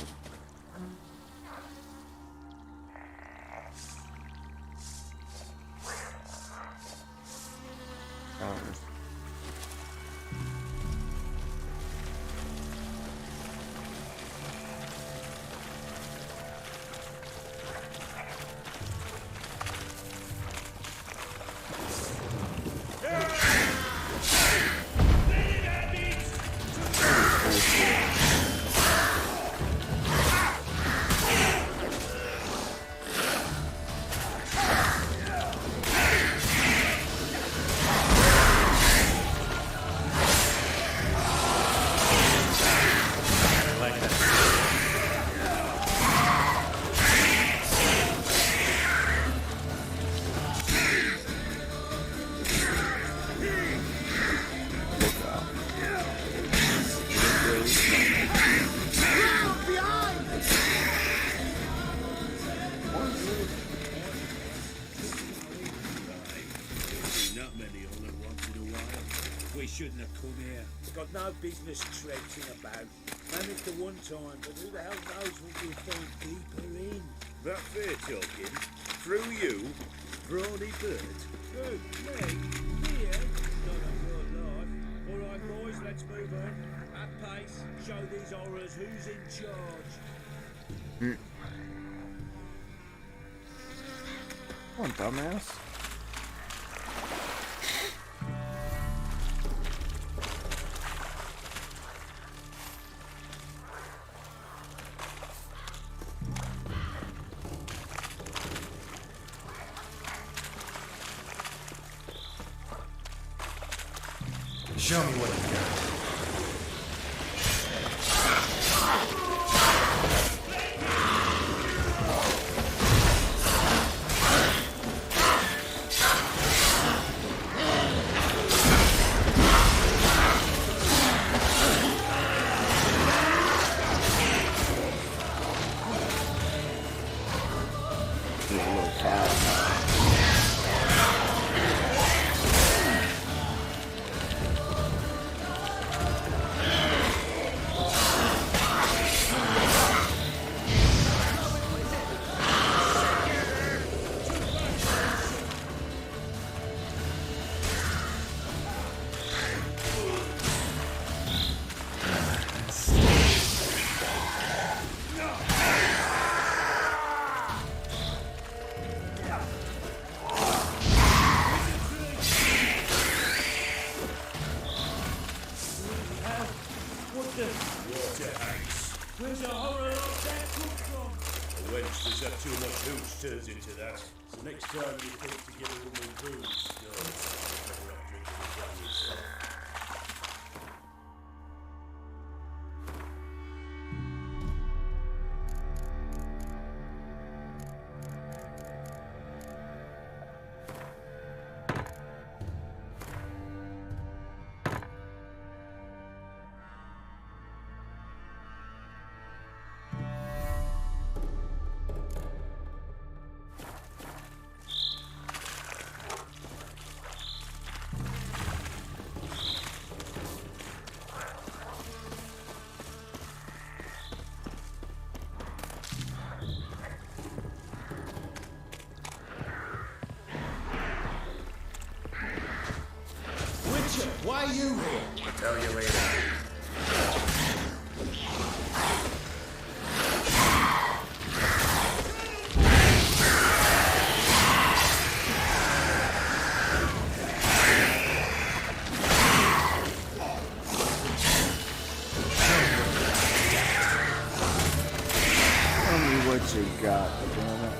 Shouldn't have come here. Got no business traipsing about. Managed the one time, but who the hell knows what we'll find deeper in. That fair talking? Through you? Brawny bird? Who? Me? Here? None of your life. All right, boys, let's move on. At pace, show these horrors who's in charge. Come on, dumbass. Show me what you got. Where's the horror of that come from? A wench that's had too much hooch turns into that. So next time you think to give a woman booze, you're better off drinking it down yourself. Why are you here? I'll tell you later. Tell me what you God damn it.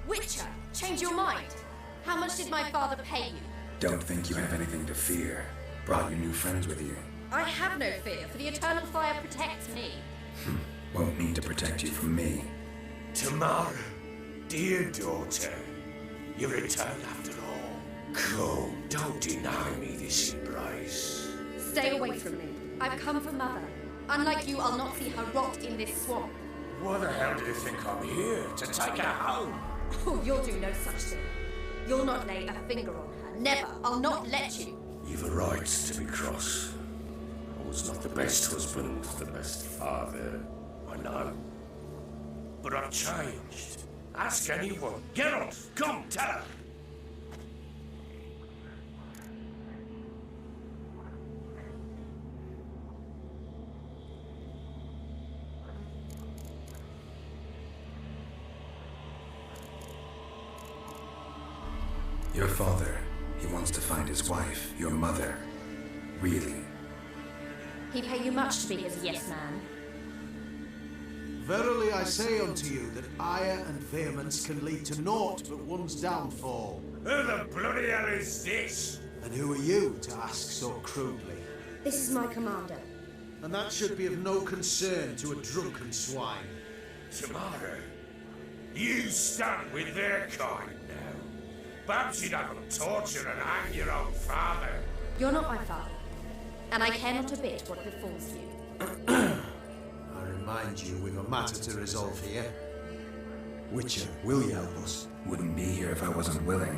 Witcher, change your mind. How much did my father pay you? Don't think you have anything to fear. Brought your new friends with you. I have no fear, for the eternal fire protects me. Won't need to protect you from me. Tamara, dear daughter, you return after all. Come, don't deny me this embrace. Stay away from me. I've come for Mother. Unlike you, I'll not see her rot in this swamp. Why the hell do you think I'm here? To take her home? Oh, you'll do no such thing. You'll not lay a finger on her. Never. I'll not let you. You've a right to be cross. I was not the best husband, the best father, I know. But I've changed. Ask anyone. Geralt, come, tell her. Your father, he wants to find his wife, your mother. Really? He pay you much to be his yes man. Verily I say unto you that ire and vehemence can lead to naught but one's downfall. Who the bloody hell is this? And who are you to ask so crudely? This is my commander. And that should be of no concern to a drunken swine. Tamara, you stand with their kind now. Perhaps you'd have them torture and hang your own father. You're not my father, and I care not a bit what befalls you. I remind you, we've a matter to resolve here. Witcher, will you help us? Wouldn't be here if I wasn't willing.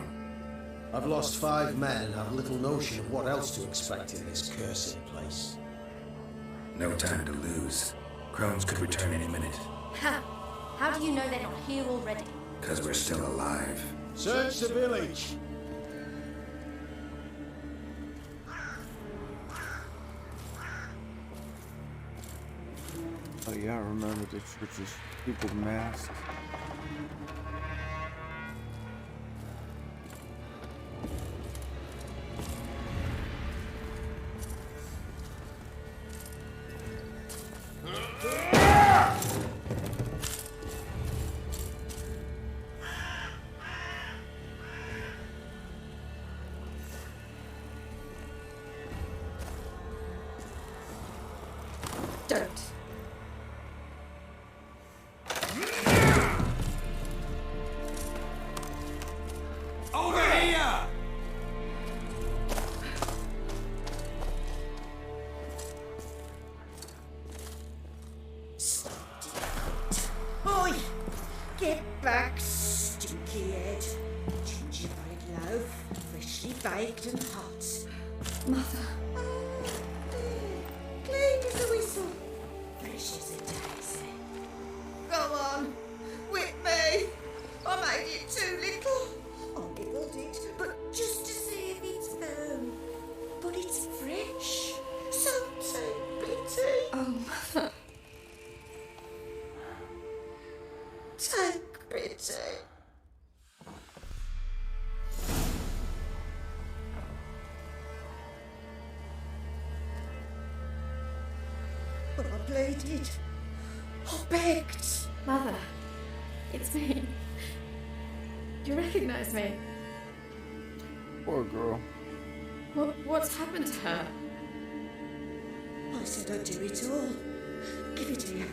I've lost 5 men and have little notion of what else to expect in this cursed place. No time to lose. Crones could return any minute. How do you know they're not here already? 'Cause we're still alive. Search the village. Oh yeah, I remember the church's people masked. Don't. Over here! Oi! Get back, stinky head. Gingerbread loaf, freshly baked and hot. Mother. Clean as a whistle. Fresh as a daisy. Go on, whip me. I made it too little. I nibbled it, but just to see if it's firm. But it's fresh. So bitty. Oh, Mother. Take pity. But I pleaded. I begged. Mother, it's me. Do you recognize me? Poor girl. What's happened to her? I said I'd do it all. Give it here.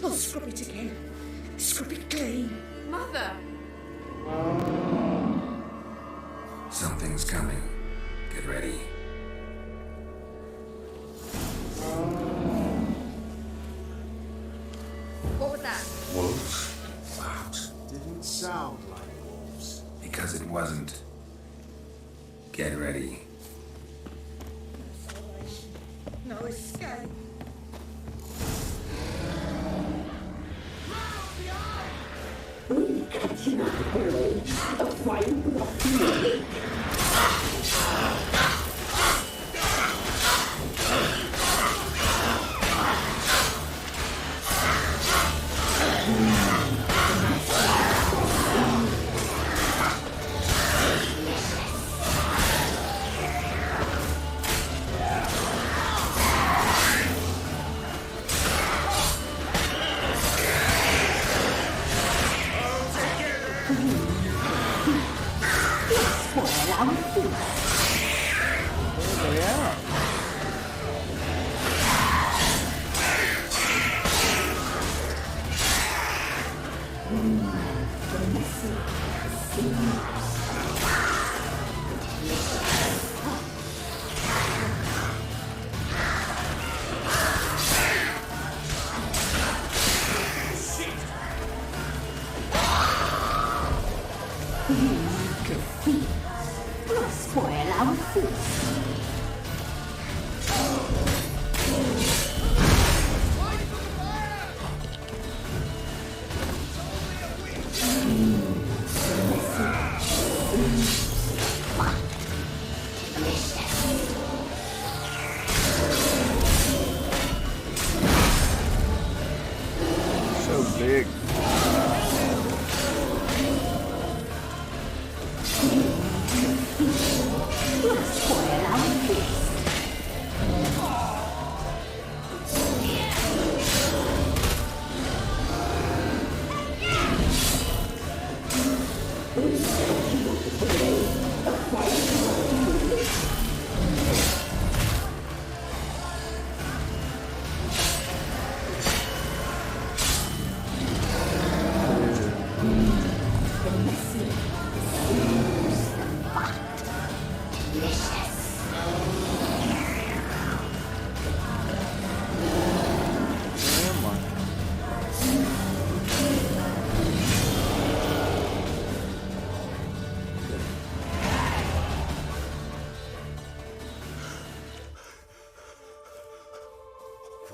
I'll scrub it again. Scrub it clean. Mother! Something's coming. Get ready. What was that? Wolves. Wow. Didn't sound like wolves. Because it wasn't. Get ready. No escape. We cannot hold a fight of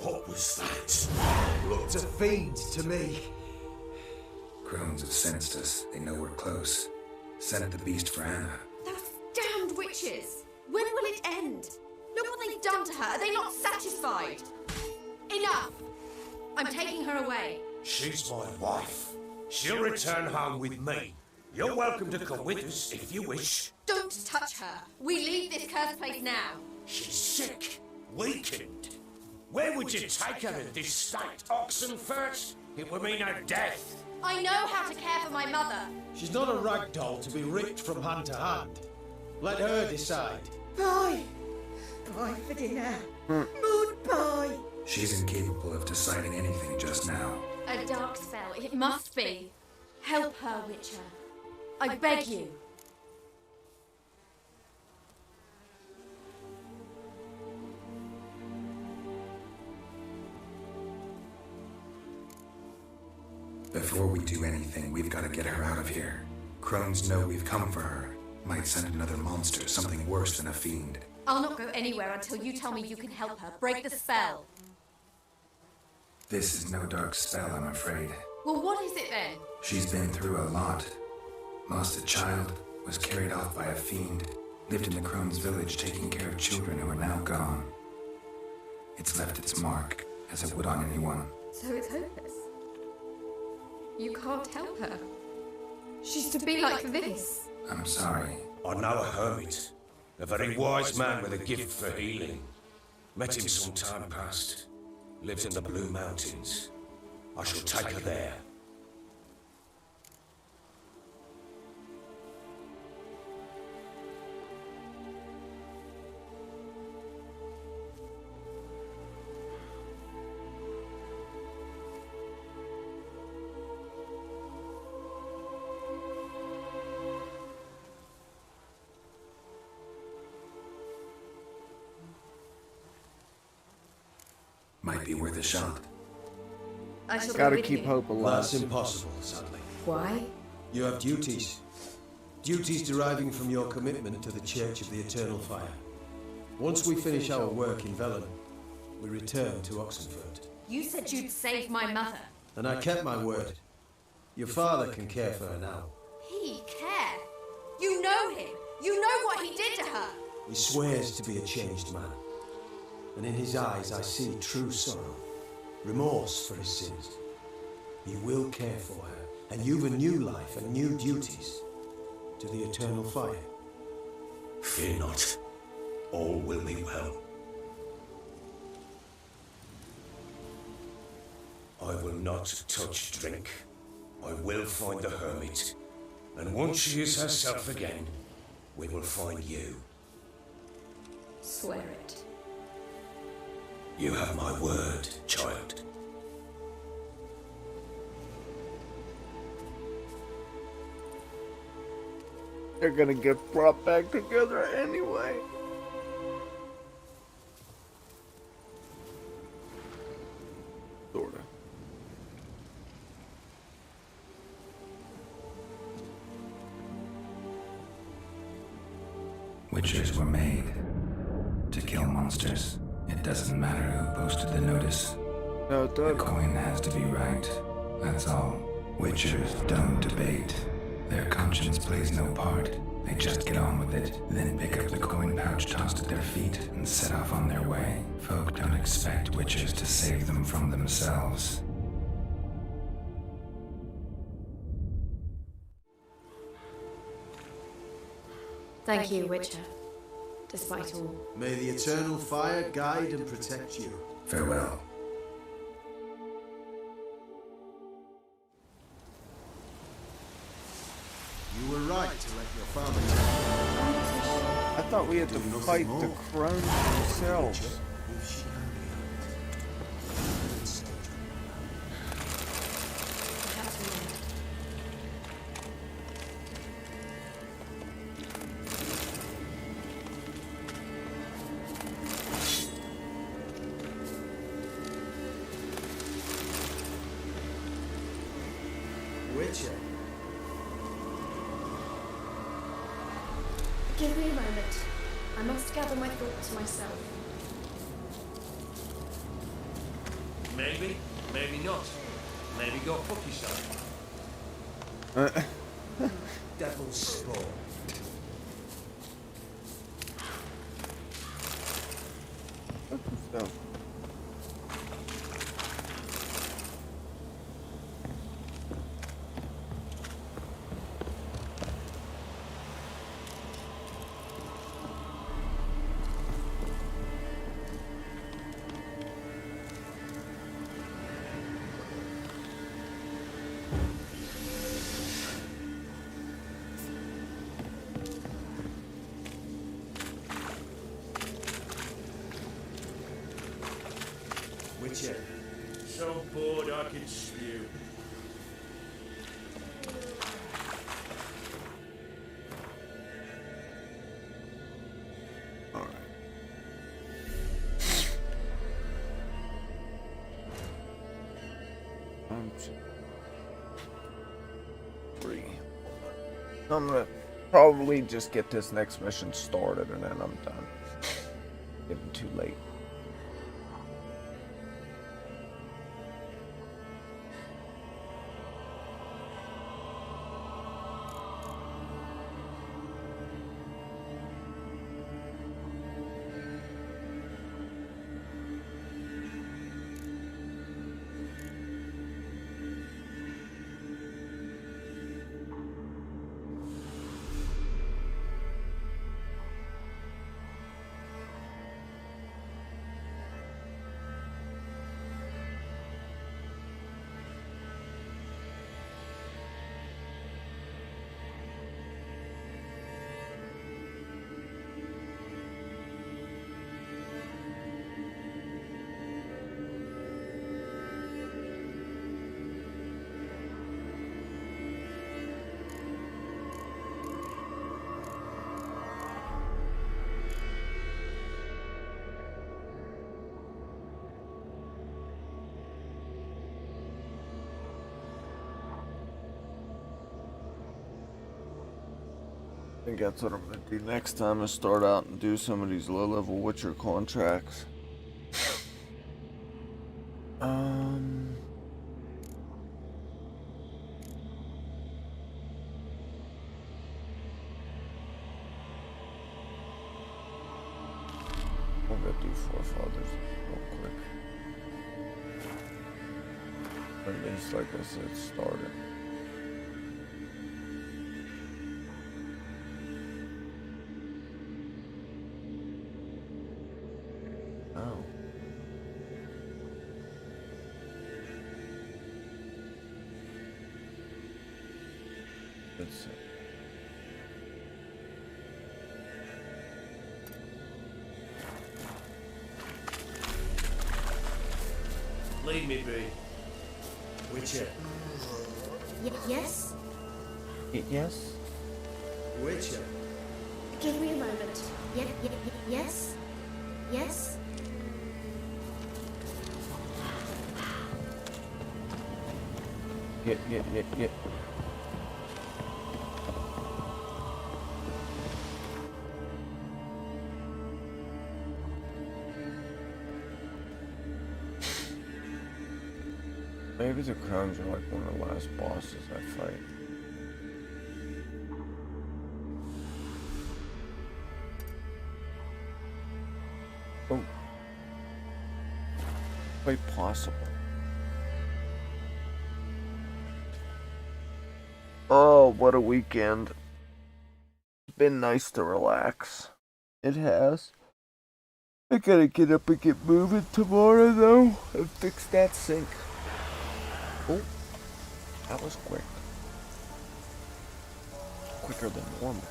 What was that? Looked a fiend to me. Crones have sensed us. They know we're close. Sent the beast for Anna. Those damned witches! When will it end? Look what they've done to her. Are they not satisfied? Enough! I'm taking her away. She's my wife. She'll return home with me. You're welcome to come with us if you wish. Don't touch her. We leave this cursed place now. She's sick, weakened. Where would you take her in this state? Oxenfurt? It would mean her death. I know how to care for my mother. She's not a rag doll to be ripped from hand to hand. Let her decide. Pie! Pie for dinner. Moon pie! She's incapable of deciding anything just now. A dark spell, it must be. Help her, Witcher. I beg you. Before we do anything, we've got to get her out of here. Crones know we've come for her. Might send another monster, something worse than a fiend. I'll not go anywhere until you tell me you can help her. Break the spell. This is no dark spell, I'm afraid. Well, what is it then? She's been through a lot. Lost a child, was carried off by a fiend, lived in the Crone's village taking care of children who are now gone. It's left its mark, as it would on anyone. So it's hopeless. You can't help her. She's to be like this. I'm sorry. I know a hermit. A very wise man with a gift for healing. Met him some time past. Lives in the Blue Mountains. I shall take her there. Might be worth a shot. I shall Gotta be with keep you. hope alive. That's impossible, sadly. Why? You have duties. Duties deriving from your commitment to the Church of the Eternal Fire. Once we finish our work in Velen, we return to Oxenfurt. You said you'd save my mother. And I kept my word. Your father can care for her now. He care? You know him. You know what he did to her. He swears to be a changed man. And in his eyes I see true sorrow, remorse for his sins. He will care for her, and you've a new life and new duties to the Eternal Fire. Fear not. All will be well. I will not touch drink. I will find the hermit. And once she is herself again, we will find you. Swear it. You have my word, child. They're gonna get brought back together anyway. Sorta. Witchers were made to kill monsters. It doesn't matter who posted the notice. No, it doesn't. The coin has to be right. That's all. Witchers don't debate. Their conscience plays no part. They just get on with it, then pick up the coin pouch tossed at their feet and set off on their way. Folk don't expect witchers to save them from themselves. Thank you, Witcher. Despite all. May the eternal fire guide and protect you. Farewell. You were right to let your father die. I thought we had to fight the crones themselves. Witcher. Give me a moment. I must gather my thoughts myself. Maybe, maybe not. Maybe go fuck yourself. Devil's spawn. So. Witcher. So bored I could spew. I'm gonna probably just get this next mission started and then I'm done. Getting too late. I think that's what I'm gonna do next time is start out and do some of these low-level Witcher contracts. I'm gonna do forefathers real quick. At least, like I said, start it. Leave me be. Witcher. Yes? Yes? Witcher. Give me a moment. Yes? Yes? Yeah. Maybe the crowns are like one of the last bosses I fight. Oh. Quite possible. Oh, what a weekend. It's been nice to relax. It has. I gotta get up and get moving tomorrow, though, and fix that sink. Oh, that was quick. Quicker than normal.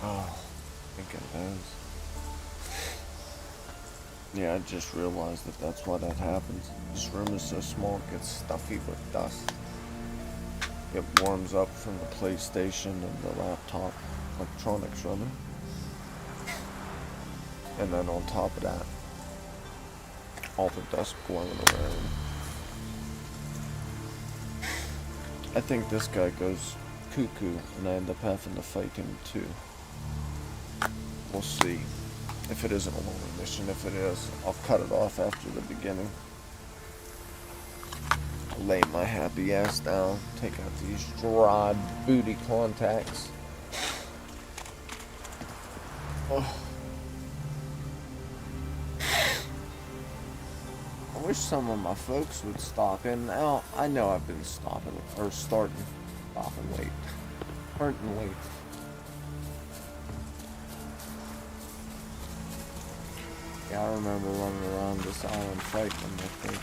Oh, think of those. Yeah, I just realized that that's why that happens. This room is so small, it gets stuffy with dust. It warms up from the PlayStation and the laptop, electronics rather. And then on top of that, all the dust blowing around. I think this guy goes cuckoo and I end up having to fight him too. We'll see. If it isn't a lonely mission, if it is, I'll cut it off after the beginning. Lay my happy ass down, take out these dried booty contacts. Oh. I wish some of my folks would stop in. Now, I know I've been stopping late. Yeah, I remember running around this island fighting them, I think.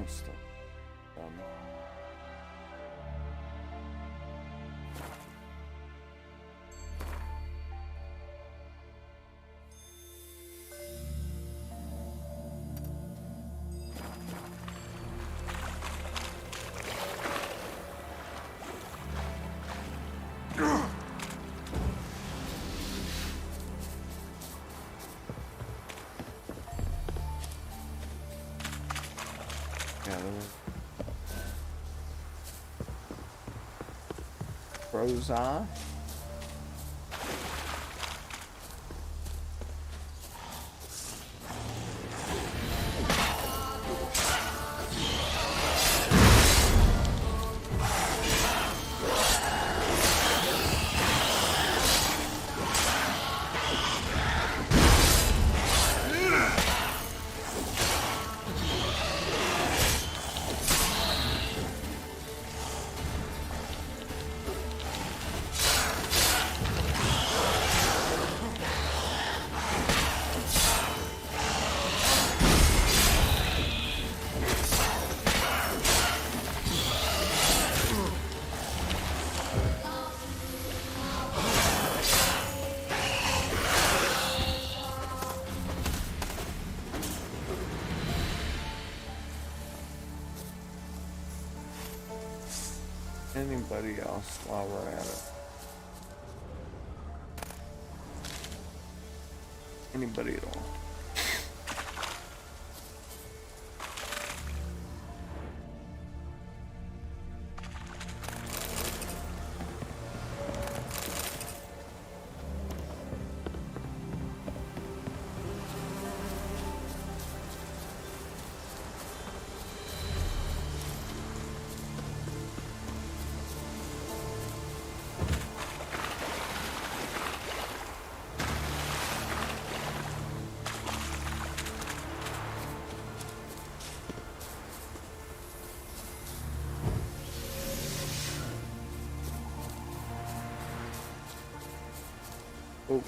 Stuff. Crow's eye. Anybody else while we're at it? Anybody at all? go.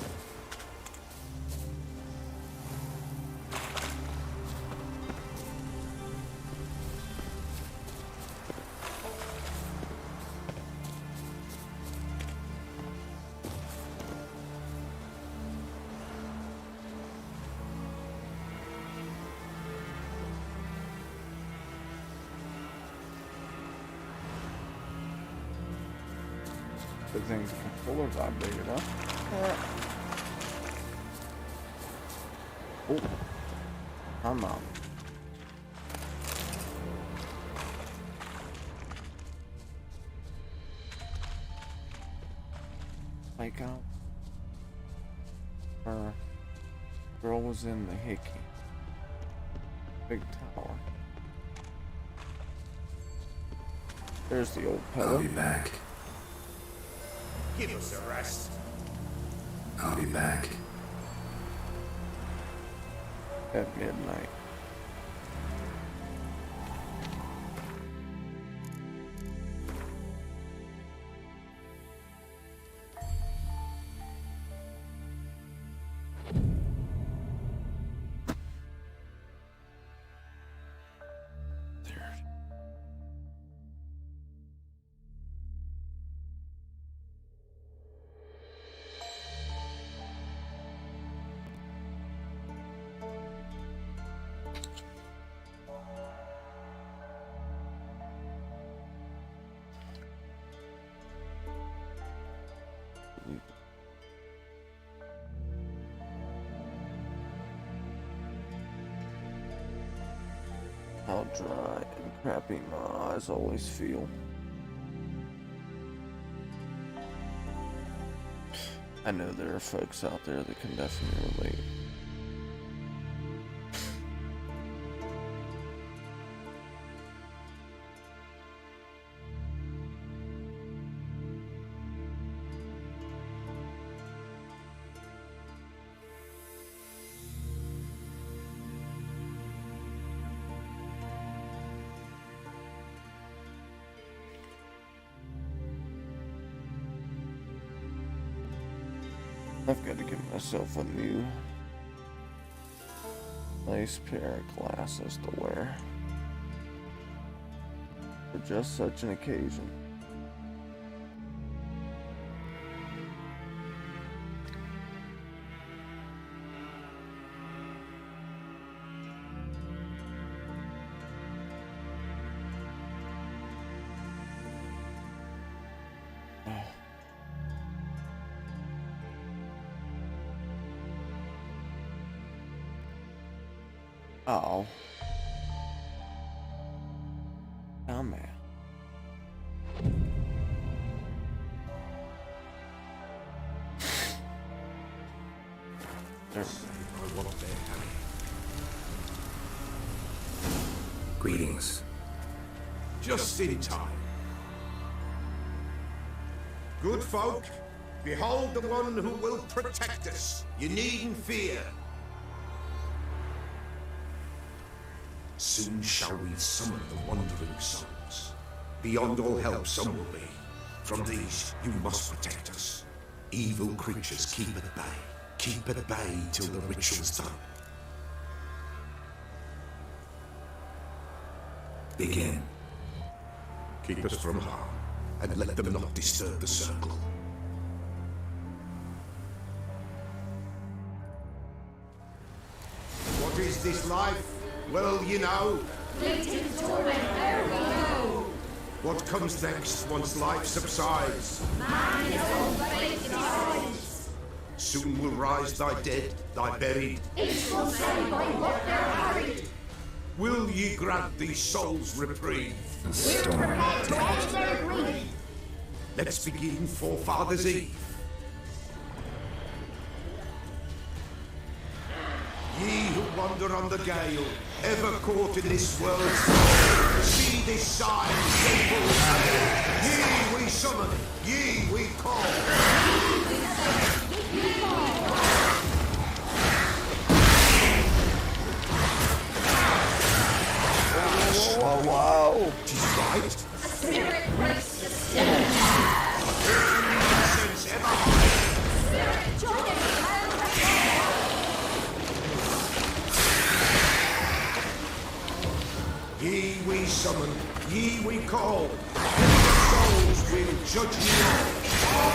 The thing's controller vibrated up. Oh, I'm out. Like out. Her girl was in the hickey. Big tower. There's the old pellar. I'll be back. Give us a rest. I'll be back. At midnight. How dry and crappy my eyes always feel. I know there are folks out there that can definitely relate. I've got to get myself a new nice pair of glasses to wear for just such an occasion. Oh. Oh, man. Greetings. Just in time. Good folk, behold the one who will protect us. You needn't fear. Soon shall we summon the wandering souls. Beyond all help some will be. From these you must protect us. Evil creatures keep at bay. Keep at bay till the ritual's done. Begin. Keep us from harm, and let them not disturb the circle. What is this life? Well, you know. What comes next once life subsides? Man is all fate decides. Soon will rise thy dead, thy buried. Each will say by what they're harried. Will ye grant these souls reprieve? We're prepared to end their grief. Let's begin Forefathers' Eve. Ye who wander on the gale, ever caught in this world's tale, see this sign, simple tale. Ye we summon, ye we call. Oh, wow. Tis right. Spirit breaks the stillness. Sense ever high. Spirit join us. Ye we summon, ye we call, and the souls will judge ye all.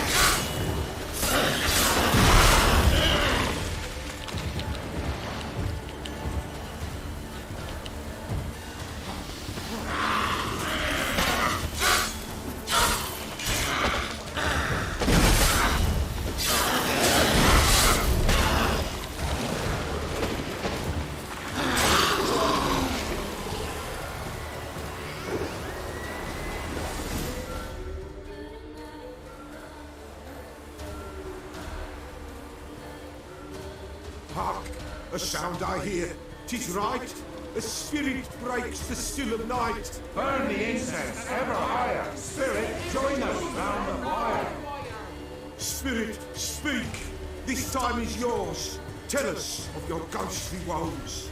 Hark! A sound I hear. 'Tis right. A spirit breaks the still of night. Burn the incense ever higher. Spirit, join us round the fire. Spirit, speak. This time is yours. Tell us of your ghostly woes.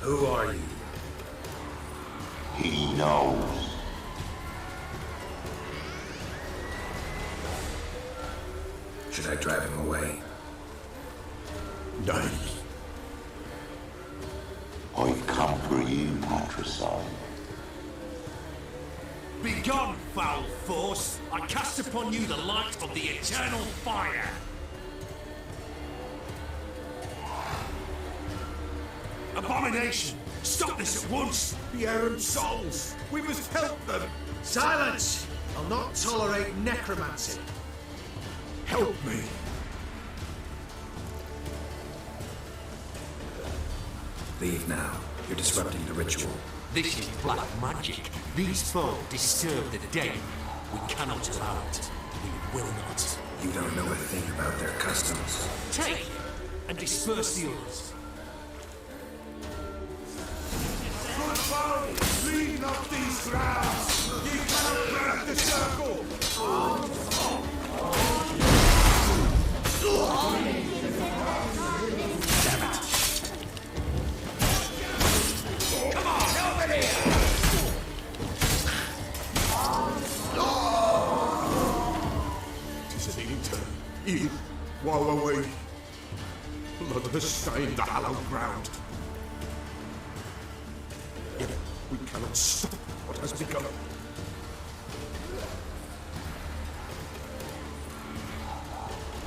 Who are you? He knows. Should I drive him away? Nay. I've come for you, MasterSon. Begone, foul force! I cast upon you the light of the eternal fire! Abomination! Stop this at once! The errant souls! We must help them! Silence! I'll not tolerate necromancy. Help me! Leave now. You're disrupting the ritual. This is black magic. These folk disturb the dead. We cannot allow it. We will not. You don't know a thing about their customs. Take it and disperse the others. Leave not these grounds! You cannot break the circle! Damn it! Come on, over here! Tis an eater, even while away. Blood has stained the hallowed ground. Yet we cannot stop what has begun.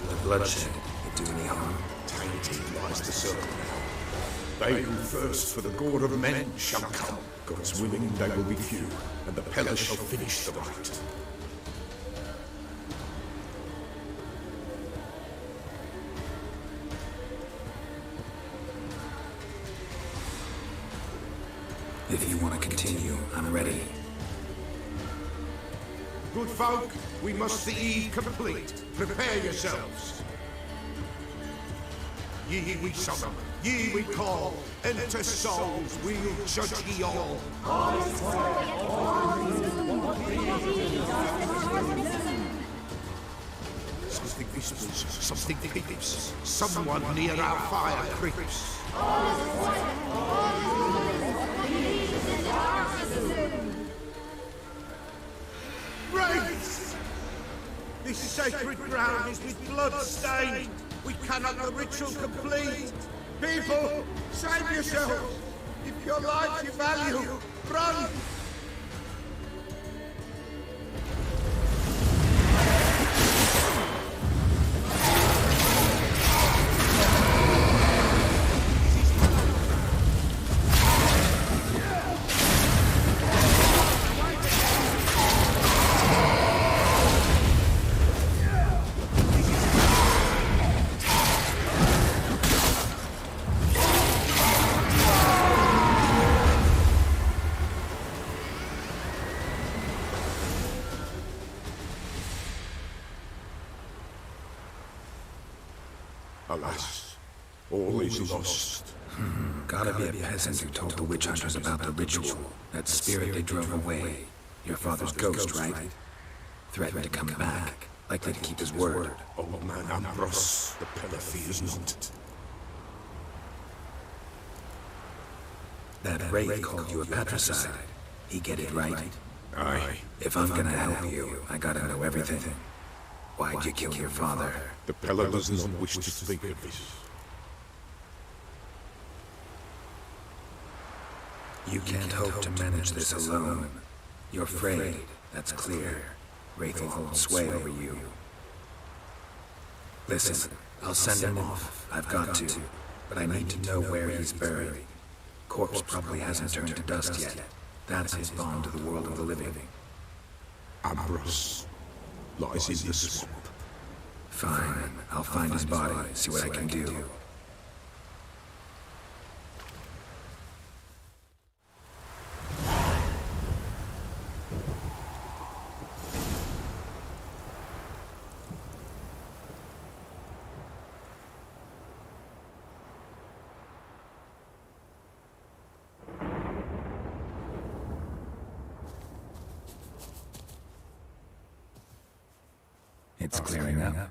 The bloodshed will do any harm. Tainted lies the circle now. They who thirst for the gore of men shall come. God's willing, they will be few, and the pellar shall finish the rite. If you want to continue, I'm ready. Good folk, we must the eve complete. Prepare yourselves. Ye we summon, ye we call, enter souls, we'll judge ye all. Something whispers, something peeps, someone near our fire creeps. Race! This sacred ground is with blood stained. We cannot the ritual complete. People, save yourselves. If your life you value, run! Alas, all is lost. Gotta be a peasant who told the witch hunters about the ritual. That spirit they drove away. Your father's ghost, right? Threatened to come back. Likely to keep his word. Old man Ambrose, the pellar fears not. That wraith called you a patricide. He get it right? Aye. If I'm gonna help you, I gotta know everything. Why'd you kill your father? The pellar does not wish to speak of this. You can't hope to manage this alone. You're afraid, that's clear. Wraith will hold sway over you. Listen, I'll send him off. I've got to. But I need to know where he's buried. Corpse probably hasn't turned to dust yet. That's his bond to the world of the living. Ambrose lies in the swamp. Fine. I'll find his body, see what I can do. It's clearing up.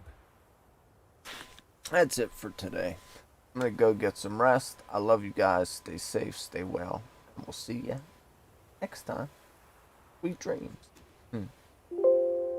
That's it for today. I'm going to go get some rest. I love you guys. Stay safe, stay well. And we'll see you next time. Sweet dreams.